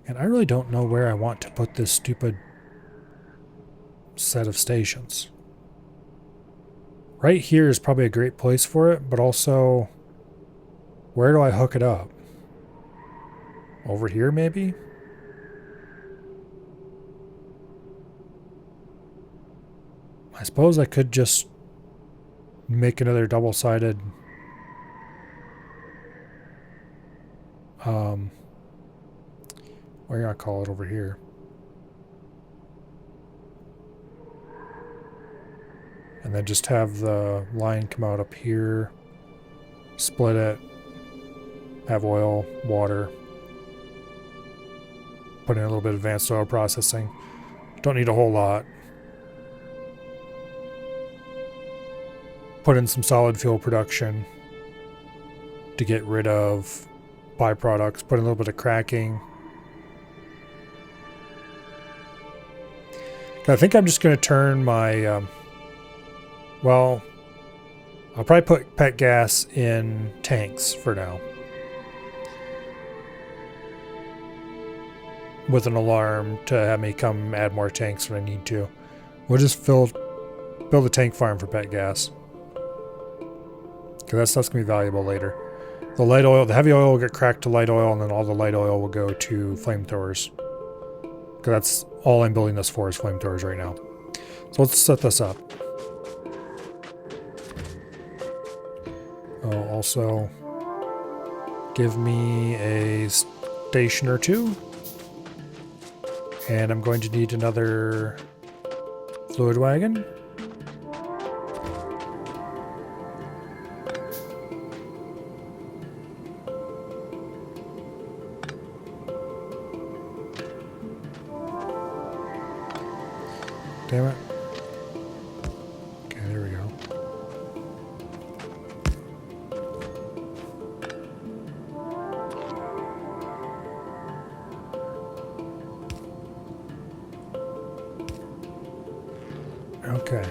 And I really don't know where I want to put this stupid set of stations. Right here is probably a great place for it, but also, where do I hook it up? Over here, maybe? I suppose I could just make another double-sided what are you gonna call it over here? And then just have the line come out up here, split it, Have oil, water. Put in a little bit of advanced oil processing. Don't need a whole lot. Put in some solid fuel production to get rid of byproducts. Put in a little bit of cracking. I think I'm just going to turn my, well, I'll probably put pet gas in tanks for now. With an alarm to have me come add more tanks when I need to. We'll just build a tank farm for pet gas. Because that stuff's going to be valuable later. The light oil, the heavy oil will get cracked to light oil, and then all the light oil will go to flamethrowers. Because that's all I'm building this for is flamethrowers right now. So let's set this up. Oh, also, give me a station or two. And I'm going to need another fluid wagon. Damn it. Okay, there we go. Okay.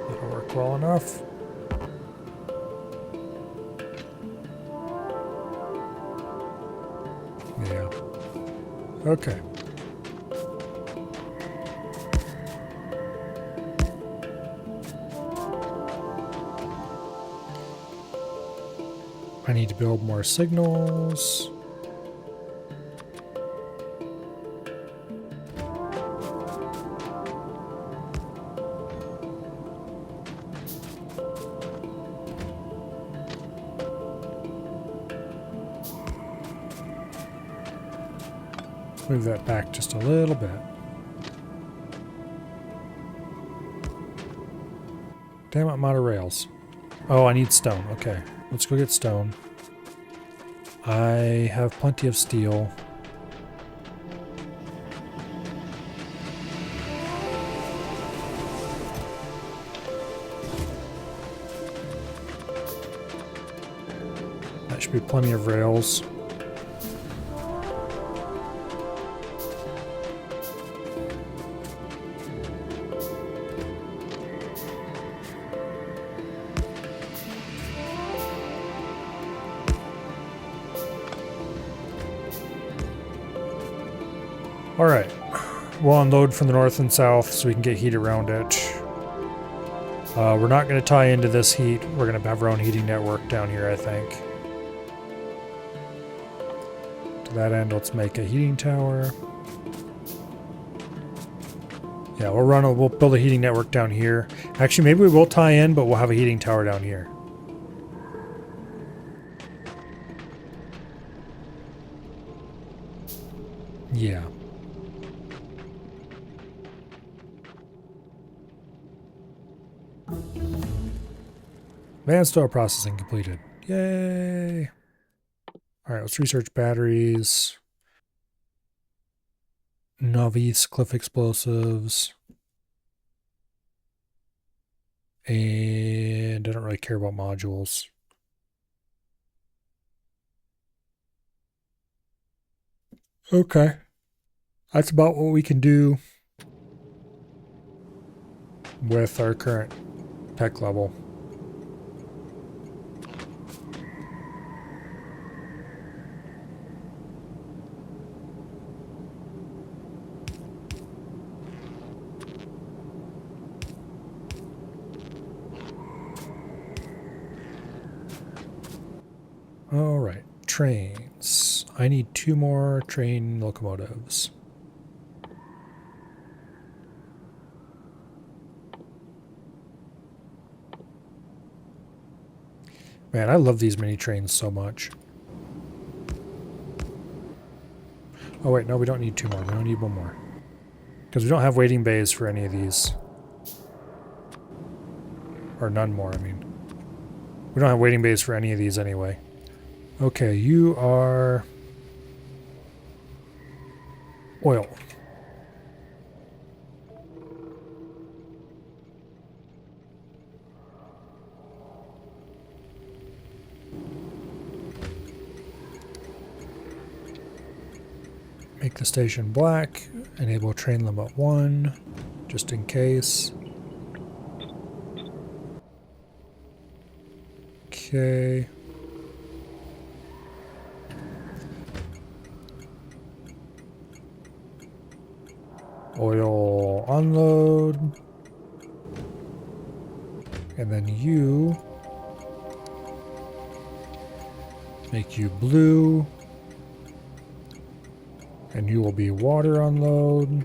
That'll work well enough. Yeah. Okay. I need to build more signals. Move that back just a little bit. Damn it, I'm out of rails. Oh, I need stone. Okay, let's go get stone. I have plenty of steel. That should be plenty of rails. Alright, we'll unload from the north and south so we can get heat around it. We're not going to tie into this heat. We're going to have our own heating network down here, I think. To that end, let's make a heating tower. Yeah, we'll build a heating network down here. Actually, maybe we will tie in, but we'll have a heating tower down here. Yeah. Advanced oil processing completed. Yay! Alright, let's research batteries. Novice cliff explosives. And I don't really care about modules. Okay. That's about what we can do with our current tech level. All right, trains. I need 2 more train locomotives. Man, I love these mini trains so much. Oh wait, no, we don't need 2 more. We only need 1 more. Because we don't have waiting bays for any of these. Or none more, I mean. We don't have waiting bays for any of these anyway. Okay, you are... oil. Make the station black. Enable train limit 1, just in case. Okay. Oil unload. And then you make you blue. And you will be water unload.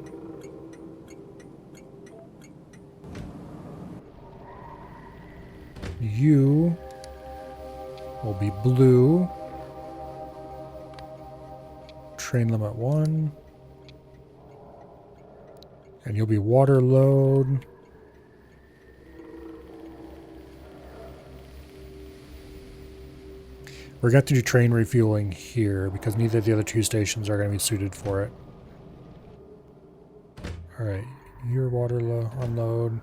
You will be blue. Train limit 1. And you'll be water load. We're going to have to do train refueling here because neither of the other 2 stations are going to be suited for it. Alright, your water unload.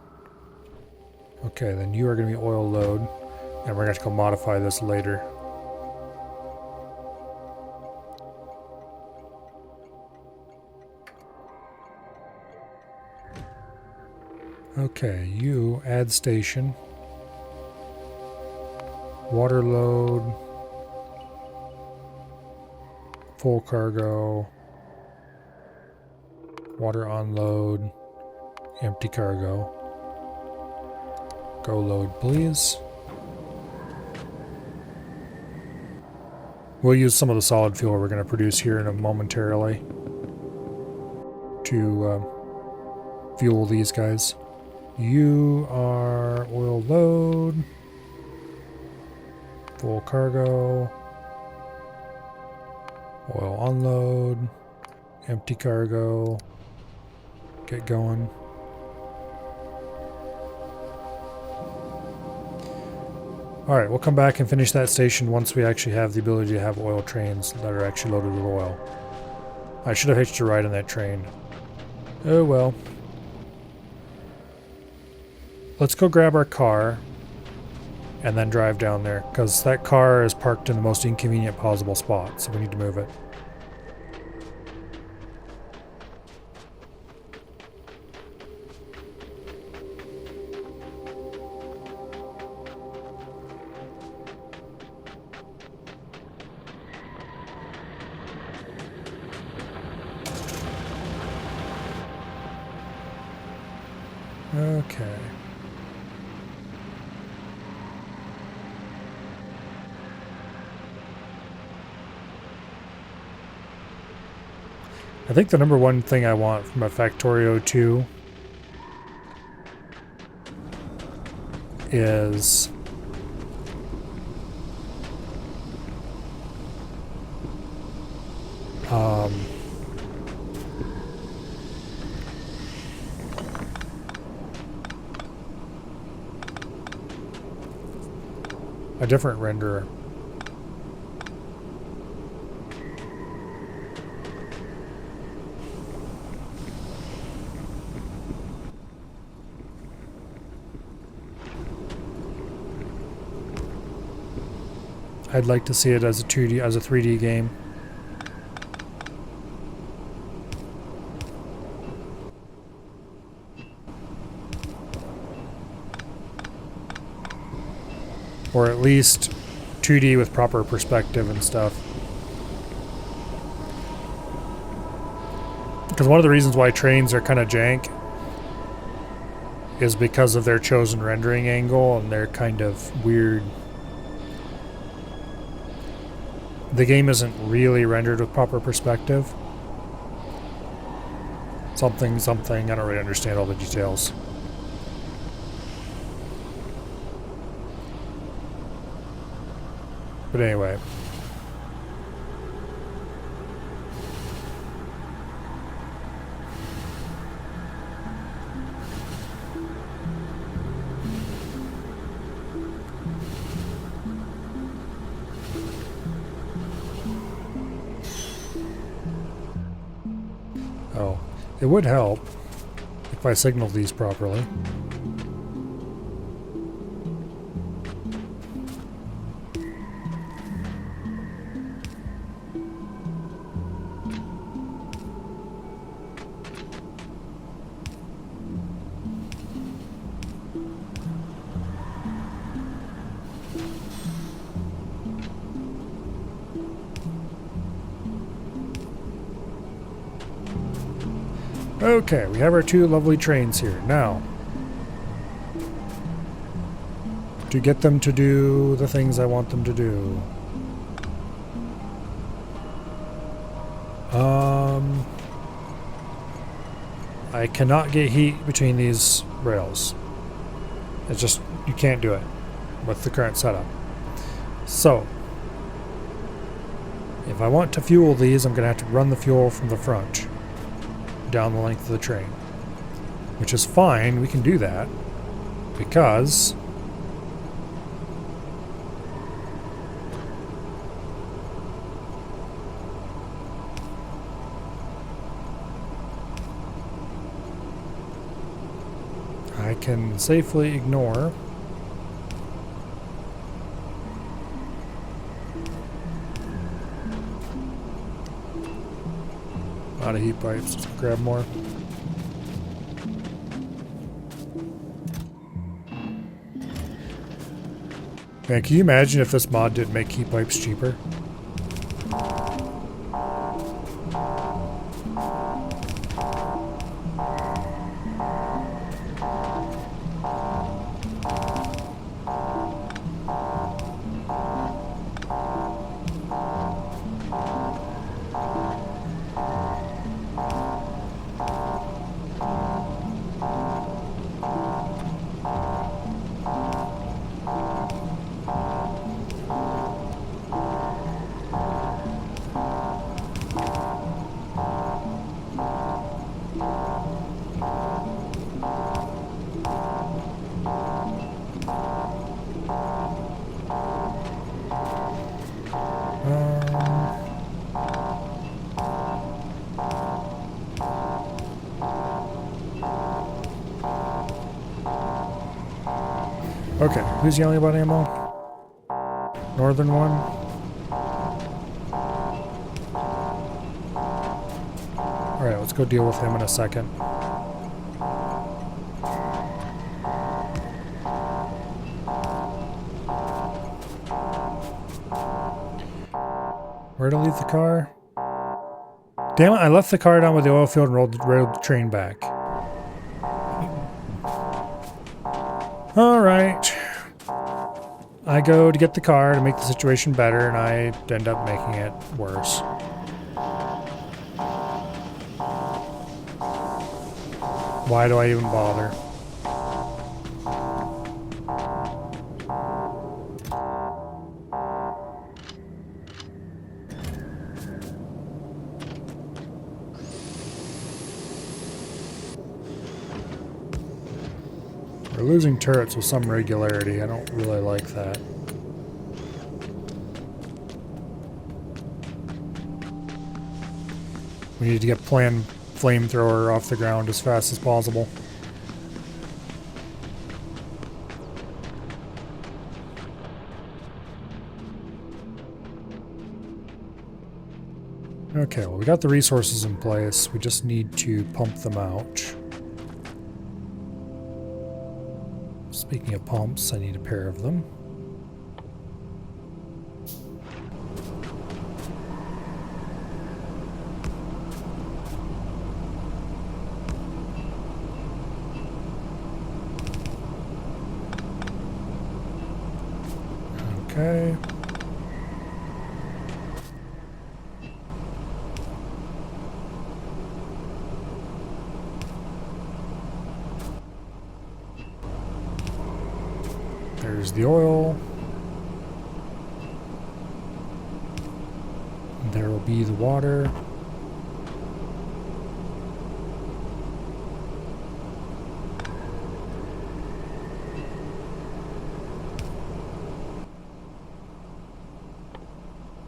Okay, then you are going to be oil load. And we're going to have to go modify this later. Okay, you add station. Water load. Full cargo. Water unload. Empty cargo. Go load, please. We'll use some of the solid fuel we're going to produce here in a momentarily to fuel these guys. You are oil load. Full cargo. Oil unload. Empty cargo. Get going. Alright, we'll come back and finish that station once we actually have the ability to have oil trains that are actually loaded with oil. I should have hitched a ride on that train. Oh well. Let's go grab our car and then drive down there, because that car is parked in the most inconvenient possible spot, so we need to move it. Okay. I think the number one thing I want from a Factorio 2 is a different renderer. I'd like to see it as a 2D, as a 3D game. Or at least 2D with proper perspective and stuff. Because one of the reasons why trains are kind of jank is because of their chosen rendering angle and their kind of weird the game isn't really rendered with proper perspective. Something, I don't really understand all the details. But anyway. Oh, it would help if I signaled these properly. Okay, we have our two lovely trains here. Now, to get them to do the things I want them to do. I cannot get heat between these rails. It's just, you can't do it with the current setup. So, if I want to fuel these, I'm going to have to run the fuel from the front down the length of the train, which is fine. We can do that because I can safely ignore a lot of heat pipes. Let's grab more. Man, can you imagine if this mod didn't make heat pipes cheaper? Okay, who's yelling about ammo? Northern one? Alright, let's go deal with him in a second. Where to leave the car? Damn it, I left the car down with the oil field and rolled the train back. Alright. I go to get the car to make the situation better, and I end up making it worse. Why do I even bother? We're losing turrets with some regularity. I don't really like that. We need to get planned flamethrower off the ground as fast as possible. Okay, well, we got the resources in place. We just need to pump them out. Speaking of pumps, I need a pair of them. Okay. There's the oil. There will be the water.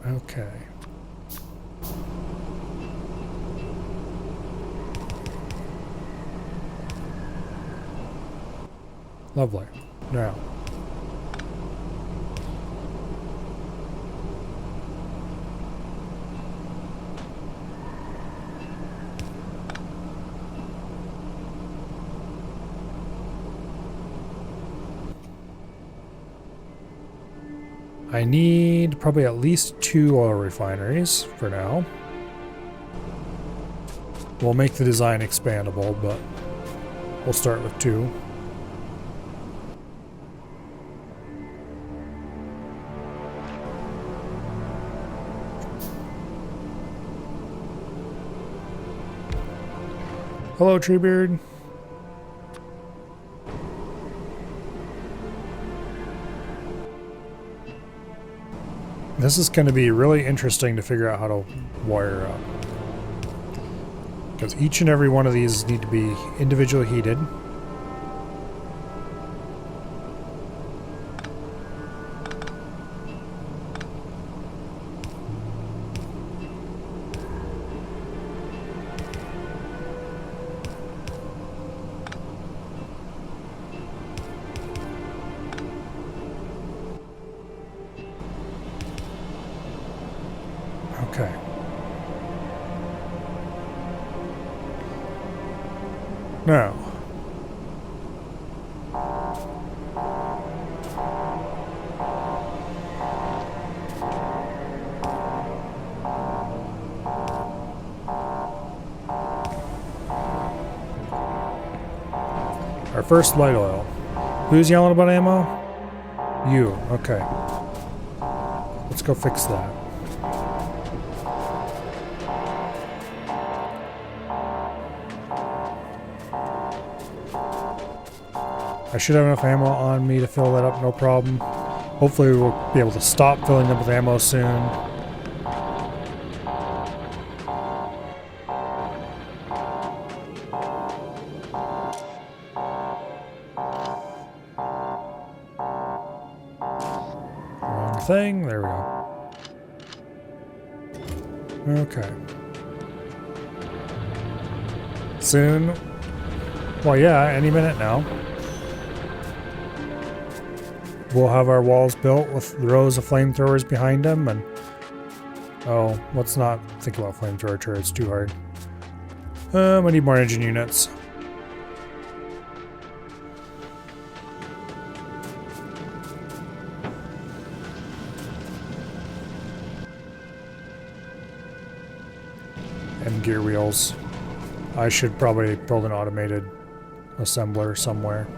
Okay. Lovely. Now. I need probably at least 2 oil refineries for now. We'll make the design expandable, but we'll start with 2. Hello, Treebeard. This is going to be really interesting to figure out how to wire up. Because each and every one of these need to be individually heated. Okay. Now. Our first light oil. Who's yelling about ammo? You. Okay. Let's go fix that. I should have enough ammo on me to fill that up, no problem. Hopefully we'll be able to stop filling them with ammo soon. Wrong thing, there we go. Okay. Soon, well yeah, any minute now. We'll have our walls built with rows of flamethrowers behind them, and oh, let's not think about flamethrower turrets too hard. We need more engine units. And gear wheels. I should probably build an automated assembler somewhere.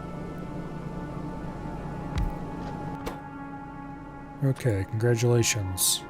Okay, congratulations.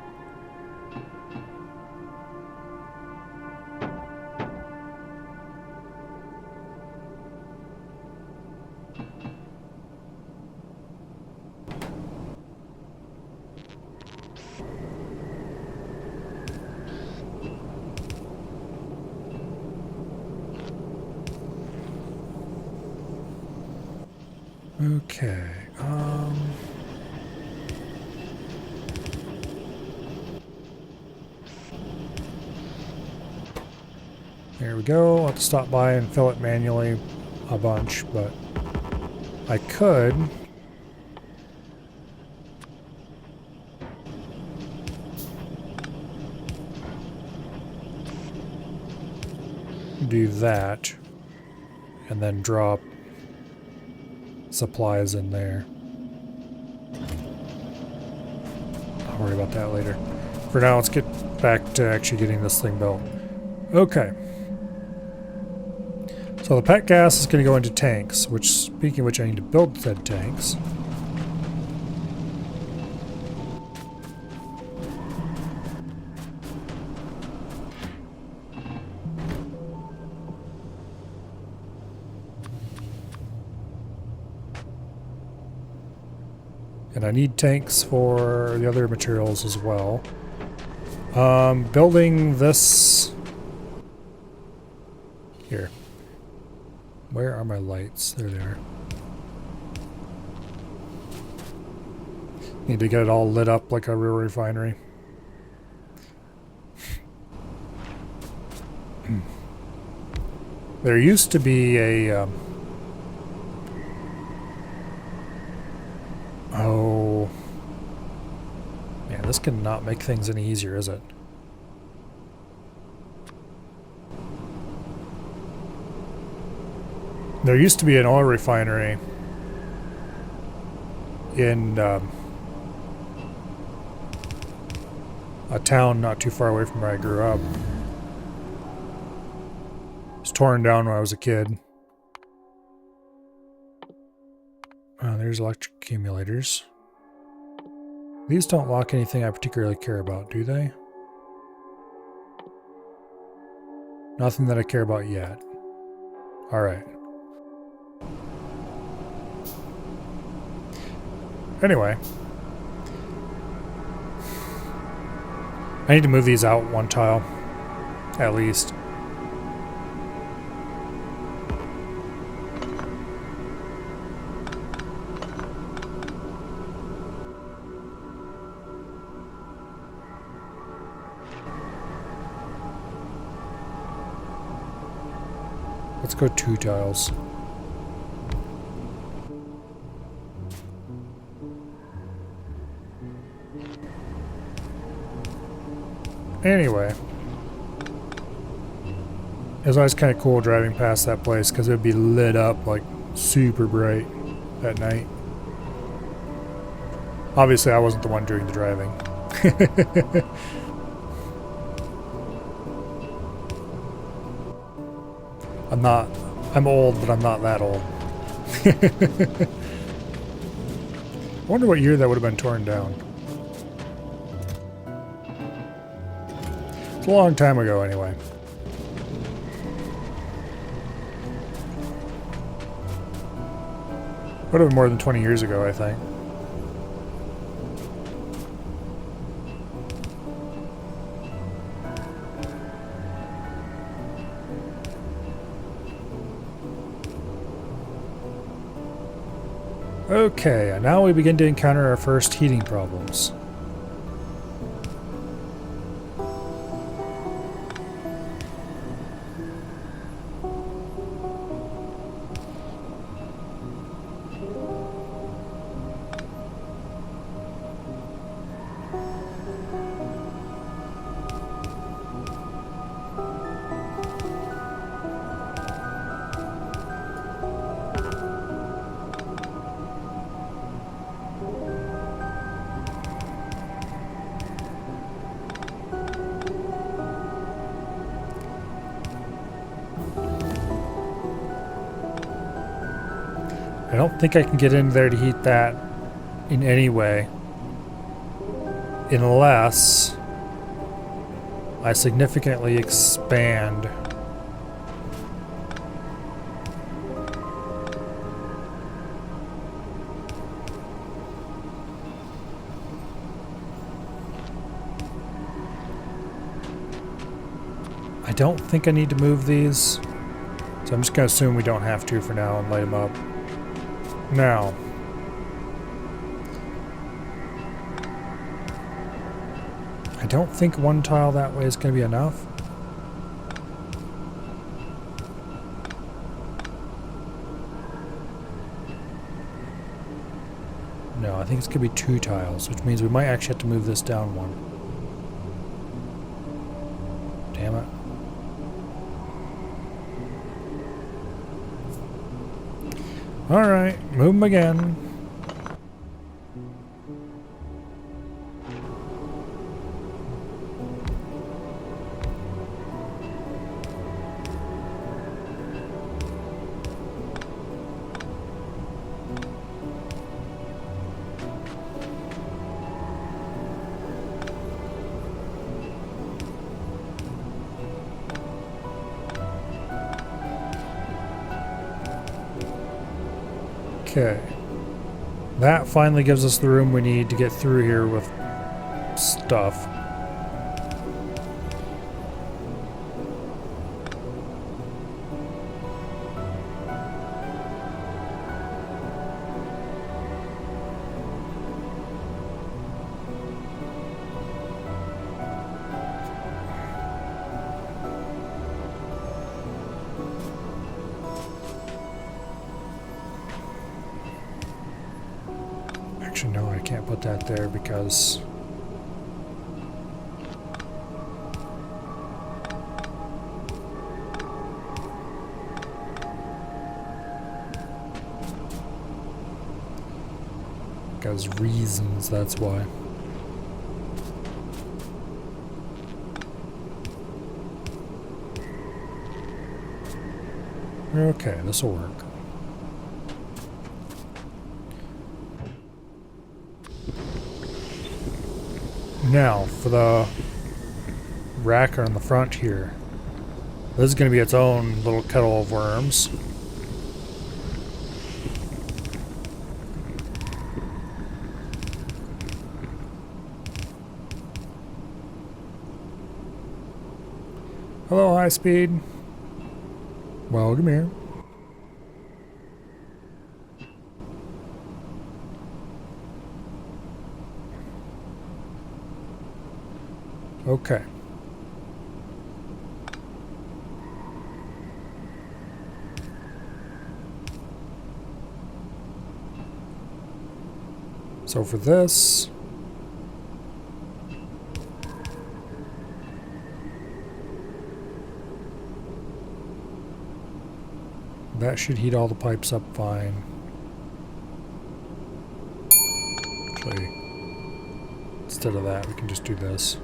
Okay, there we go. I'll have to stop by and fill it manually a bunch, but I could do that and then drop supplies in there. I'll worry about that later. For now, let's get back to actually getting this thing built. Okay. So the pet gas is going to go into tanks, which, speaking of which, I need to build said tanks. And I need tanks for the other materials as well. Building this... Here. Where are my lights? There they are. Need to get it all lit up like a real refinery. There used to be a... oh... Man, this cannot make things any easier, is it? There used to be an oil refinery in a town not too far away from where I grew up. It was torn down when I was a kid. Oh, there's electric accumulators. These don't lock anything I particularly care about, do they? Nothing that I care about yet. Alright. Anyway. I need to move these out one tile. At least. Let's go 2 tiles. Anyway. It was always kind of cool driving past that place because it would be lit up like super bright at night. Obviously, I wasn't the one doing the driving. I'm old, but I'm not that old. I wonder what year that would have been torn down. It's a long time ago, anyway. Would have been more than 20 years ago, I think. Okay, and now we begin to encounter our first heating problems. I don't think I can get in there to heat that in any way, unless I significantly expand I don't think I need to move these, so I'm just going to assume we don't have to for now and light them up. Now, I don't think 1 tile that way is going to be enough. No, I think it's going to be 2 tiles, which means we might actually have to move this down 1. Damn it. Alright, move them again. Okay. That finally gives us the room we need to get through here with stuff. Actually, no, I can't put that there because reasons, that's why. Okay, this will work. Now, for the rack on the front here, this is going to be its own little kettle of worms. Hello, high speed. Welcome here. Okay. So for this, that should heat all the pipes up fine. Actually, instead of that, we can just do this.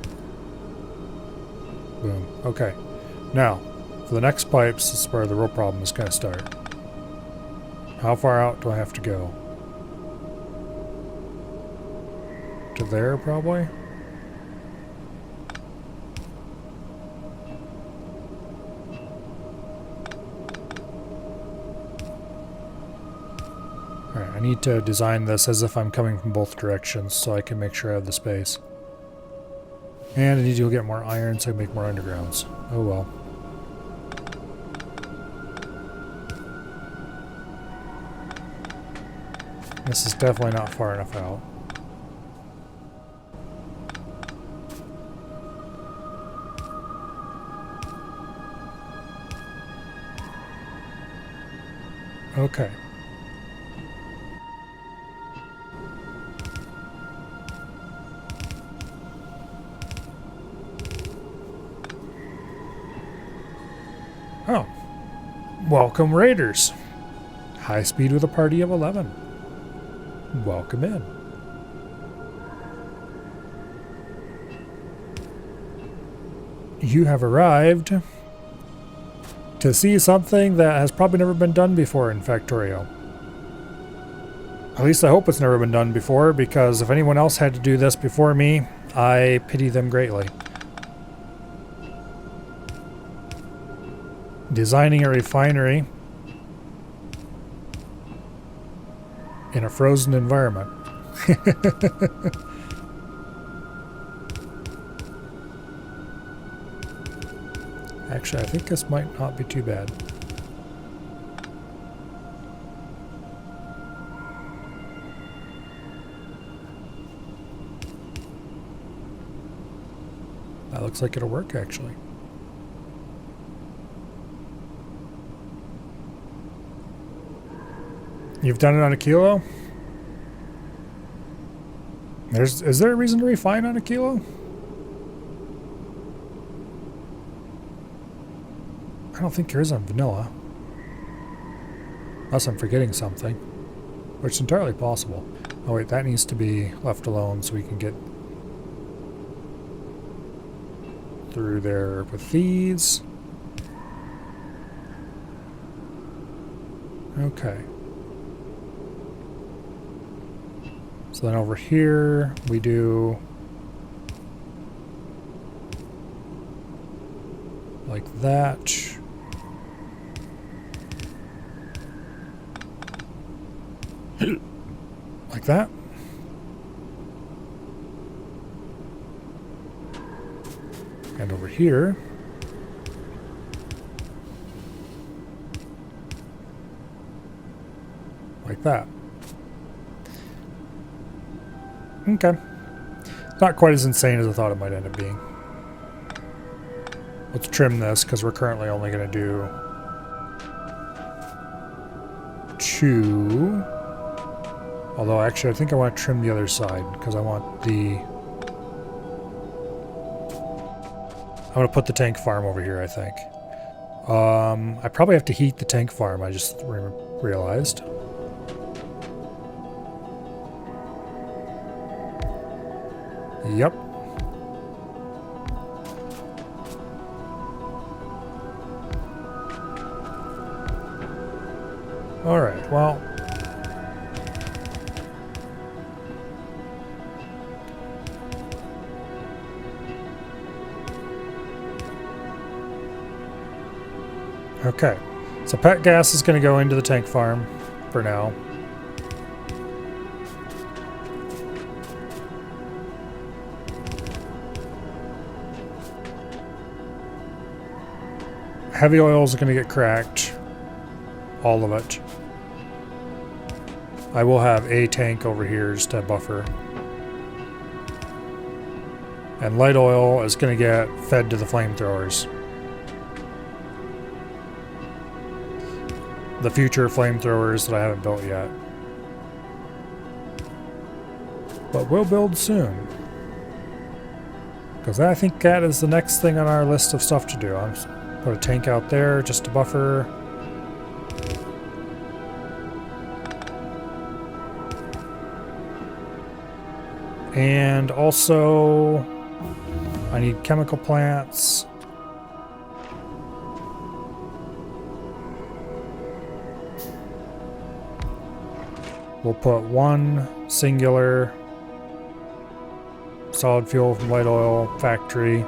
Boom. Okay. Now, for the next pipes, this is where the real problem is going to start. How far out do I have to go? To there, probably? Alright, I need to design this as if I'm coming from both directions so I can make sure I have the space. And I need to go get more iron so I can make more undergrounds. Oh well. This is definitely not far enough out. Okay. Oh. Welcome, Raiders. High speed with a party of 11. Welcome in. You have arrived to see something that has probably never been done before in Factorio. At least I hope it's never been done before, because if anyone else had to do this before me, I pity them greatly. Designing a refinery in a frozen environment. Actually, I think this might not be too bad. That looks like it'll work, actually. You've done it on a kilo? Is there a reason to refine on a kilo? I don't think there is on vanilla. Unless I'm forgetting something. Which is entirely possible. Oh wait, that needs to be left alone so we can get through there with these. Okay. So then over here we do like that. Like that. And over here, like that. Okay. Not quite as insane as I thought it might end up being. Let's trim this because we're currently only going to do 2. Although actually I think I want to trim the other side because I want the... I'm going to put the tank farm over here, I think. I probably have to heat the tank farm, I just realized. Yep. Alright, well... Okay, so pet gas is going to go into the tank farm for now. Heavy oils are going to get cracked. All of it. I will have a tank over here just to buffer. And light oil is going to get fed to the flamethrowers. The future flamethrowers that I haven't built yet. But we'll build soon. Because I think that is the next thing on our list of stuff to do. I'm put a tank out there just to buffer. And also, I need chemical plants. We'll put 1 singular solid fuel from light oil factory,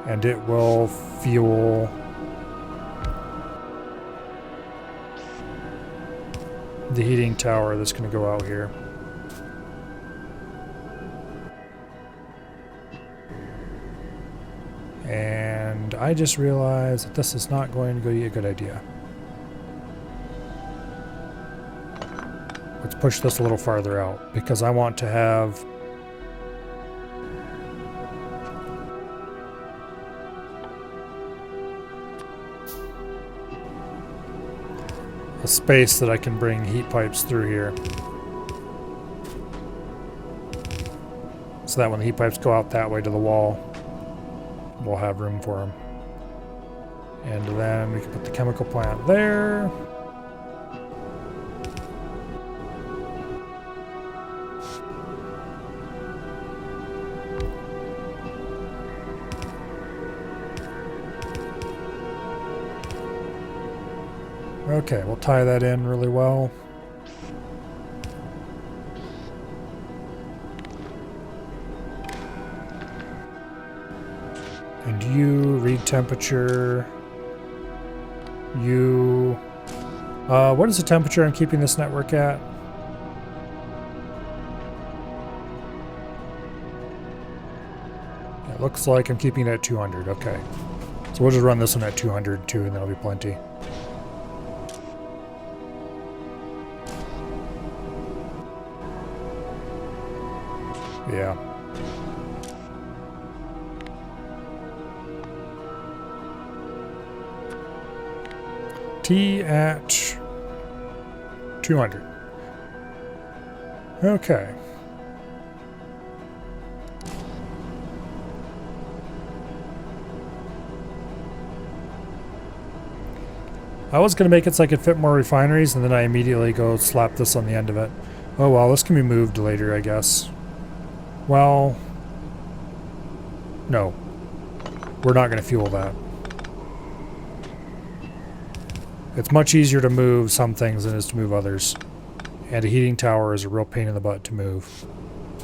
and it will fuel the heating tower that's going to go out here. And I just realized that this is not going to be a good idea. Let's push this a little farther out because I want to have a space that I can bring heat pipes through here. So that when the heat pipes go out that way to the wall, we'll have room for them. And then we can put the chemical plant there. Okay, we'll tie that in really well. And you read temperature. You... what is the temperature I'm keeping this network at? It looks like I'm keeping it at 200, okay. So we'll just run this one at 200 too, and that'll be plenty. Yeah. T at 200. Okay. I was going to make it so I could fit more refineries, and then I immediately go slap this on the end of it. Oh well, this can be moved later, I guess. Well, no. We're not going to fuel that. It's much easier to move some things than it is to move others. And a heating tower is a real pain in the butt to move.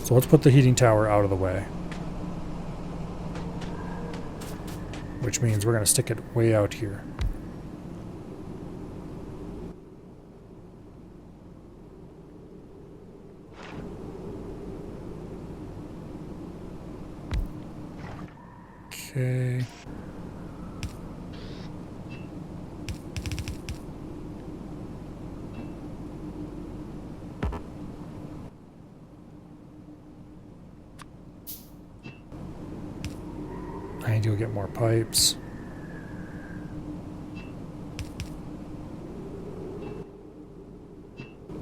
So let's put the heating tower out of the way. Which means we're going to stick it way out here. Okay. I need to go get more pipes.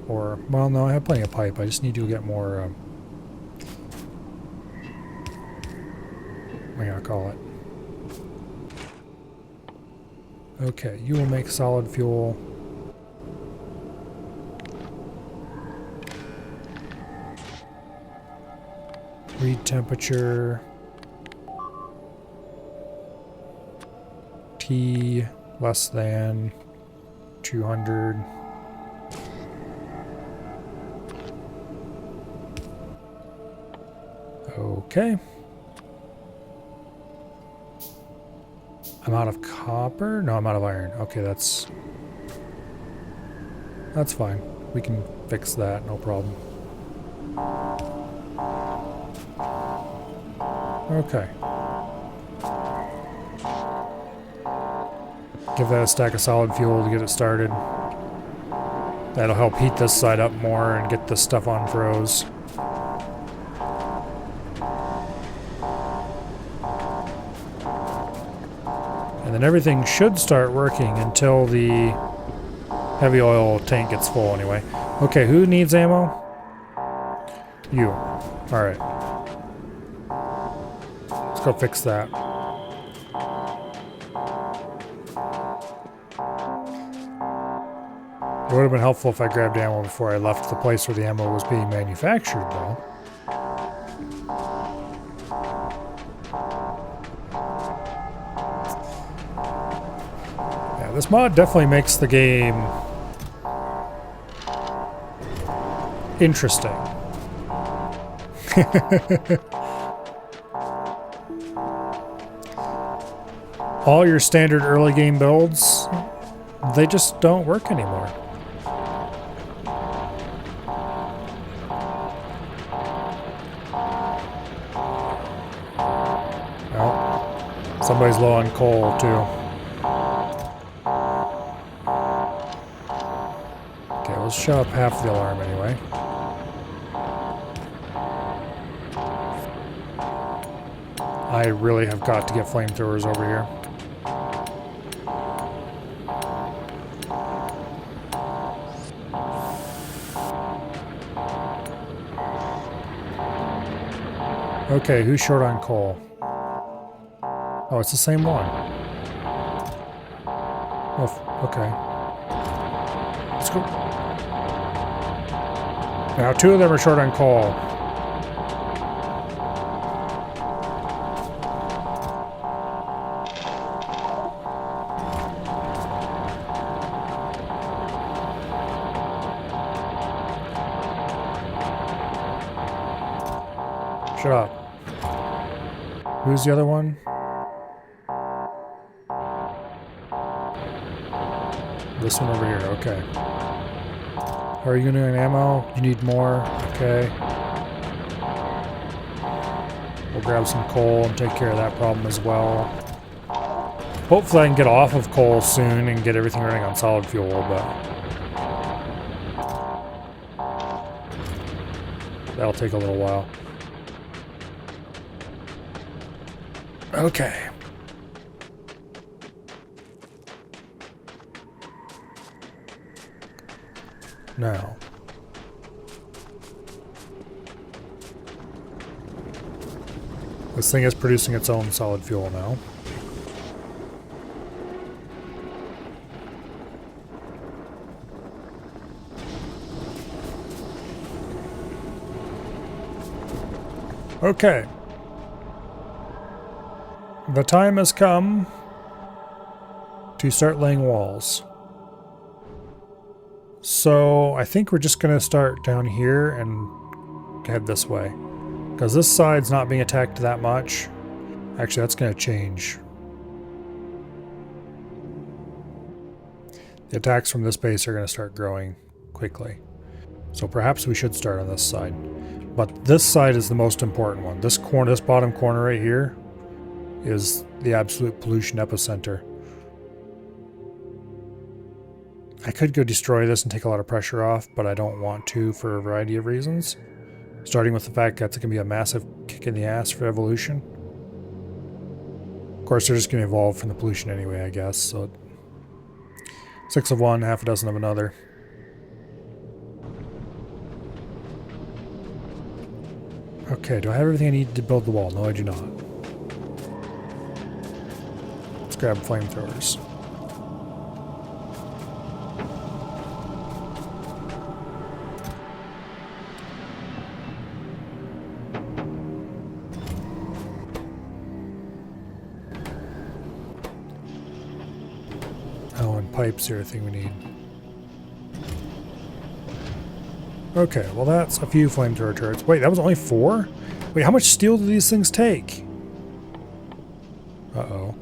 Or, well, no, I have plenty of pipe. I just need to get more, what do I call it? Okay, you will make solid fuel. Read temperature. T less than 200. Okay. I'm out of copper? No, I'm out of iron. Okay, that's fine. We can fix that, no problem. Okay. Give that a stack of solid fuel to get it started. That'll help heat this side up more and get this stuff unfroze. And then everything should start working until the heavy oil tank gets full anyway. Okay, who needs ammo? You. Alright. Let's go fix that. It would have been helpful if I grabbed ammo before I left the place where the ammo was being manufactured, though. Yeah, this mod definitely makes the game interesting. All your standard early game builds, they just don't work anymore. Somebody's low on coal, too. Okay, let's shut up half the alarm anyway. I really have got to get flamethrowers over here. Okay, who's short on coal? Oh, it's the same one. Oh, okay. Let's go. Now, two of them are short on coal. Shut up. Who's the other one? This one over here, okay. Are you gonna need ammo? You need more? Okay. We'll grab some coal and take care of that problem as well. Hopefully I can get off of coal soon and get everything running on solid fuel, but that'll take a little while. Okay. Now, this thing is producing its own solid fuel now. Okay. The time has come to start laying walls. So I think we're just going to start down here and head this way. Because this side's not being attacked that much. Actually, that's going to change. The attacks from this base are going to start growing quickly. So perhaps we should start on this side. But this side is the most important one. This corner, this bottom corner right here, is the absolute pollution epicenter. I could go destroy this and take a lot of pressure off, but I don't want to for a variety of reasons. Starting with the fact that it's going to be a massive kick in the ass for evolution. Of course, they're just going to evolve from the pollution anyway, I guess. So 6 of one, half a dozen of another. Okay, do I have everything I need to build the wall? No, I do not. Let's grab flamethrowers. Oh, and pipes are a thing we need. Okay, well that's a few flamethrower turrets. Wait, that was only 4? Wait, how much steel do these things take? Uh-oh.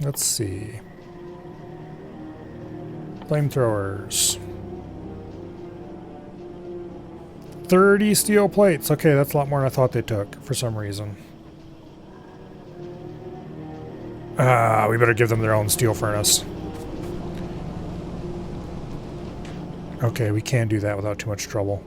Let's see. Flamethrowers. 30 steel plates. Okay, that's a lot more than I thought they took for some reason. We better give them their own steel furnace. Okay, we can do that without too much trouble.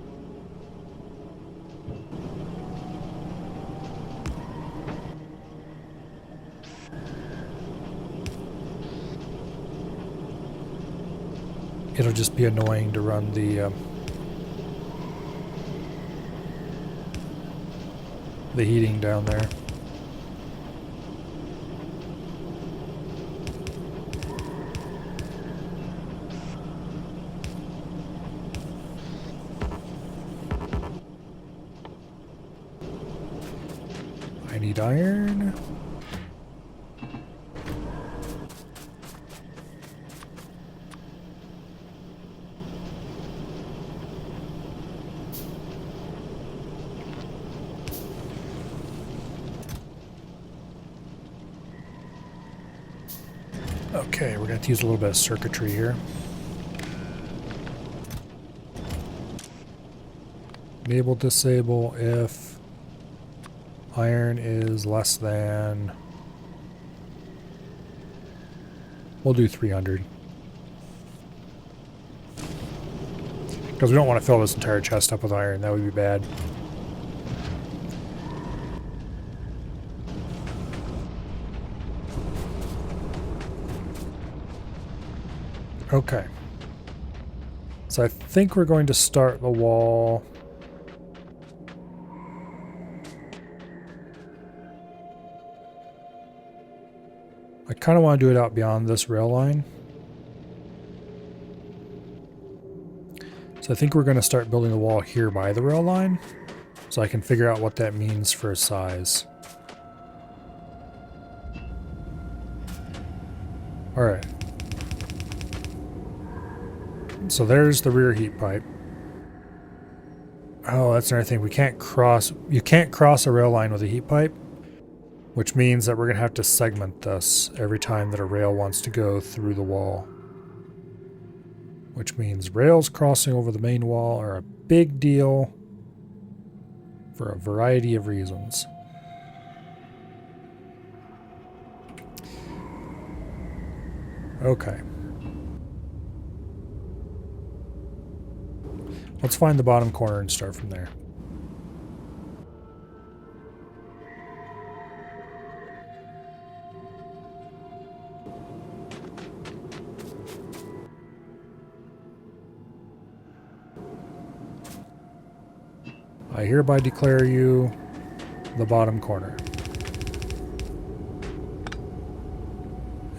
It'll just be annoying to run the heating down there. I need iron. Okay, we're going to have to use a little bit of circuitry here. Enable disable if iron is less than... We'll do 300. Because we don't want to fill this entire chest up with iron. That would be bad. Okay. So I think we're going to start the wall. I kind of want to do it out beyond this rail line. So I think we're going to start building the wall here by the rail line, so I can figure out what that means for size. Alright. So there's the rear heat pipe. Oh, that's another thing. We can't cross... You can't cross a rail line with a heat pipe, which means that we're going to have to segment this every time that a rail wants to go through the wall. Which means rails crossing over the main wall are a big deal for a variety of reasons. Okay. Let's find the bottom corner and start from there. I hereby declare you the bottom corner.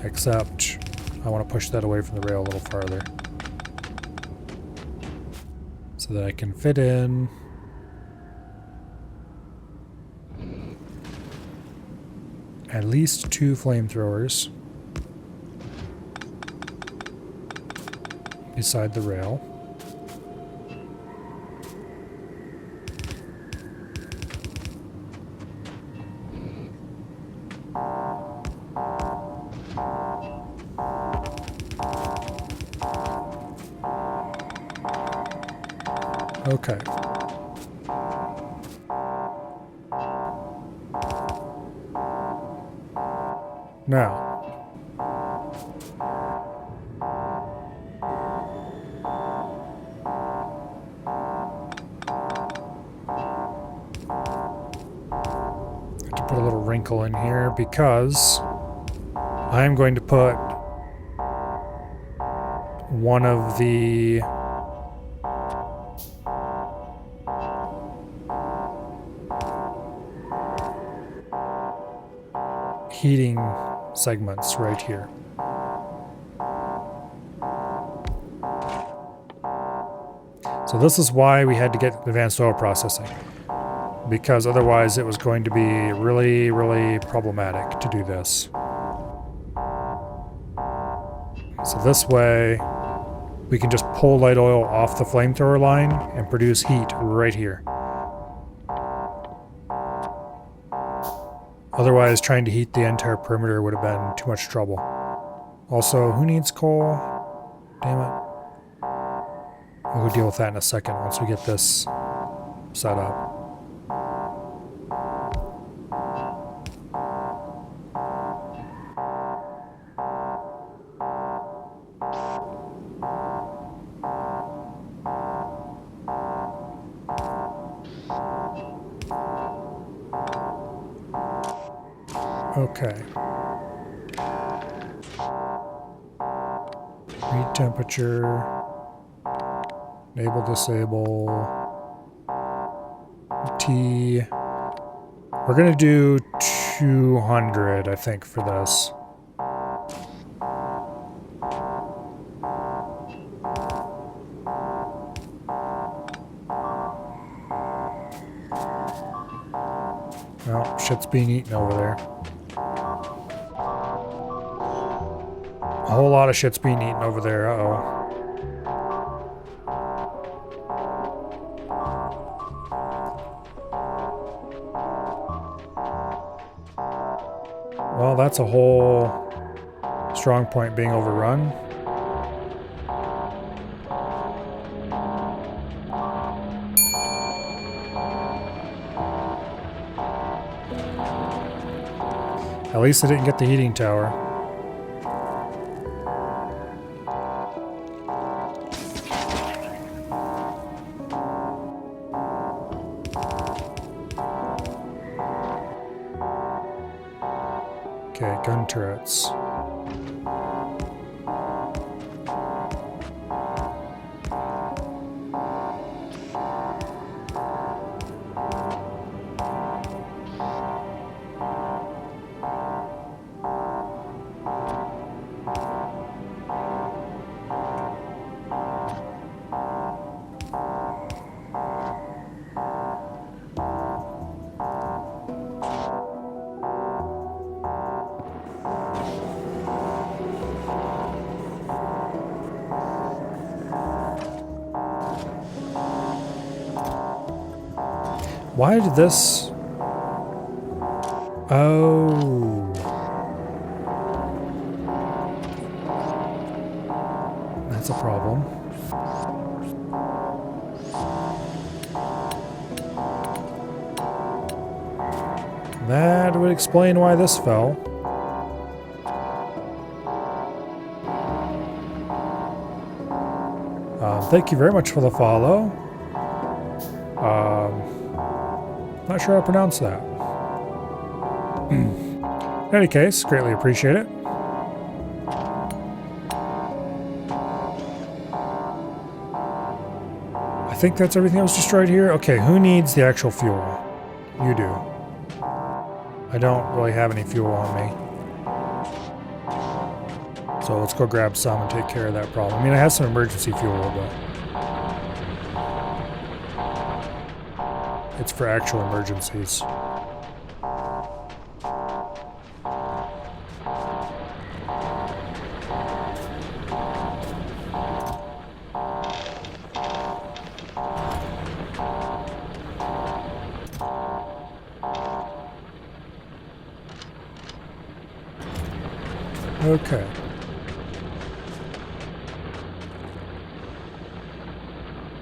Except I want to push that away from the rail a little farther, so that I can fit in at least 2 flamethrowers beside the rail. Okay. Now, to put a little wrinkle in here because I'm going to put one of the heating segments right here. So this is why we had to get advanced oil processing, because otherwise it was going to be really, really problematic to do this. So this way we can just pull light oil off the flamethrower line and produce heat right here. Otherwise, trying to heat the entire perimeter would have been too much trouble. Also, who needs coal? Damn it. We'll deal with that in a second once we get this set up. Okay. Read temperature. Enable, disable. T. We're gonna do 200, I think, for this. Well, shit's being eaten over there. A whole lot of shit's being eaten over there, uh-oh. Well, that's a whole strong point being overrun. At least I didn't get the heating tower. Okay, gun turrets. Why did this... Oh. That's a problem. That would explain why this fell. Thank you very much for the follow. Not sure how to pronounce that. In any case, greatly appreciate it. I think that's everything that was destroyed here. Okay, who needs the actual fuel? You do. I don't really have any fuel on me. So let's go grab some and take care of that problem. I mean, I have some emergency fuel, but it's for actual emergencies. Okay.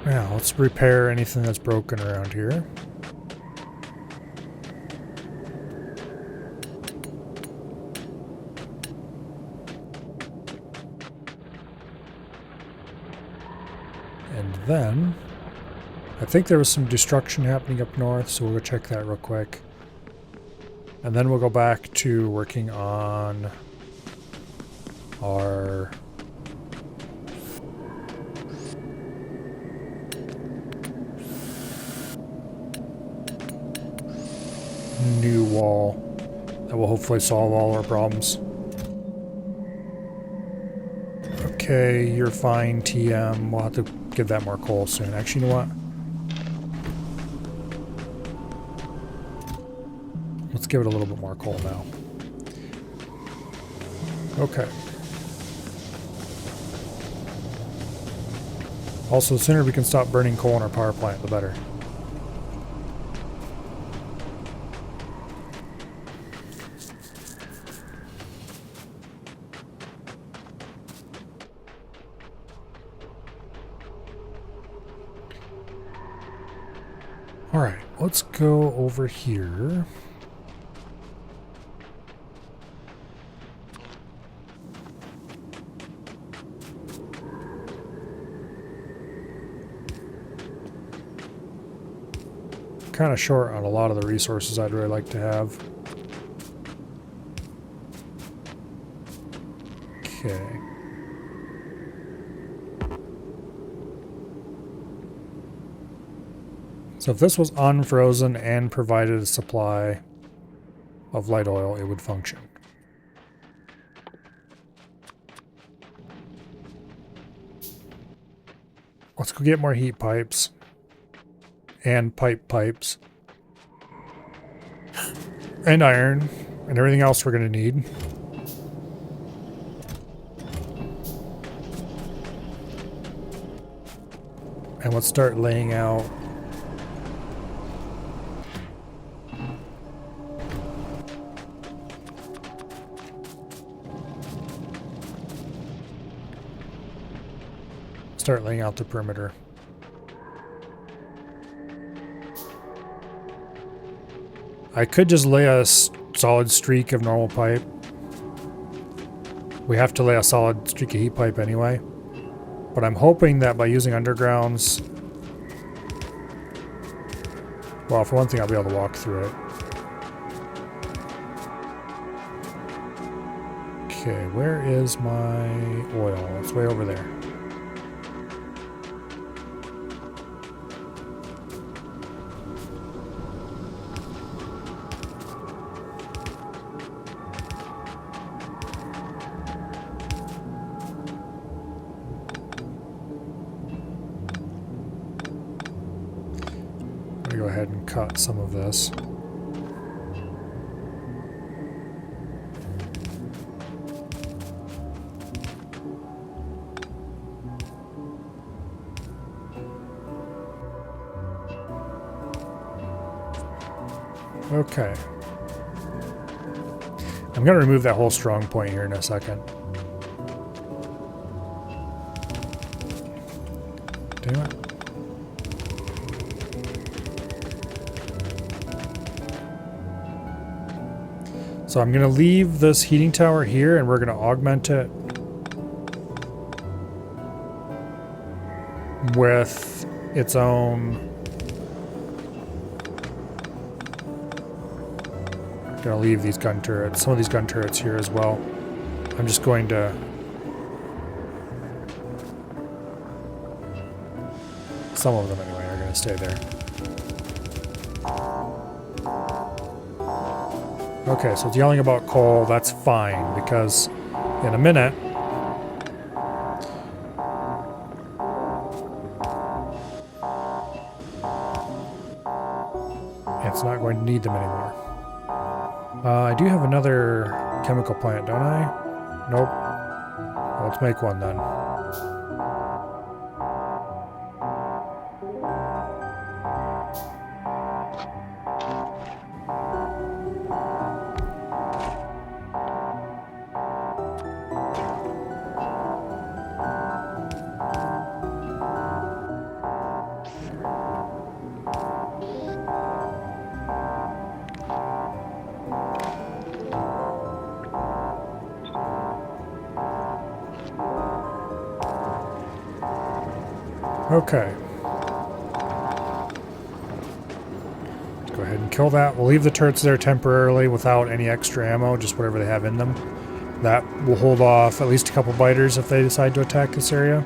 Now, let's repair anything that's broken around here. then I think there was some destruction happening up north, so we'll go check that real quick. And then we'll go back to working on our new wall that will hopefully solve all our problems. Okay, you're fine, TM. We'll have to give that more coal soon. Actually, you know what? Let's give it a little bit more coal now. Okay. Also, the sooner we can stop burning coal in our power plant, the better. Alright, let's go over here. Kind of short on a lot of the resources I'd really like to have. Okay. So if this was unfrozen and provided a supply of light oil, it would function. Let's go get more heat pipes. And pipes. And iron. And everything else we're going to need. And let's start laying out the perimeter. I could just lay a solid streak of normal pipe. We have to lay a solid streak of heat pipe anyway. But I'm hoping that by using undergrounds... Well, for one thing, I'll be able to walk through it. Okay, where is my oil? It's way over there. Go ahead and cut some of this. Okay. I'm going to remove that whole strong point here in a second. Damn it. So I'm going to leave this heating tower here and we're going to augment it with its own... I'm going to leave these gun turrets, some of these gun turrets here as well. I'm just going to... Some of them anyway are going to stay there. Okay, so it's yelling about coal. That's fine, because in a minute... it's not going to need them anymore. I do have another chemical plant, don't I? Nope. Well, let's make one then. Okay. Let's go ahead and kill that. We'll leave the turrets there temporarily without any extra ammo, just whatever they have in them. That will hold off at least a couple biters if they decide to attack this area.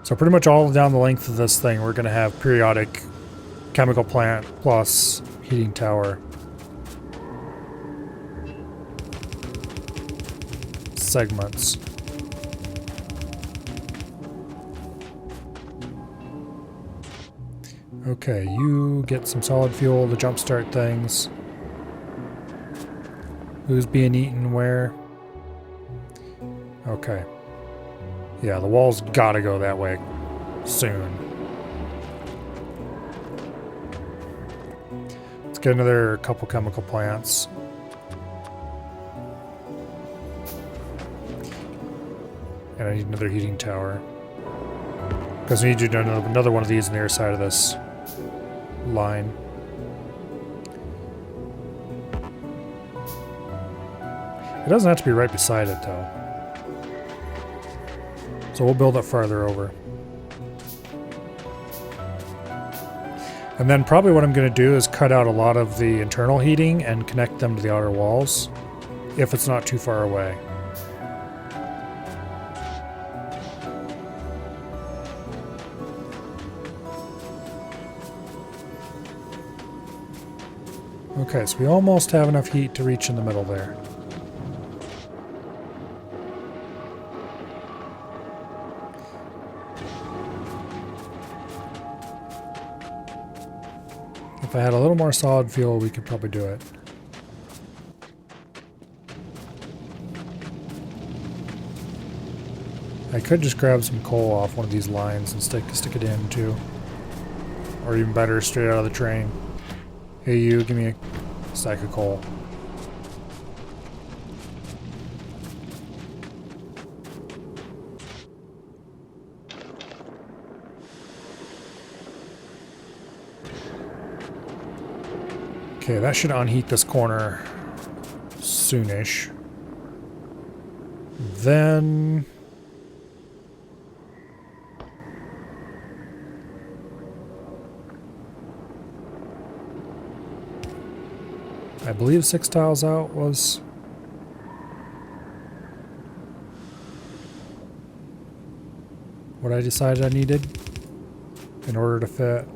So pretty much all down the length of this thing, we're going to have periodic chemical plant plus heating tower segments. Okay, you get some solid fuel to jumpstart things. Who's being eaten where? Okay. Yeah, the wall's gotta go that way soon. Let's get another couple chemical plants. And I need another heating tower. Because we need to do another one of these on the other side of this line. It doesn't have to be right beside it, though. So we'll build it farther over. And then probably what I'm going to do is cut out a lot of the internal heating and connect them to the outer walls, if it's not too far away. Okay, so we almost have enough heat to reach in the middle there. If I had a little more solid fuel, we could probably do it. I could just grab some coal off one of these lines and stick it in too. Or even better, straight out of the train. Hey you, give me a stack of coal. Okay, that should unheat this corner soonish. Then I believe 6 tiles out was what I decided I needed in order to fit.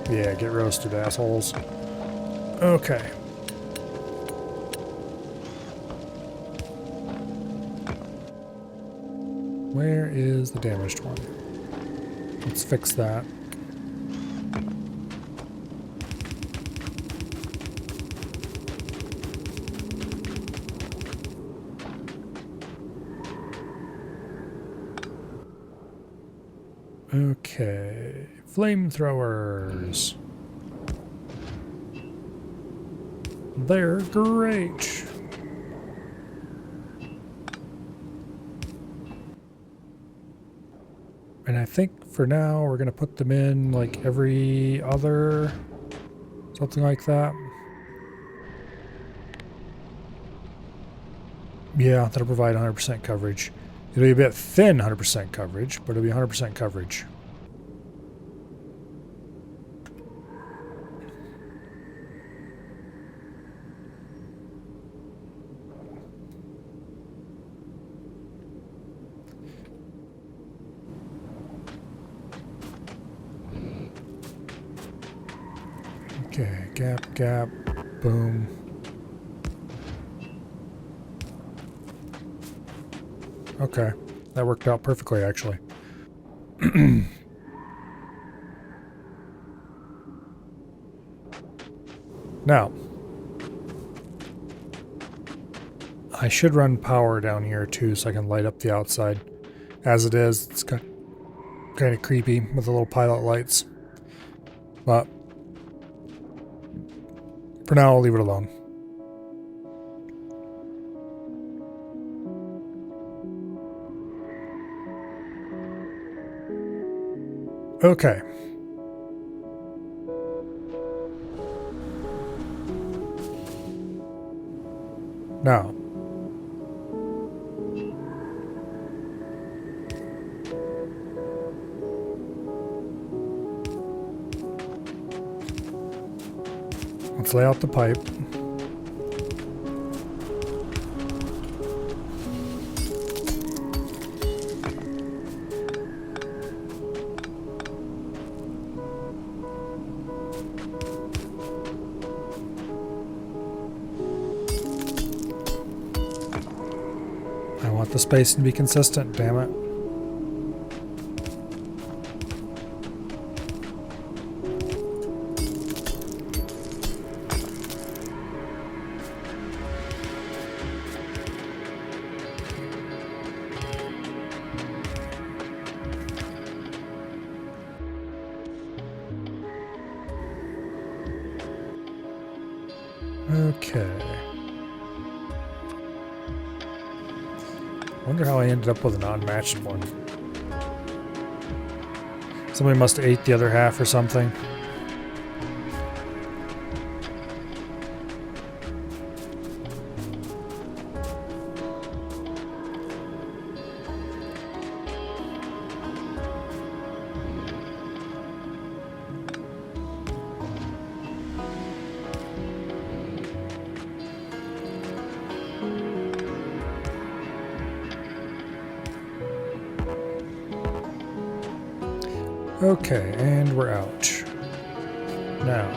Yeah, get roasted, assholes. Okay. Where is the damaged one? Let's fix that. Okay, flamethrowers. They're great. And I think for now we're gonna put them in like every other, something like that. Yeah, that'll provide 100% coverage. It'll be a bit thin 100% coverage, but it'll be 100% coverage. Okay, gap, gap, boom. Okay, that worked out perfectly, actually. Now, I should run power down here too so I can light up the outside. As it is, it's kind of creepy with the little pilot lights. But for now, I'll leave it alone. Okay. Now. Let's lay out the pipe. I want the spacing to be consistent, damn it. Okay. Wonder how I ended up with an unmatched one. Somebody must have ate the other half or something. Okay, and we're out. Now.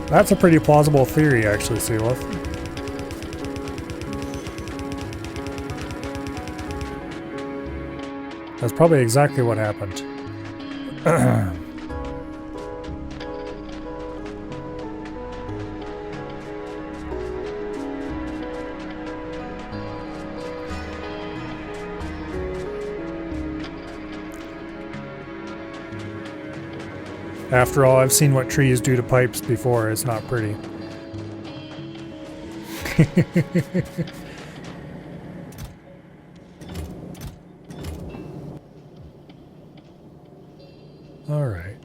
That's a pretty plausible theory, actually, Sealith. That's probably exactly what happened. After all, I've seen what trees do to pipes before. It's not pretty. All right.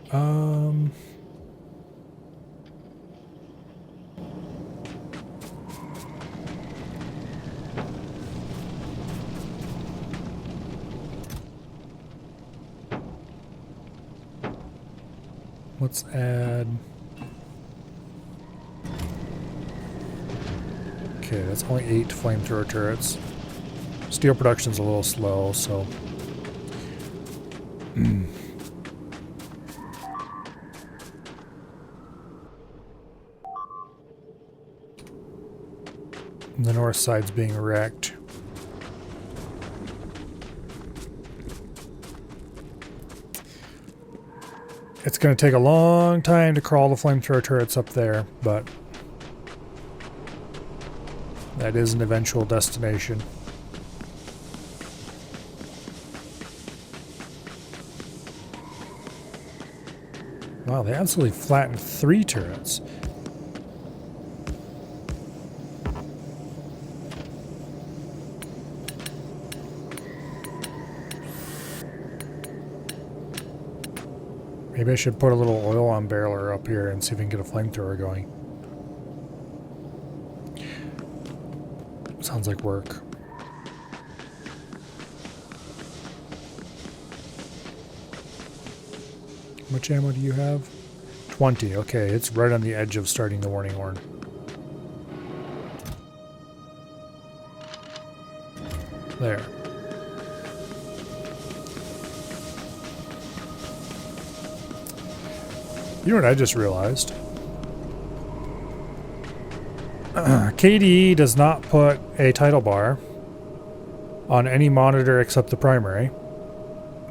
Let's add... Okay, that's only 8 flamethrower turrets. Steel production's a little slow, so... The north side's being wrecked. It's going to take a long time to crawl the flamethrower turrets up there, but that is an eventual destination. Wow, they absolutely flattened 3 turrets. Maybe I should put a little oil on barreler up here and see if we can get a flamethrower going. Sounds like work. How much ammo do you have? 20. Okay, it's right on the edge of starting the warning horn. There. You know what I just realized? KDE does not put a title bar on any monitor except the primary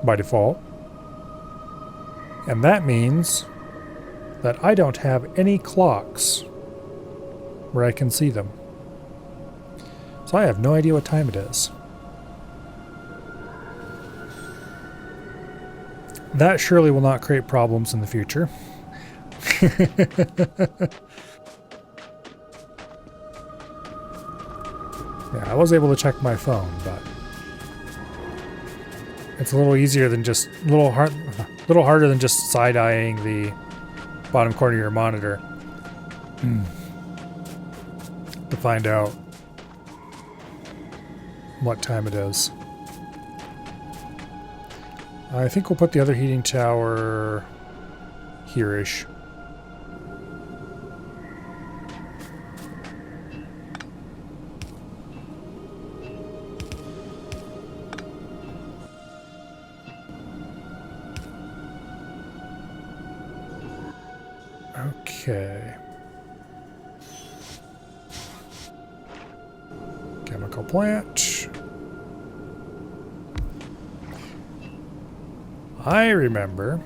by default. And that means that I don't have any clocks where I can see them. So I have no idea what time it is. That surely will not create problems in the future. Yeah, I was able to check my phone, but it's a little easier than just little harder than just side-eyeing the bottom corner of your monitor to find out what time it is. I think we'll put the other heating tower here-ish. Okay. Chemical plant. I remember,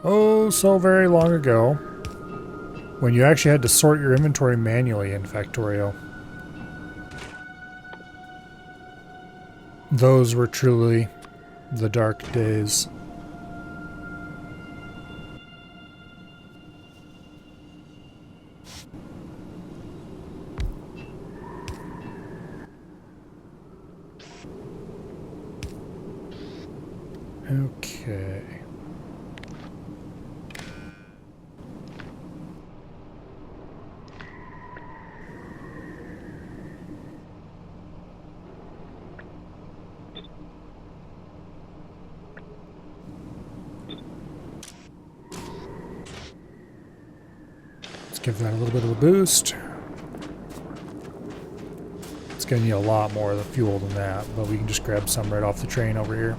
oh, so very long ago, when you actually had to sort your inventory manually in Factorio. Those were truly the dark days. Okay. Let's give that a little bit of a boost. It's going to need a lot more of the fuel than that, but we can just grab some right off the train over here.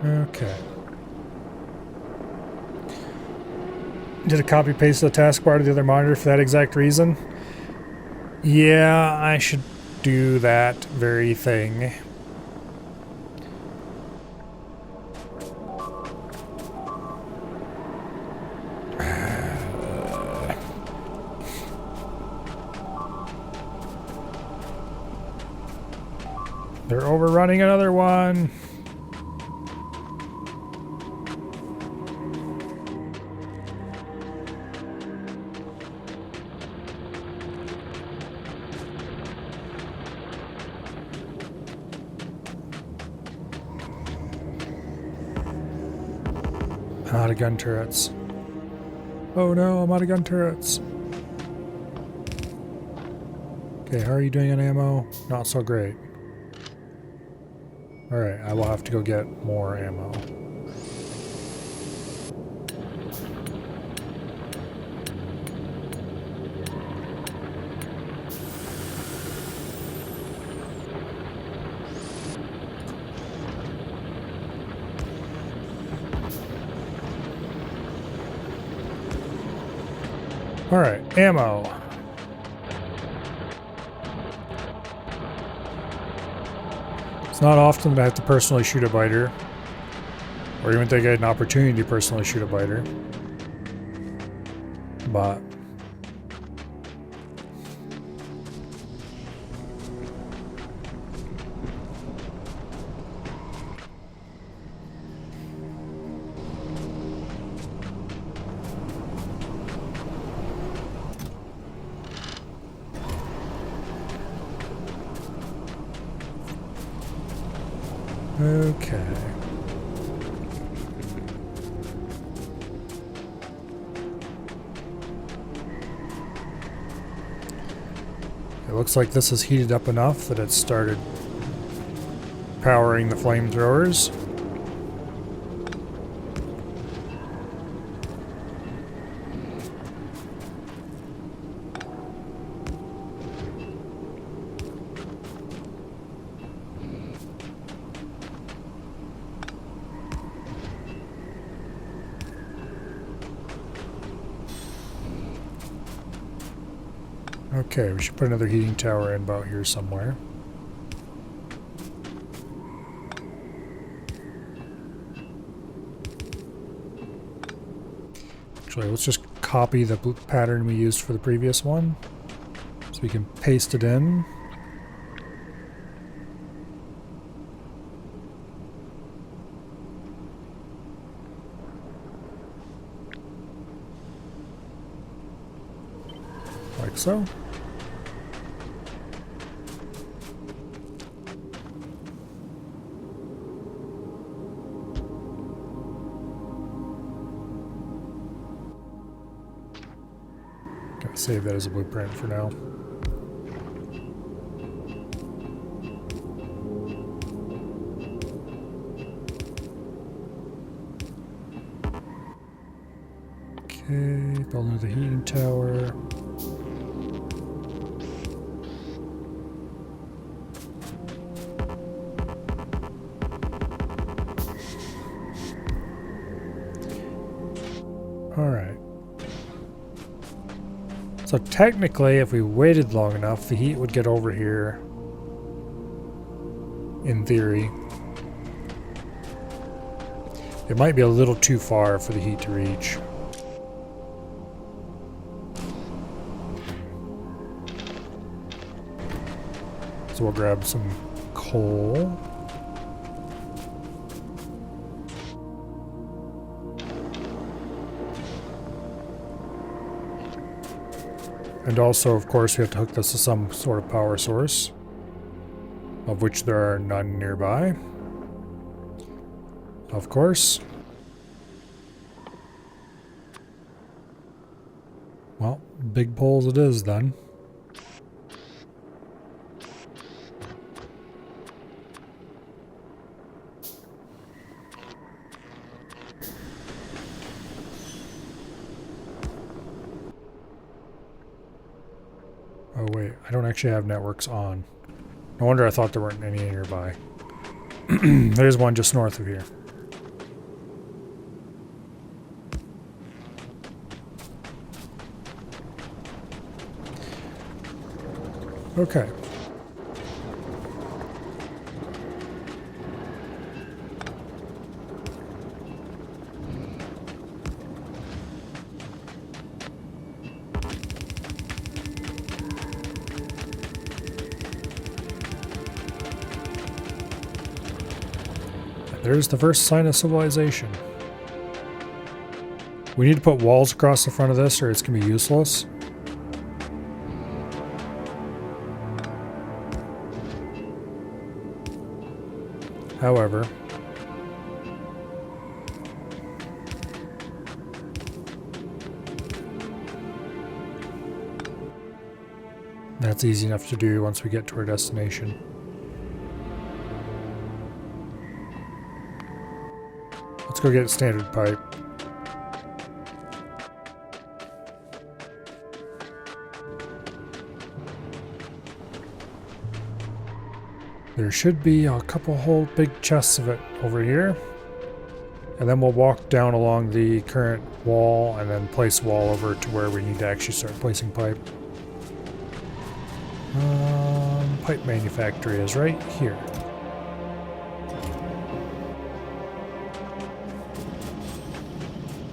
Okay. Did a copy paste the taskbar to the other monitor for that exact reason? Yeah, I should do that very thing. They're overrunning another one. Out of gun turrets. Oh no, I'm out of gun turrets. Okay, how are you doing on ammo? Not so great. Alright, I will have to go get more ammo. Alright, ammo. It's not often that I have to personally shoot a biter, or even think I had an opportunity to personally shoot a biter. But okay. It looks like this is heated up enough that it started powering the flamethrowers. Okay, we should put another heating tower in about here somewhere. Actually, let's just copy the pattern we used for the previous one. So we can paste it in. Like so. Gotta save that as a blueprint for now. Okay, build another heating tower. Alright. So technically, if we waited long enough, the heat would get over here. In theory. It might be a little too far for the heat to reach. So we'll grab some coal. And also, of course, we have to hook this to some sort of power source, of which there are none nearby. Of course. Well, big poles it is then. Oh wait, I don't actually have networks on. No wonder I thought there weren't any nearby. There's one just north of here. Okay. There's the first sign of civilization. We need to put walls across the front of this or it's going to be useless. However, that's easy enough to do once we get to our destination. Let's go get standard pipe. There should be a couple whole big chests of it over here. And then we'll walk down along the current wall and then place wall over to where we need to actually start placing pipe. Pipe manufactory is right here.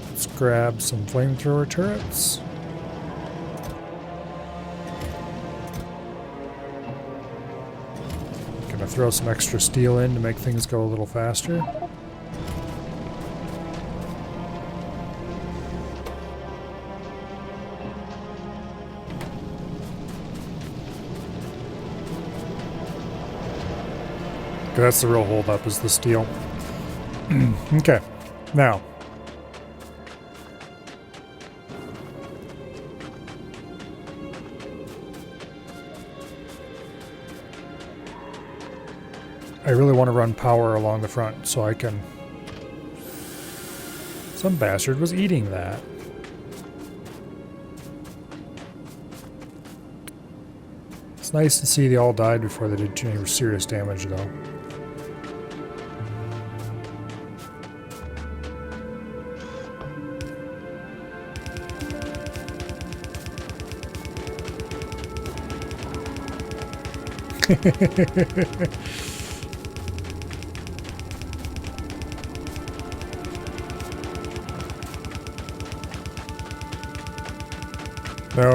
Let's grab some flamethrower turrets. Gonna throw some extra steel in to make things go a little faster. That's the real holdup, is the steel. Okay, now. I really want to run power along the front so I can... Some bastard was eating that. It's nice to see they all died before they did any serious damage, though. No,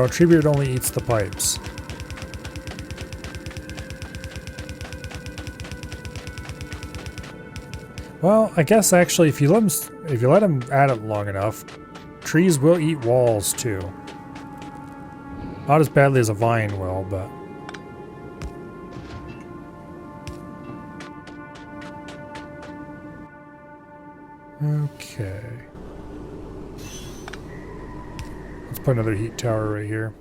Treebeard only eats the pipes. Well, I guess actually if you let them at it long enough, trees will eat walls too. Not as badly as a vine will, but... Okay. Let's put another heat tower right here.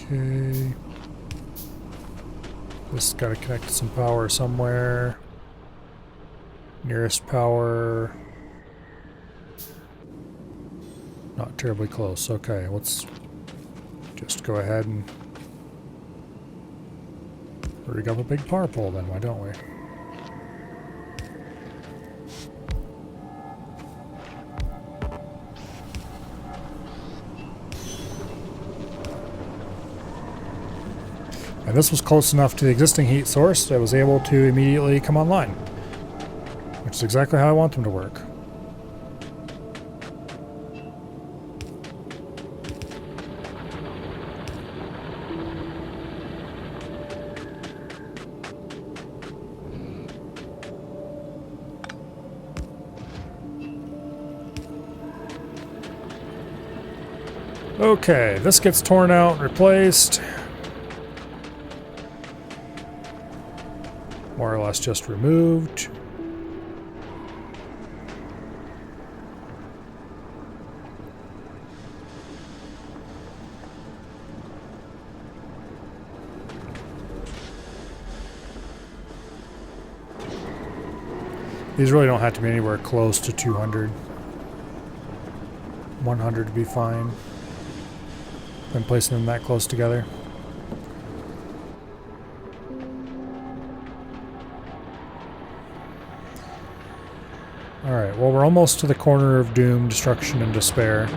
Okay. This has got to connect to some power somewhere. Nearest power. Not terribly close. Okay, let's just go ahead and rig up a big power pole then, why don't we? And this was close enough to the existing heat source that I was able to immediately come online. Which is exactly how I want them to work. Okay, this gets torn out and replaced. More or less just removed. These really don't have to be anywhere close to 200. 100 would be fine. Been placing them that close together. Alright, well we're almost to the corner of doom, destruction, and despair.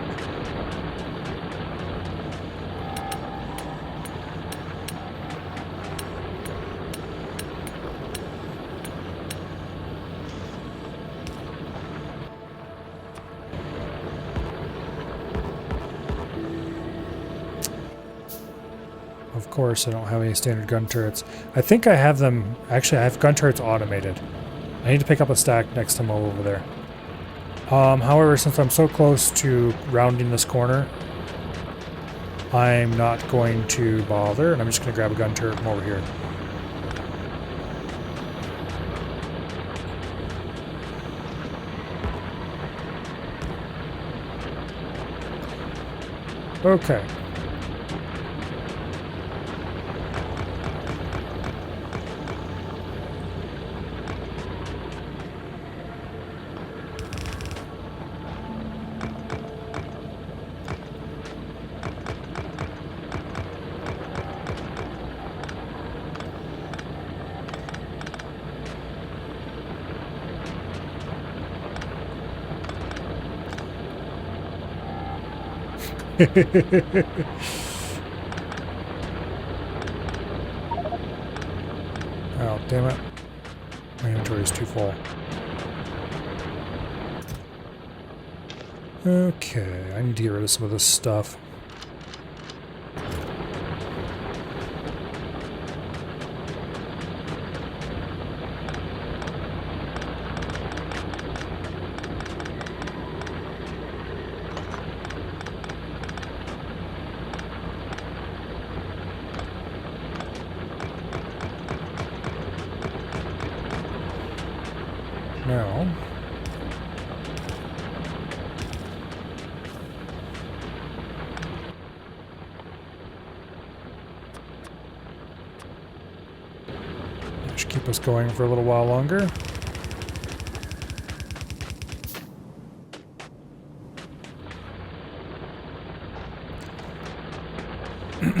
Of course, I don't have any standard gun turrets. I think I have them... Actually, I have gun turrets automated. I need to pick up a stack next time I'm over there. However, since I'm so close to rounding this corner, I'm not going to bother, and I'm just going to grab a gun turret from over here. Okay. Oh, damn it. My inventory is too full. Okay, I need to get rid of some of this stuff. Now, that should keep us going for a little while longer.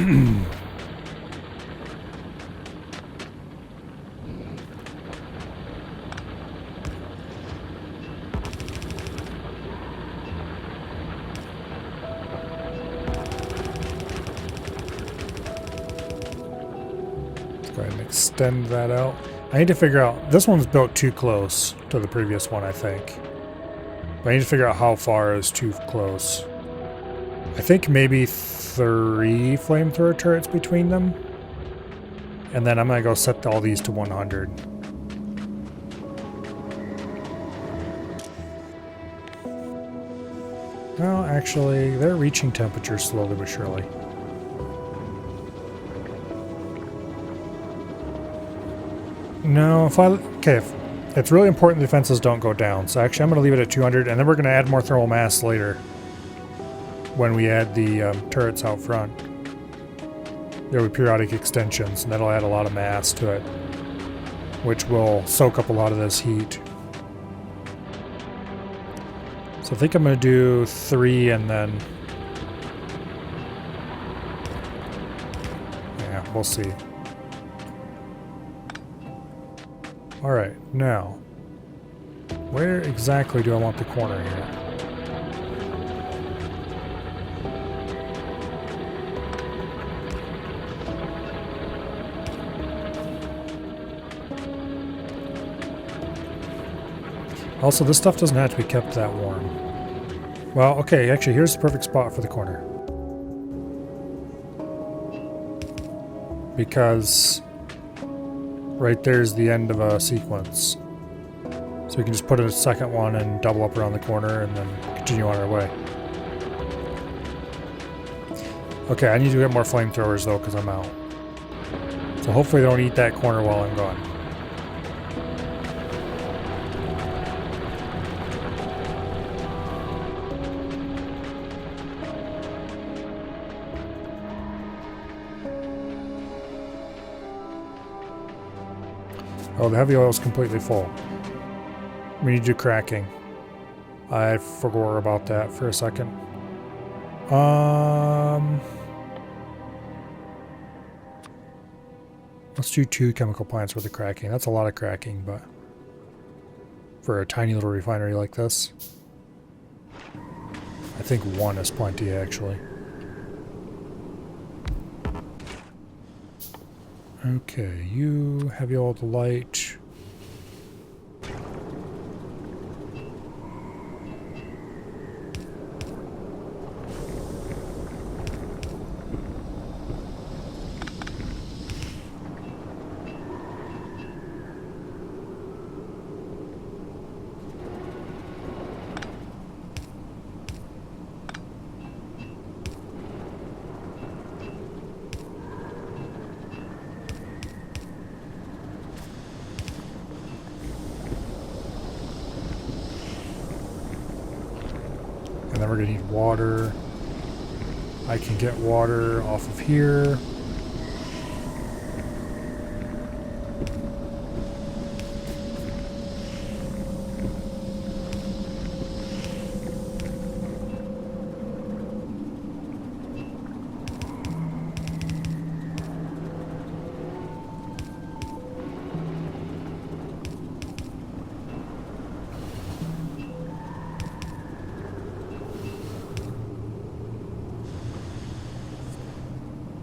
Go ahead and extend that out. I need to figure out, this one's built too close to the previous one, I think. But I need to figure out how far is too close. I think maybe 3 flamethrower turrets between them. And then I'm going to go set all these to 100. Well, actually, they're reaching temperature slowly but surely. No, okay, it's really important the defenses don't go down. So actually I'm going to leave it at 200, and then we're going to add more thermal mass later when we add the turrets out front. There will be periodic extensions, and that'll add a lot of mass to it, which will soak up a lot of this heat. So I think I'm going to do 3 and then... yeah, we'll see. Alright, now, where exactly do I want the corner here? Also, this stuff doesn't have to be kept that warm. Well, okay, actually, here's the perfect spot for the corner. Because... right there's the end of a sequence. So we can just put in a second one and double up around the corner and then continue on our way. Okay, I need to get more flamethrowers though because I'm out. So hopefully they don't eat that corner while I'm gone. Oh, the heavy oil is completely full. We need to do cracking. I forgot about that for a second. Let's do 2 chemical plants worth of cracking. That's a lot of cracking, but for a tiny little refinery like this, I think 1 is plenty, actually. Okay, you have all the light. And then we're gonna need water. I can get water off of here.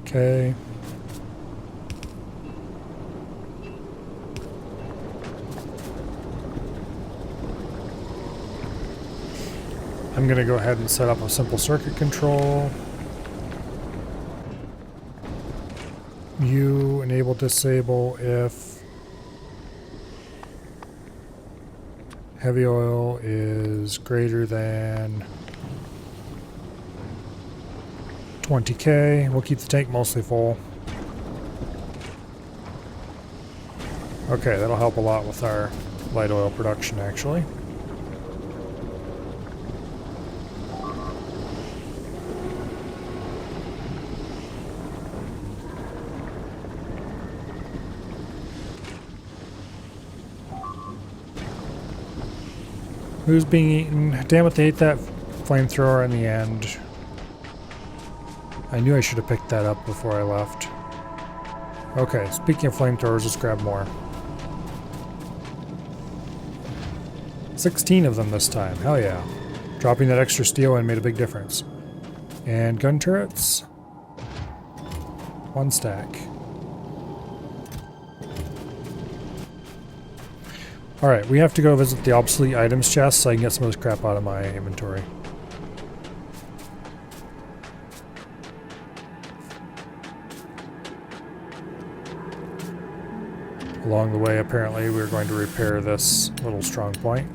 Okay. I'm going to go ahead and set up a simple circuit control. You enable disable if heavy oil is greater than 20K. We'll keep the tank mostly full. Okay, that'll help a lot with our light oil production, actually. Who's being eaten? Damn it, they ate that flamethrower in the end. I knew I should have picked that up before I left. Okay, speaking of flamethrowers, let's grab more. 16 of them this time. Hell yeah. Dropping that extra steel in made a big difference. And gun turrets. 1 stack. Alright, we have to go visit the obsolete items chest so I can get some of this crap out of my inventory. Along the way, apparently, we're going to repair this little strong point.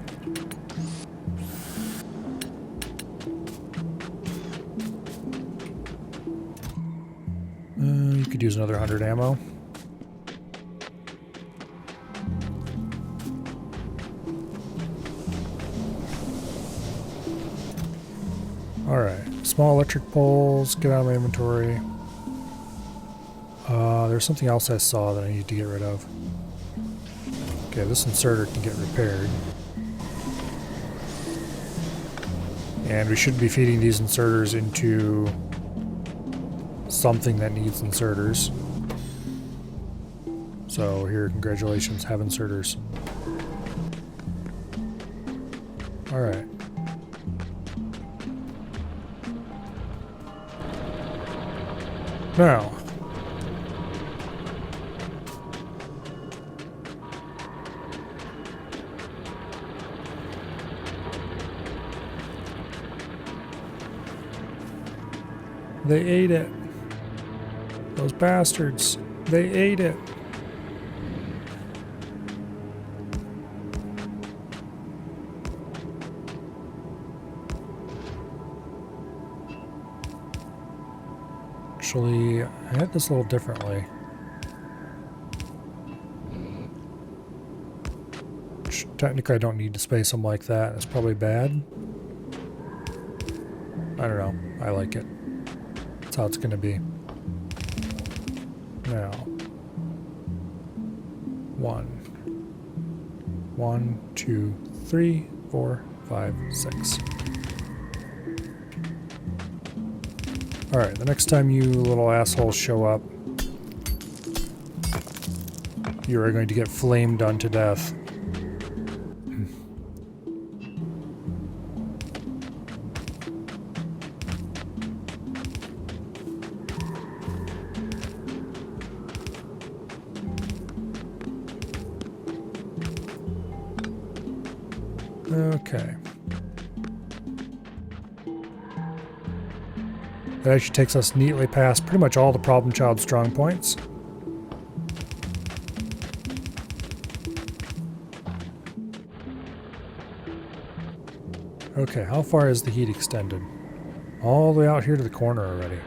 You could use another 100 ammo. Alright, small electric poles, get out of my inventory. There's something else I saw that I need to get rid of. Okay, this inserter can get repaired. And we should be feeding these inserters into something that needs inserters. So here, congratulations, have inserters. Alright. Now, they ate it. Those bastards. They ate it. Actually, I had this a little differently. Technically, I don't need to space them like that. It's probably bad. I don't know. I like it. That's how it's going to be. Now. 1, 2, 3, 4, 5, 6. Alright, the next time you little assholes show up, you are going to get flamed unto death. Okay. That actually takes us neatly past pretty much all the problem child strong points. Okay, how far is the heat extended? All the way out here to the corner already.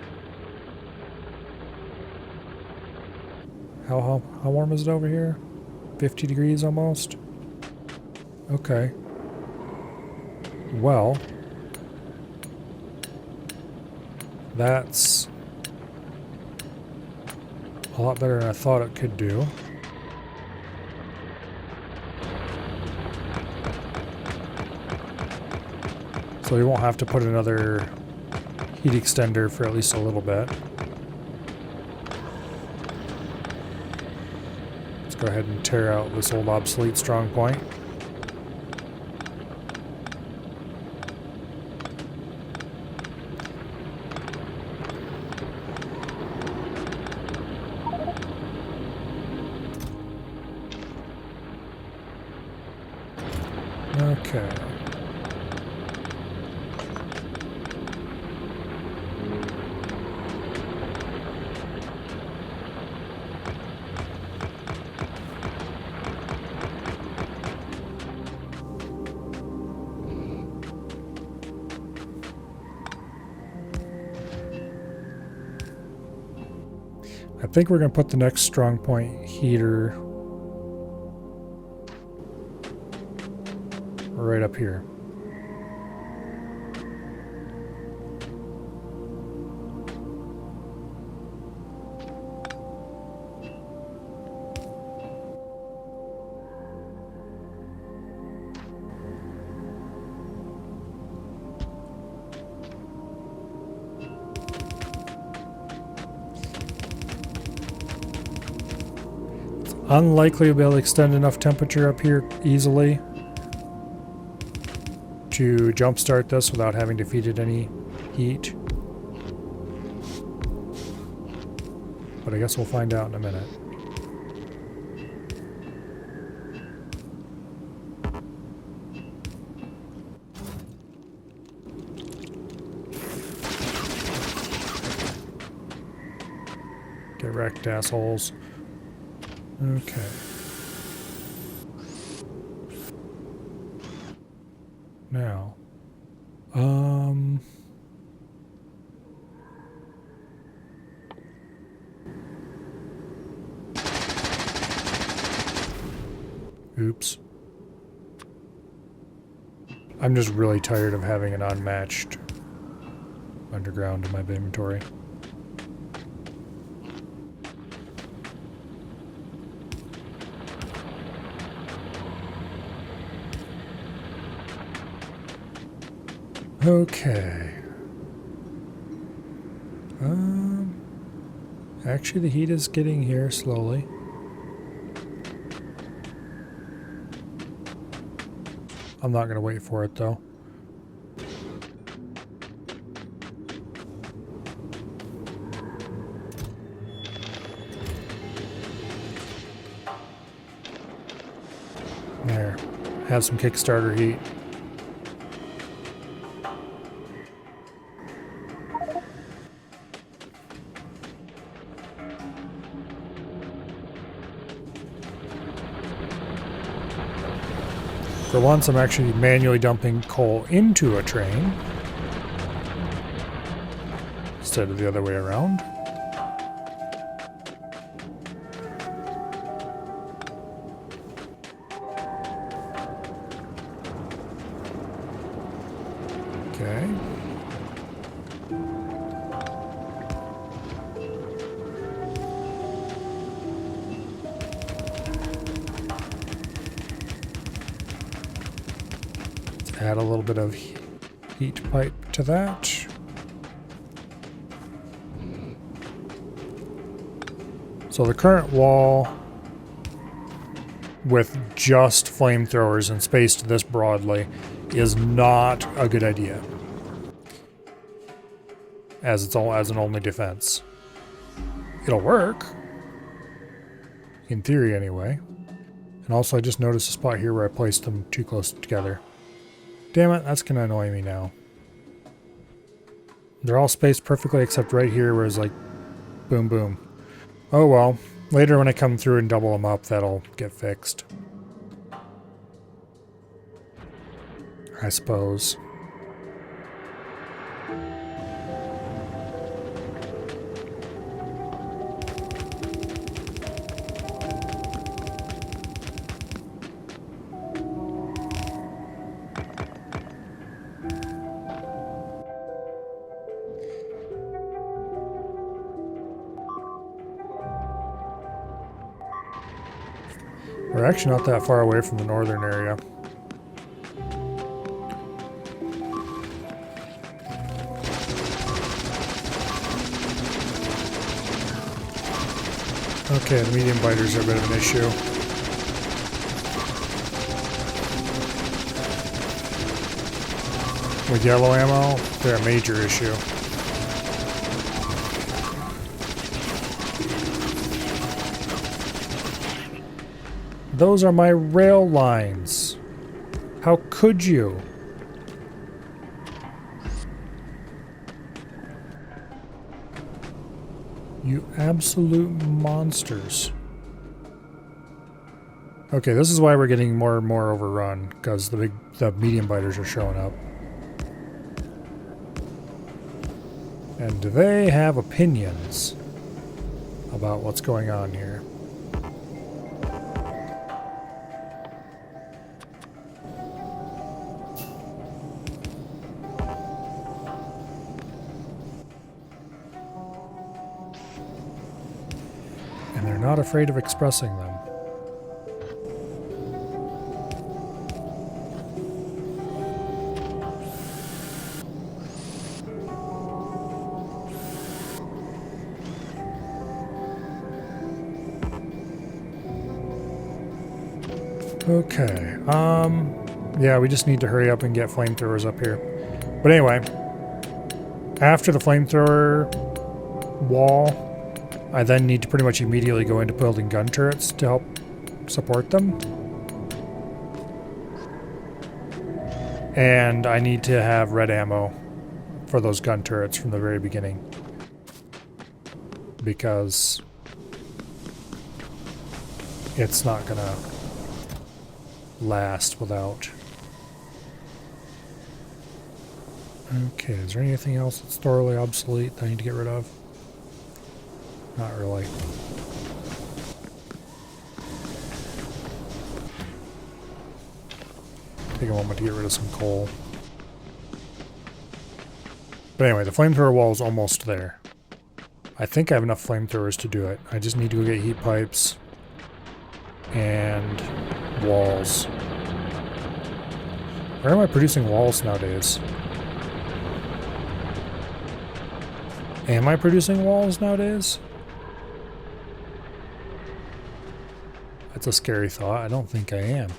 How warm is it over here? 50 degrees almost? Okay. Well, that's a lot better than I thought it could do. So we won't have to put another heat extender for at least a little bit. Let's go ahead and tear out this old obsolete strong point. Okay. I think we're going to put the next strong point heater right up here. Unlikely to be able to extend enough temperature up here easily to jumpstart this without having defeated any heat. But I guess we'll find out in a minute. Get wrecked, assholes. Okay. Now, oops. I'm just really tired of having an unmatched underground in my inventory. Okay. Actually the heat is getting here slowly. I'm not gonna wait for it though. There. Have some Kickstarter heat. For once, I'm actually manually dumping coal into a train instead of the other way around. Okay. Add a little bit of heat pipe to that. So the current wall with just flamethrowers and spaced this broadly is not a good idea as an only defense. It'll work in theory anyway. And also I just noticed a spot here where I placed them too close together. Damn it, that's gonna annoy me now. They're all spaced perfectly except right here where it's like boom boom. Oh well, later when I come through and double them up, that'll get fixed, I suppose. We're actually not that far away from the northern area. Okay, the medium biters are a bit of an issue. With yellow ammo, they're a major issue. Those are my rail lines. How could you? You absolute monsters. Okay, this is why we're getting more and more overrun, because the medium biters are showing up. And they have opinions about what's going on here. And they're not afraid of expressing them. Okay, yeah, we just need to hurry up and get flamethrowers up here. But anyway, after the flamethrower wall, I then need to pretty much immediately go into building gun turrets to help support them. And I need to have red ammo for those gun turrets from the very beginning. Because it's not gonna last without. Okay, is there anything else that's thoroughly obsolete that I need to get rid of? Not really. Take a moment to get rid of some coal. But anyway, the flamethrower wall is almost there. I think I have enough flamethrowers to do it. I just need to go get heat pipes and walls. Where am I producing walls nowadays? Am I producing walls nowadays? That's a scary thought. I don't think I am.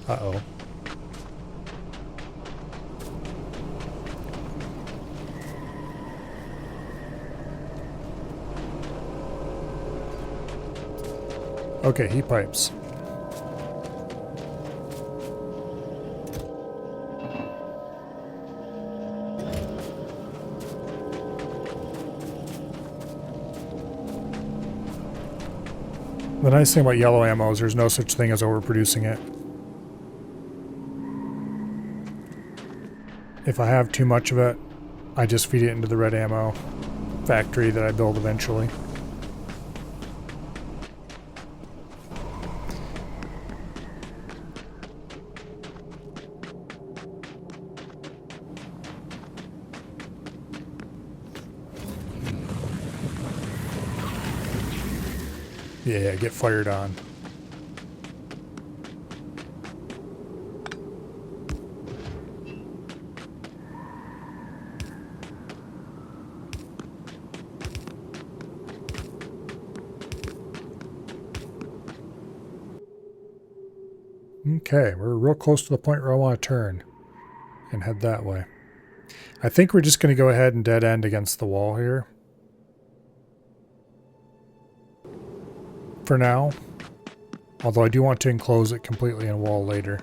Uh-oh. Okay, heat pipes. The nice thing about yellow ammo is there's no such thing as overproducing it. If I have too much of it, I just feed it into the red ammo factory that I build eventually. Yeah, get fired on. Okay, we're real close to the point where I want to turn and head that way. I think we're just going to go ahead and dead end against the wall here. For now, although I do want to enclose it completely in wall later.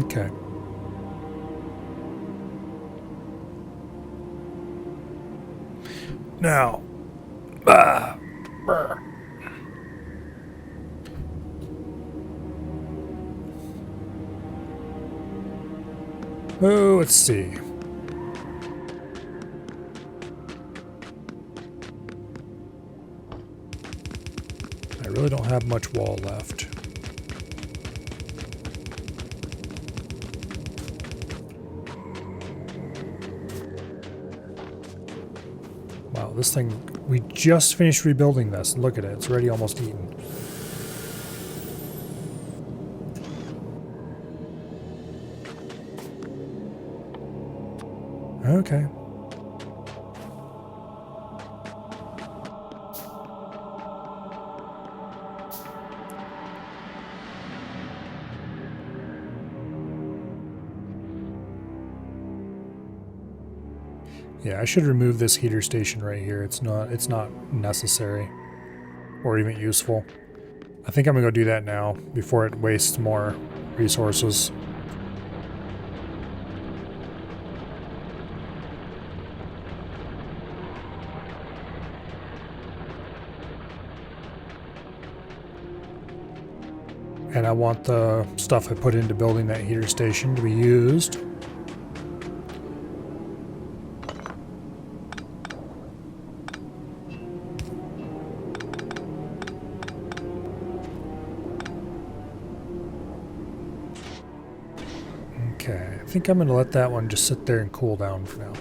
Okay. Now, oh, let's see. I really don't have much wall left. Wow, this thing, we just finished rebuilding this. Look at it, it's already almost eaten. Okay. Yeah, I should remove this heater station right here. It's not necessary or even useful. I think I'm gonna go do that now before it wastes more resources. And I want the stuff I put into building that heater station to be used. Okay, I think I'm going to let that one just sit there and cool down for now.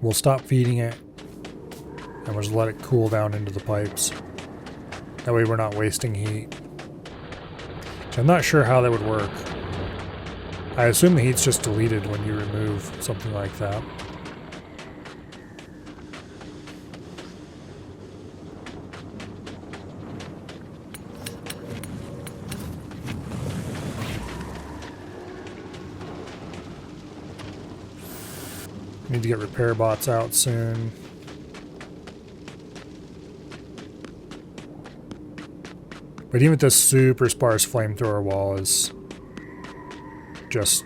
we'll stop feeding it and we'll just let it cool down into the pipes. That way we're not wasting heat. So I'm not sure how that would work. I assume the heat's just deleted when you remove something like that. Need to get repair bots out soon. But even this super sparse flamethrower wall is just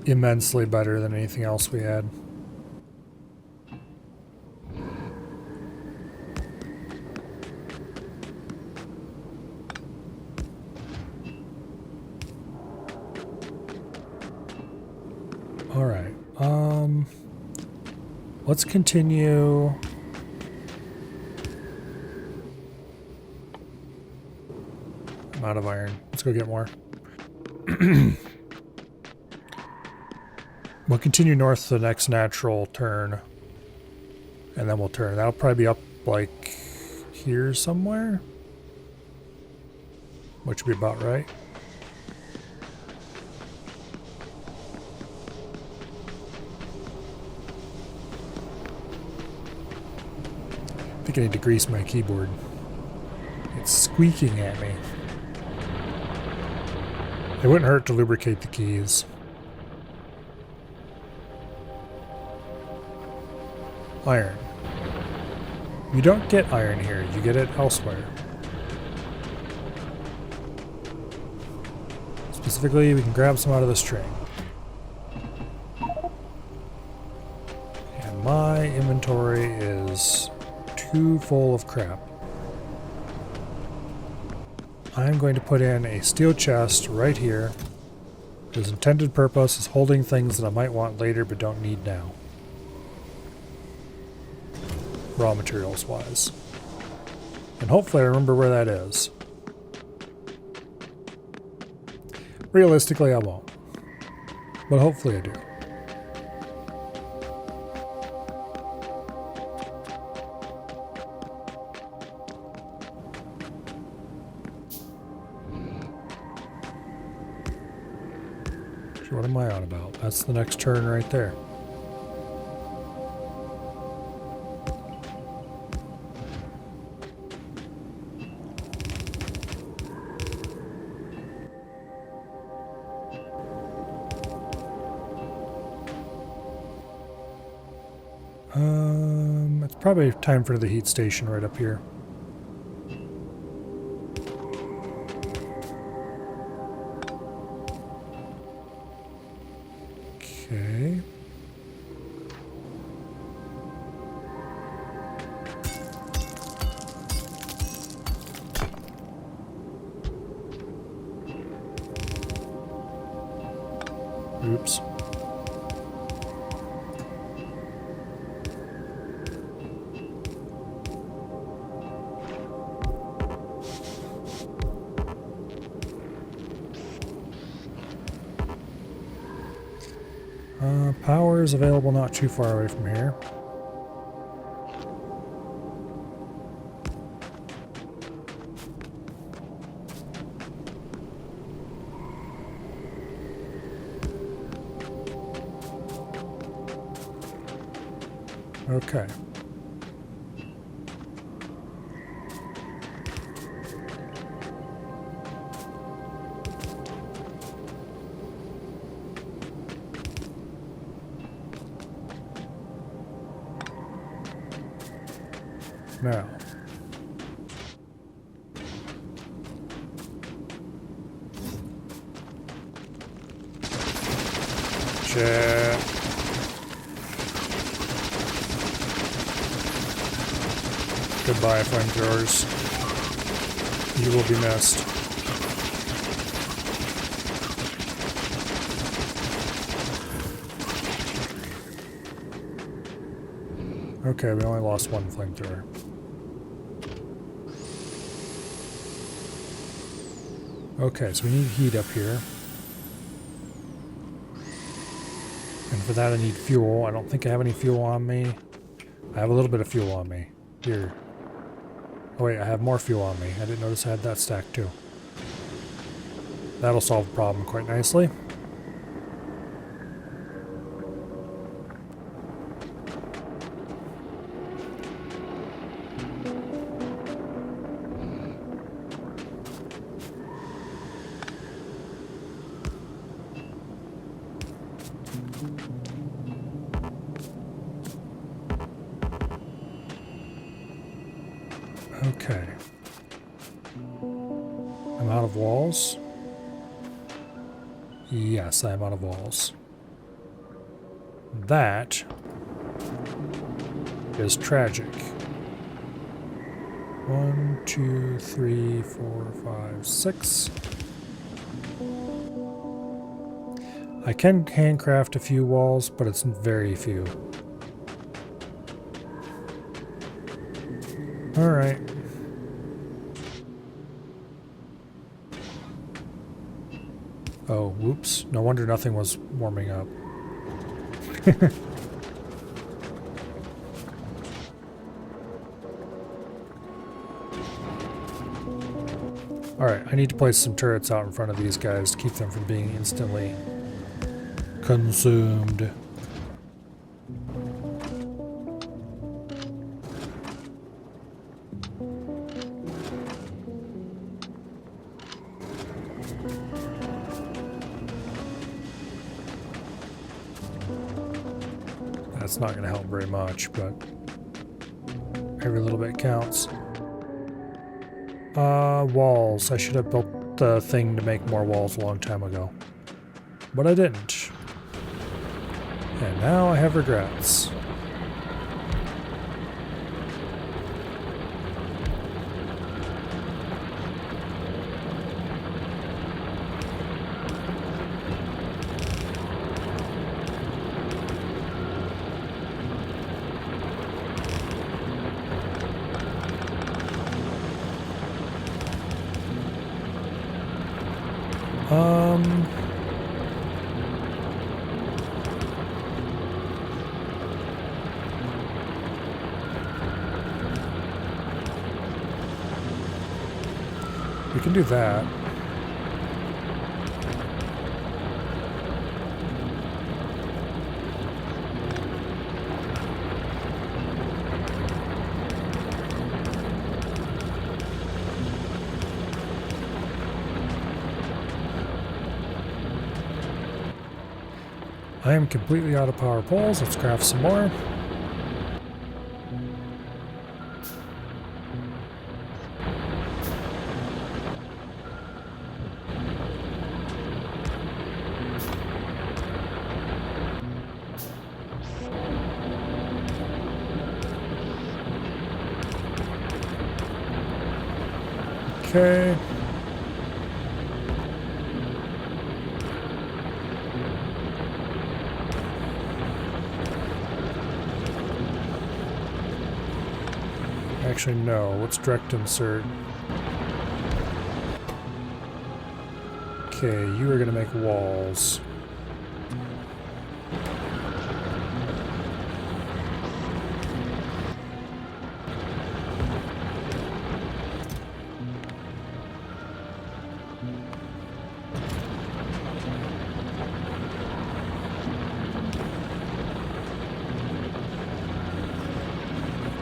immensely better than anything else we had. All right. Let's continue. I'm out of iron. Let's go get more. We'll continue north to the next natural turn. And then we'll turn. That'll probably be up like here somewhere. Which would be about right. I think I need to grease my keyboard. It's squeaking at me. It wouldn't hurt to lubricate the keys. Iron. You don't get iron here, you get it elsewhere. Specifically, we can grab some out of this train. And my inventory is too full of crap. I'm going to put in a steel chest right here. Whose intended purpose is holding things that I might want later but don't need now. Raw materials wise. And hopefully I remember where that is. Realistically I won't. But hopefully I do. So what am I on about? That's the next turn right there. It's probably time for the heat station right up here. Okay. Oops. Power is available not too far away from here. Okay. Now. Check. Goodbye, flamethrowers. You will be missed. Okay, we only lost one flamethrower. Okay, so we need heat up here. for that I need fuel. I don't think I have any fuel on me. I have a little bit of fuel on me. Here. Oh wait, I have more fuel on me. I didn't notice I had that stacked too. That'll solve the problem quite nicely. Okay. I'm out of walls. Yes, I am out of walls. That is tragic. 1, 2, 3, 4, 5, 6. I can handcraft a few walls, but it's very few. Alright. Oh, whoops. No wonder nothing was warming up. Alright, I need to place some turrets out in front of these guys to keep them from being instantly consumed. That's not going to help very much, but every little bit counts. Walls. I should have built the thing to make more walls a long time ago. But I didn't. And now I have regrets. We can do that. I am completely out of power poles. Let's craft some more. Okay. Actually, no. Let's direct insert. Okay, you are going to make walls.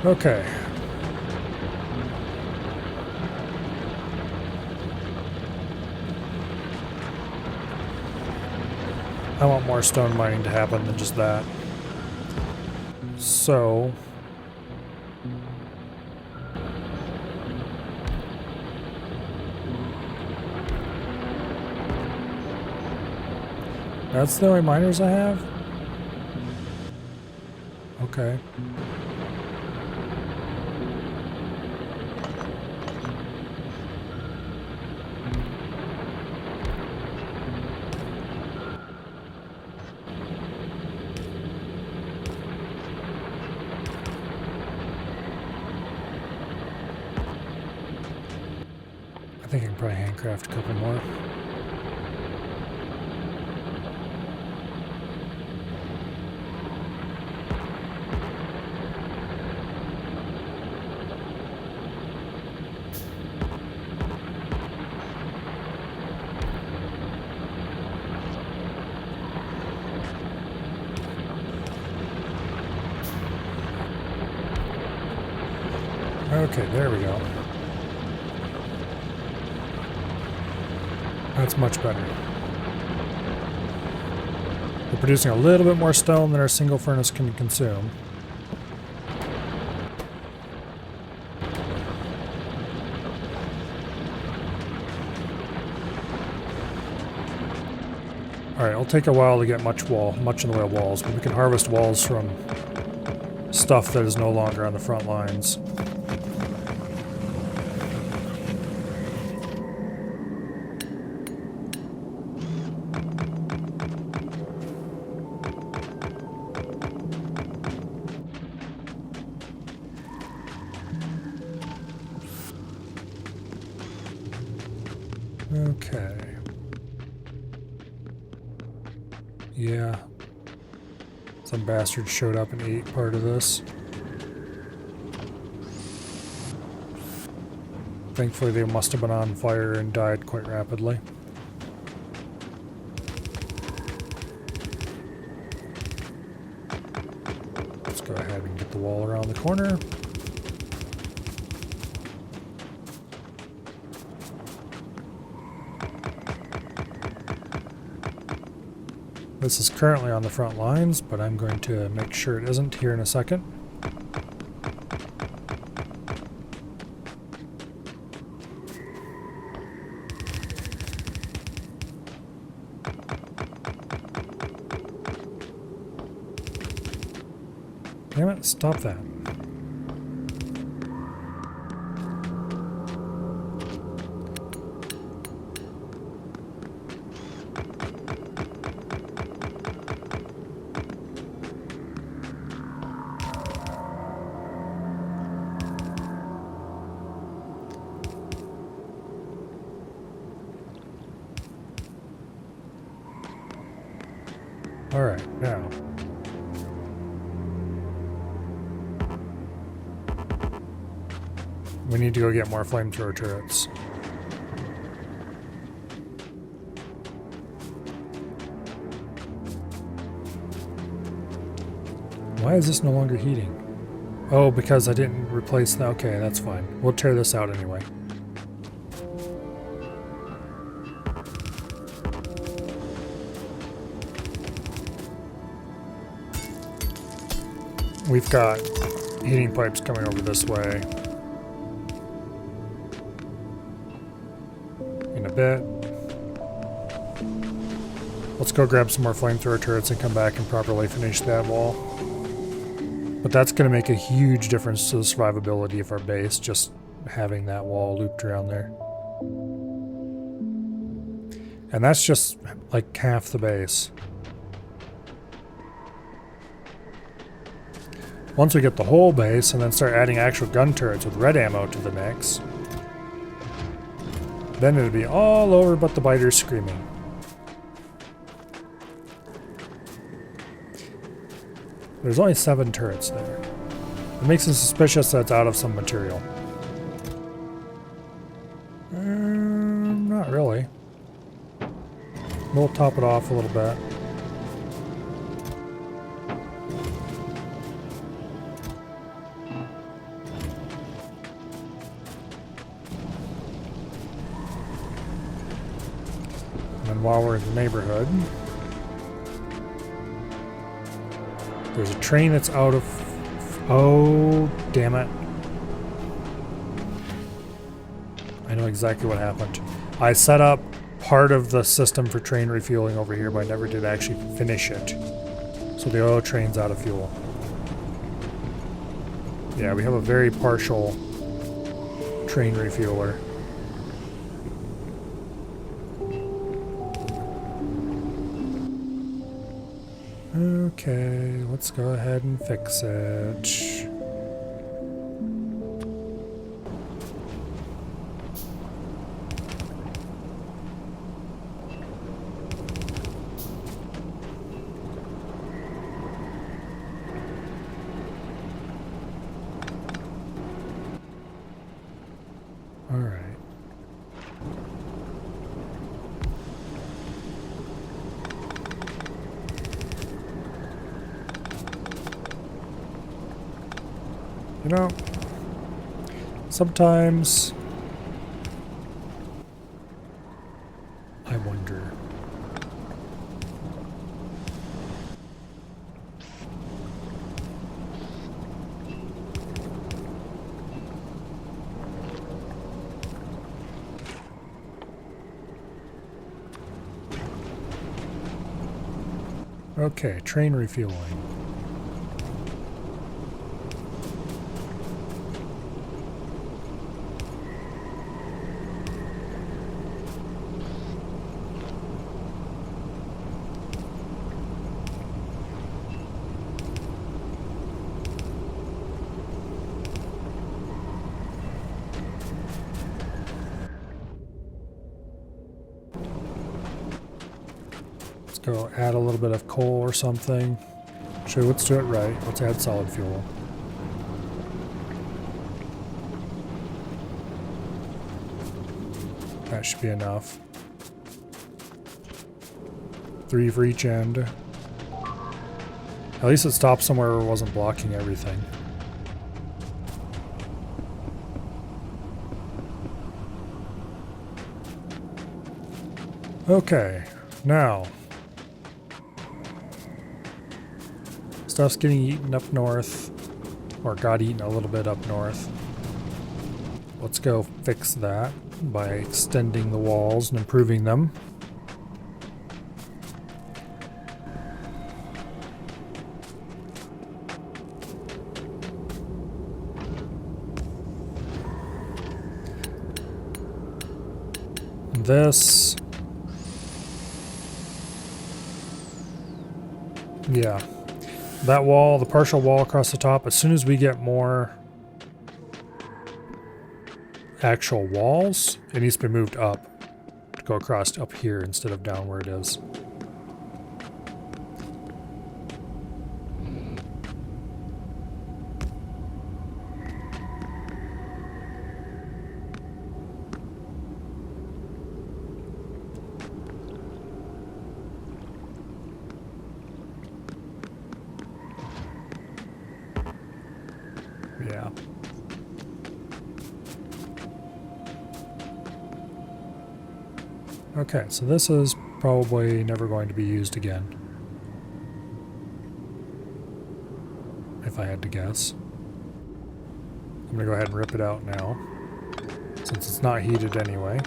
Okay. I want more stone mining to happen than just that. So... that's the only miners I have? Okay. I think I can probably handcraft a couple more. Okay, there we go. That's much better. We're producing a little bit more stone than our single furnace can consume. Alright, it'll take a while to get much in the way of walls, but we can harvest walls from stuff that is no longer on the front lines. Okay. Yeah. Some bastard showed up and ate part of this. Thankfully they must have been on fire and died quite rapidly. Let's go ahead and get the wall around the corner. This is currently on the front lines, but I'm going to make sure it isn't here in a second. Damn it, stop that. Alright, now. We need to go get more flamethrower turrets. Why is this no longer heating? Oh, because I didn't replace that. Okay, that's fine. We'll tear this out anyway. We've got heating pipes coming over this way. In a bit. Let's go grab some more flamethrower turrets and come back and properly finish that wall. But that's going to make a huge difference to the survivability of our base, just having that wall looped around there. And that's just like half the base. Once we get the whole base and then start adding actual gun turrets with red ammo to the mix, then it'll be all over but the biters screaming. There's only 7 turrets there. It makes it suspicious that it's out of some material. Not really. We'll top it off a little bit. And while we're in the neighborhood, there's a train that's out of... Oh, damn it. I know exactly what happened. I set up part of the system for train refueling over here, but I never did actually finish it. So the oil train's out of fuel. Yeah, we have a very partial train refueler. Okay, let's go ahead and fix it. All right. You know, Sometimes I wonder. Okay, train refueling. Go add a little bit of coal or something. Sure, let's do it right. Let's add solid fuel. That should be enough. 3 for each end. At least it stopped somewhere where it wasn't blocking everything. Okay, now stuff's getting eaten up north, or got eaten a little bit up north. Let's go fix that by extending the walls and improving them. This, yeah. That wall, the partial wall across the top, as soon as we get more actual walls, it needs to be moved up to go across up here instead of down where it is. Yeah. Okay, so this is probably never going to be used again. If I had to guess. I'm gonna go ahead and rip it out now, since it's not heated anyway.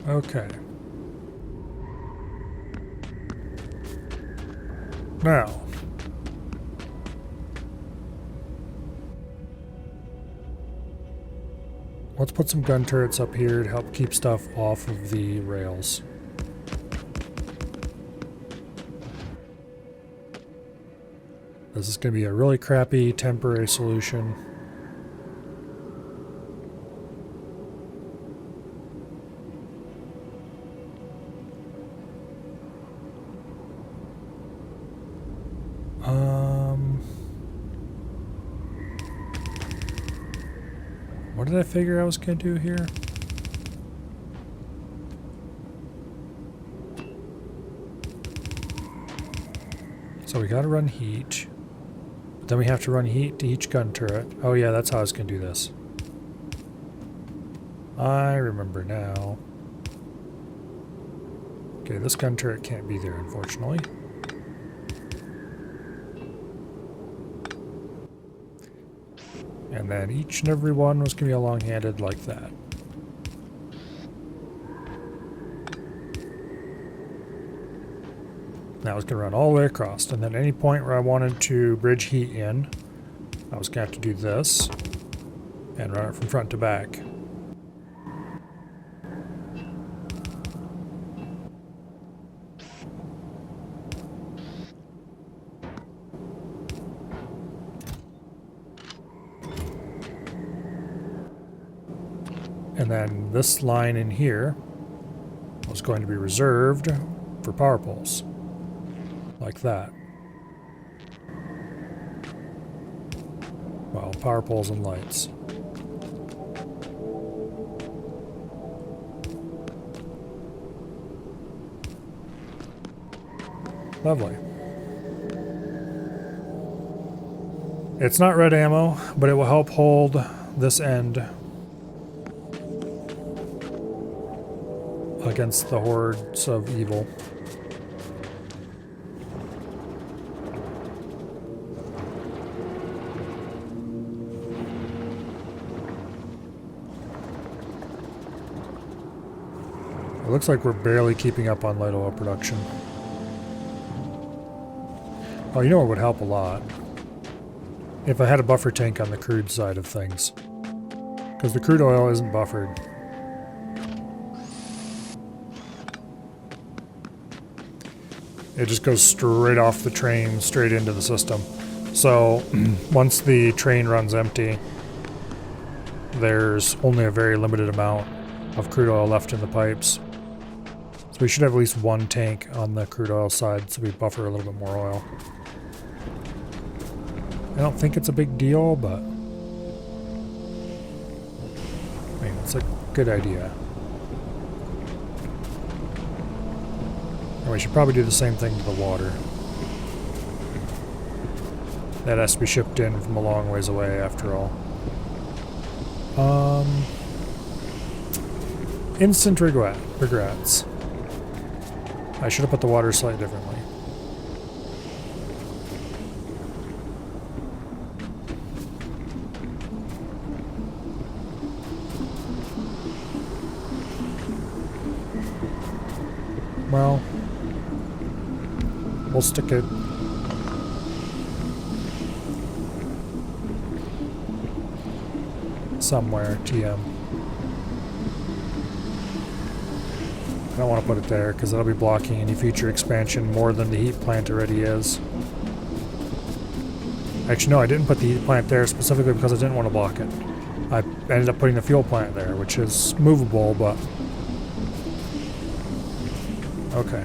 Okay. Now, let's put some gun turrets up here to help keep stuff off of the rails. This is going to be a really crappy temporary solution. What did I figure I was going to do here? So we got to run heat. But then we have to run heat to each gun turret. Oh yeah, that's how I was going to do this. I remember now. Okay, this gun turret can't be there, unfortunately. And then each and every one was going to be long-handed like that. Now I was going to run all the way across, and then any point where I wanted to bridge heat in, I was going to have to do this and run it from front to back. And then this line in here was going to be reserved for power poles, like that. Well, power poles and lights. Lovely. It's not red ammo, but it will help hold this end against the hordes of evil. It looks like we're barely keeping up on light oil production. Oh, you know what would help a lot? If I had a buffer tank on the crude side of things. Because the crude oil isn't buffered. It just goes straight off the train, straight into the system. So, once the train runs empty, there's only a very limited amount of crude oil left in the pipes. So we should have at least one tank on the crude oil side so we buffer a little bit more oil. I don't think it's a big deal, but I mean, it's a good idea. And we should probably do the same thing to the water. That has to be shipped in from a long ways away after all. Instant regrets. I should have put the water slightly differently. Well, we'll stick it somewhere, TM. I don't want to put it there because that'll be blocking any future expansion more than the heat plant already is. Actually, no, I didn't put the heat plant there specifically because I didn't want to block it. I ended up putting the fuel plant there, which is movable, but okay.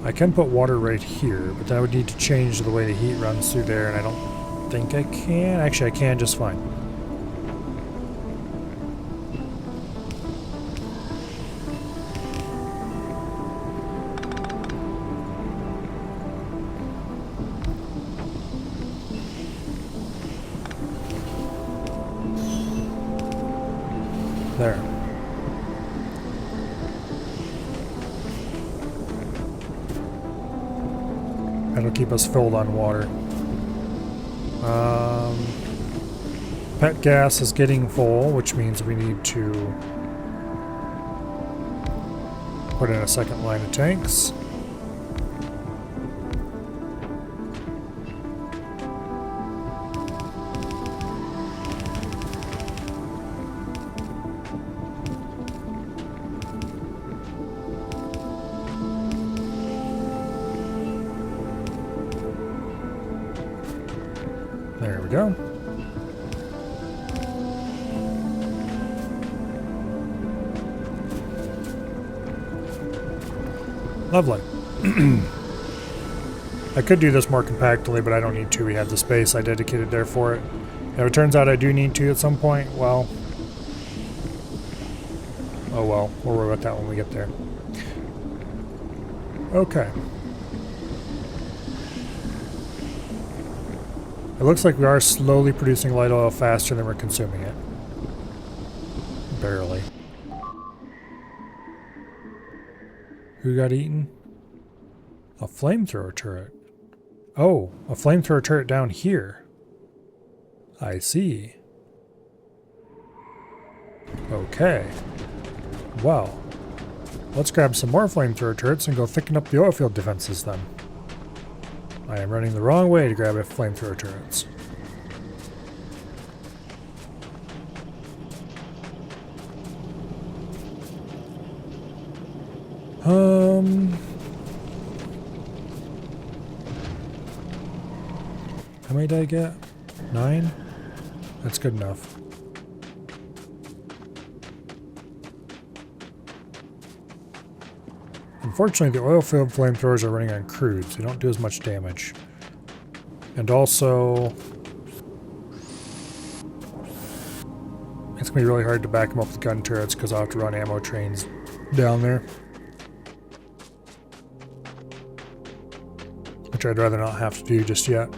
I can put water right here, but then I would need to change the way the heat runs through there, and I don't think I can. Actually, I can just fine. There. That'll keep us filled on water. Pet gas is getting full, which means we need to put in a second line of tanks. There we go. Lovely. I could do this more compactly, but I don't need to. We have the space I dedicated there for it. If it turns out I do need to at some point, well... oh well, we'll worry about that when we get there. Okay. It looks like we are slowly producing light oil faster than we're consuming it. Barely. Who got eaten? A flamethrower turret. Oh, a flamethrower turret down here. I see. Okay. Well, let's grab some more flamethrower turrets and go thicken up the oil field defenses then. I am running the wrong way to grab a flamethrower turrets. How many did I get? 9? That's good enough. Unfortunately, the oil field flamethrowers are running on crude, so they don't do as much damage. And also, it's going to be really hard to back them up with gun turrets because I'll have to run ammo trains down there. Which I'd rather not have to do just yet.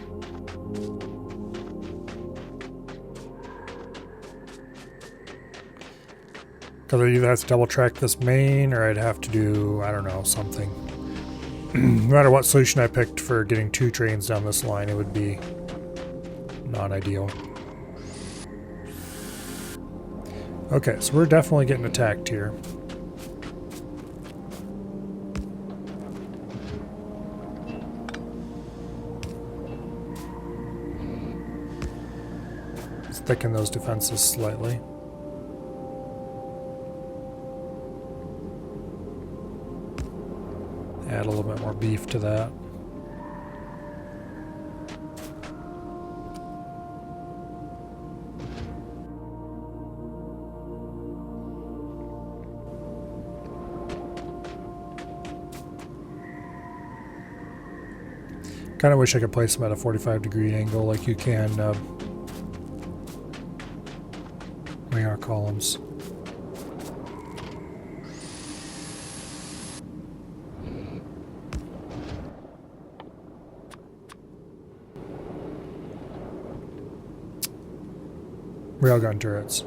Because I'd either have to double track this main or I'd have to do, I don't know, something. No matter what solution I picked for getting 2 trains down this line, it would be not ideal. Okay, so we're definitely getting attacked here. Let's thicken those defenses slightly. Add a little bit more beef to that. Kind of wish I could place them at a 45-degree angle like you can radar columns. Railgun turrets.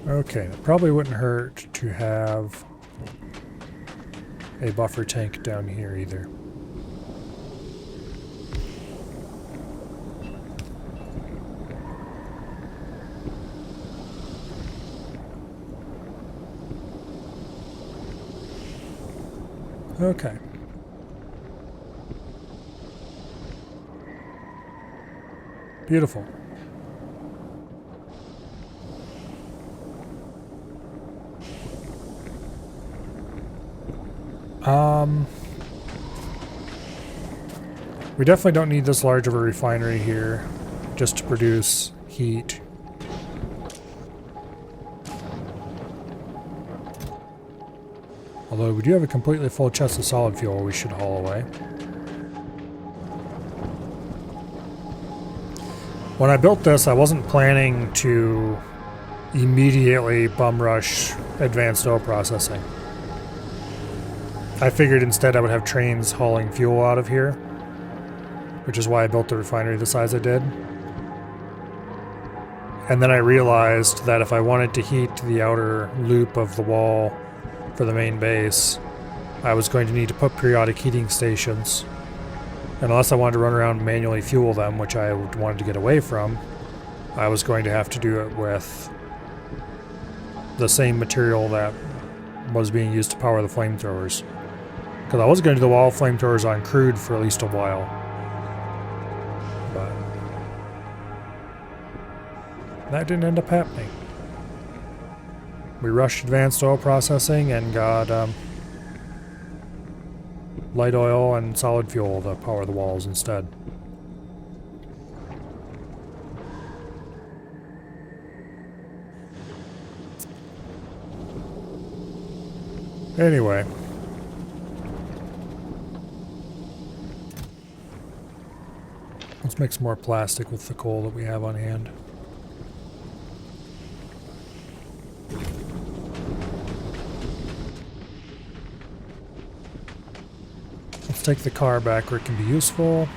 Okay, it probably wouldn't hurt to have a buffer tank down here either. Okay. Beautiful. We definitely don't need this large of a refinery here just to produce heat. Although we do have a completely full chest of solid fuel we should haul away. When I built this, I wasn't planning to immediately bum rush advanced oil processing. I figured instead I would have trains hauling fuel out of here, which is why I built the refinery the size I did. And then I realized that if I wanted to heat the outer loop of the wall for the main base, I was going to need to put periodic heating stations. And unless I wanted to run around and manually fuel them, which I wanted to get away from, I was going to have to do it with the same material that was being used to power the flamethrowers. Because I was going to do the wall flamethrowers on crude for at least a while. But that didn't end up happening. We rushed advanced oil processing and got light oil and solid fuel to power the walls instead. Anyway. Let's make some more plastic with the coal that we have on hand. Let's take the car back where it can be useful.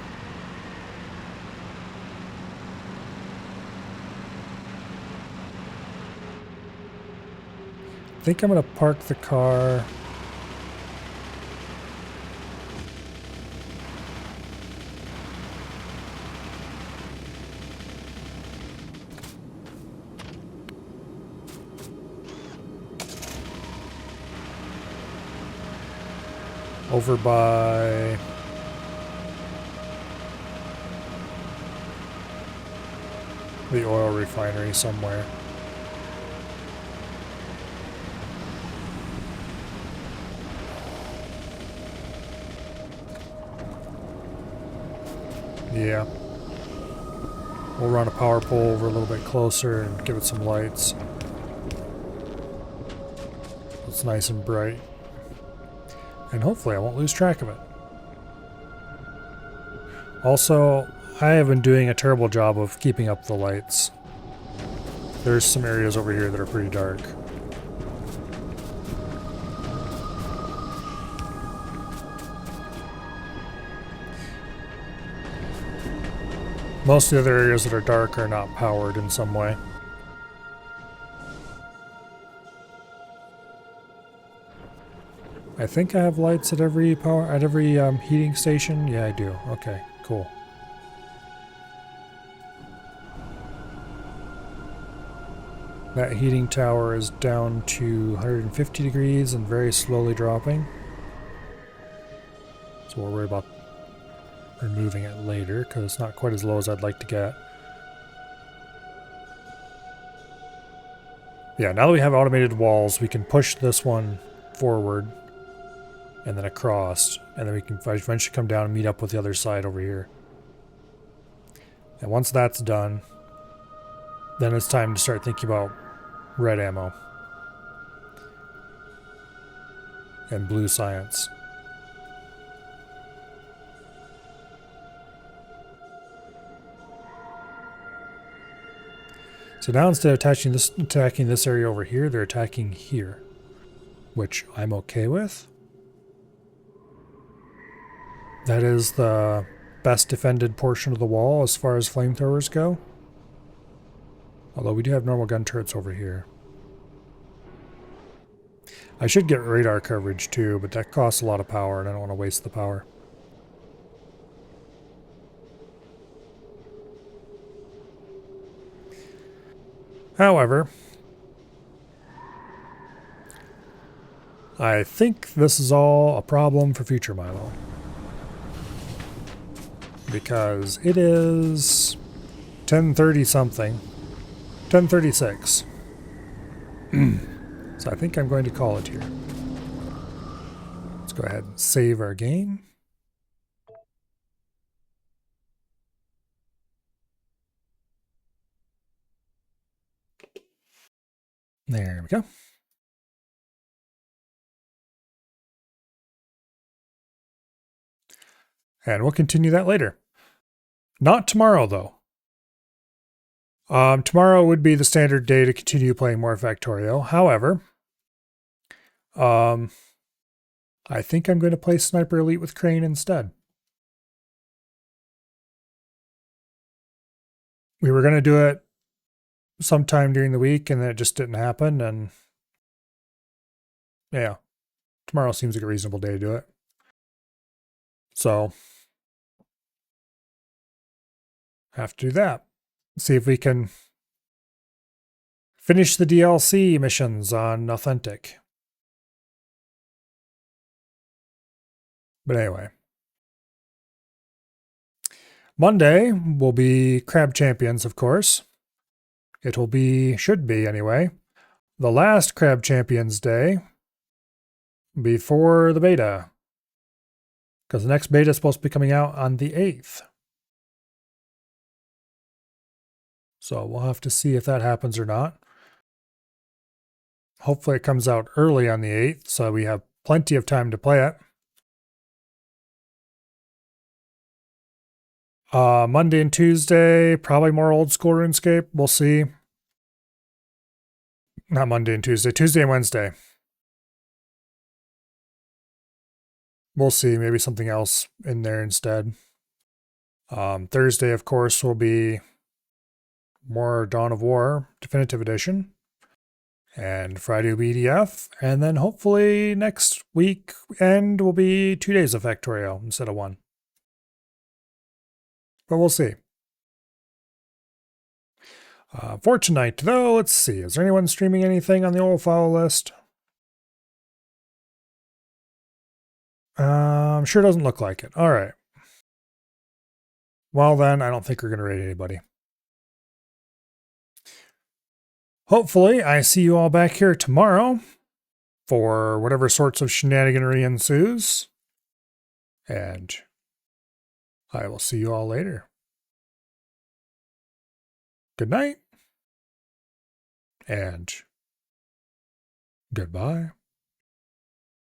I think I'm going to park the car over by the oil refinery somewhere. Yeah. We'll run a power pole over a little bit closer and give it some lights. it's nice and bright. And hopefully I won't lose track of it. Also, I have been doing a terrible job of keeping up the lights. There's some areas over here that are pretty dark. Most of the other areas that are dark are not powered in some way. I think I have lights at every heating station. Yeah, I do. Okay, cool. That heating tower is down to 150 degrees and very slowly dropping. So we'll worry about removing it later because it's not quite as low as I'd like to get. Yeah, now that we have automated walls, we can push this one forward and then across, and then we can eventually come down and meet up with the other side over here. And once that's done, then it's time to start thinking about red ammo and blue science. So now instead of attacking this area over here, they're attacking here, which I'm okay with. That is the best defended portion of the wall as far as flamethrowers go. Although we do have normal gun turrets over here. I should get radar coverage too, but that costs a lot of power and I don't want to waste the power. However, I think this is all a problem for future Milo. Because it is 10:30 something. 10:36. So I think I'm going to call it here. Let's go ahead and save our game. There we go. And we'll continue that later. Not tomorrow, though. Tomorrow would be the standard day to continue playing more Factorio. However, I think I'm going to play Sniper Elite with Crane instead. We were going to do it sometime during the week, and then it just didn't happen, and yeah, tomorrow seems like a reasonable day to do it. So, have to do that. See if we can finish the DLC missions on Authentic. But anyway. Monday will be Crab Champions, of course. It will be, should be anyway, the last Crab Champions day before the beta. Because the next beta is supposed to be coming out on the 8th. So we'll have to see if that happens or not. Hopefully it comes out early on the 8th, so we have plenty of time to play it. Monday and Tuesday, probably more old school RuneScape. We'll see. Not Monday and Tuesday. Tuesday and Wednesday. We'll see. Maybe something else in there instead. Thursday, of course, will be more Dawn of War Definitive Edition. And Friday will be EDF. And then hopefully next week end will be 2 days of Factorio instead of 1. But we'll see. For tonight, though, let's see. Is there anyone streaming anything on the old follow list? Sure doesn't look like it. All right. Well, then, I don't think we're going to raid anybody. Hopefully, I see you all back here tomorrow for whatever sorts of shenaniganery ensues. And I will see you all later. Good night. And goodbye.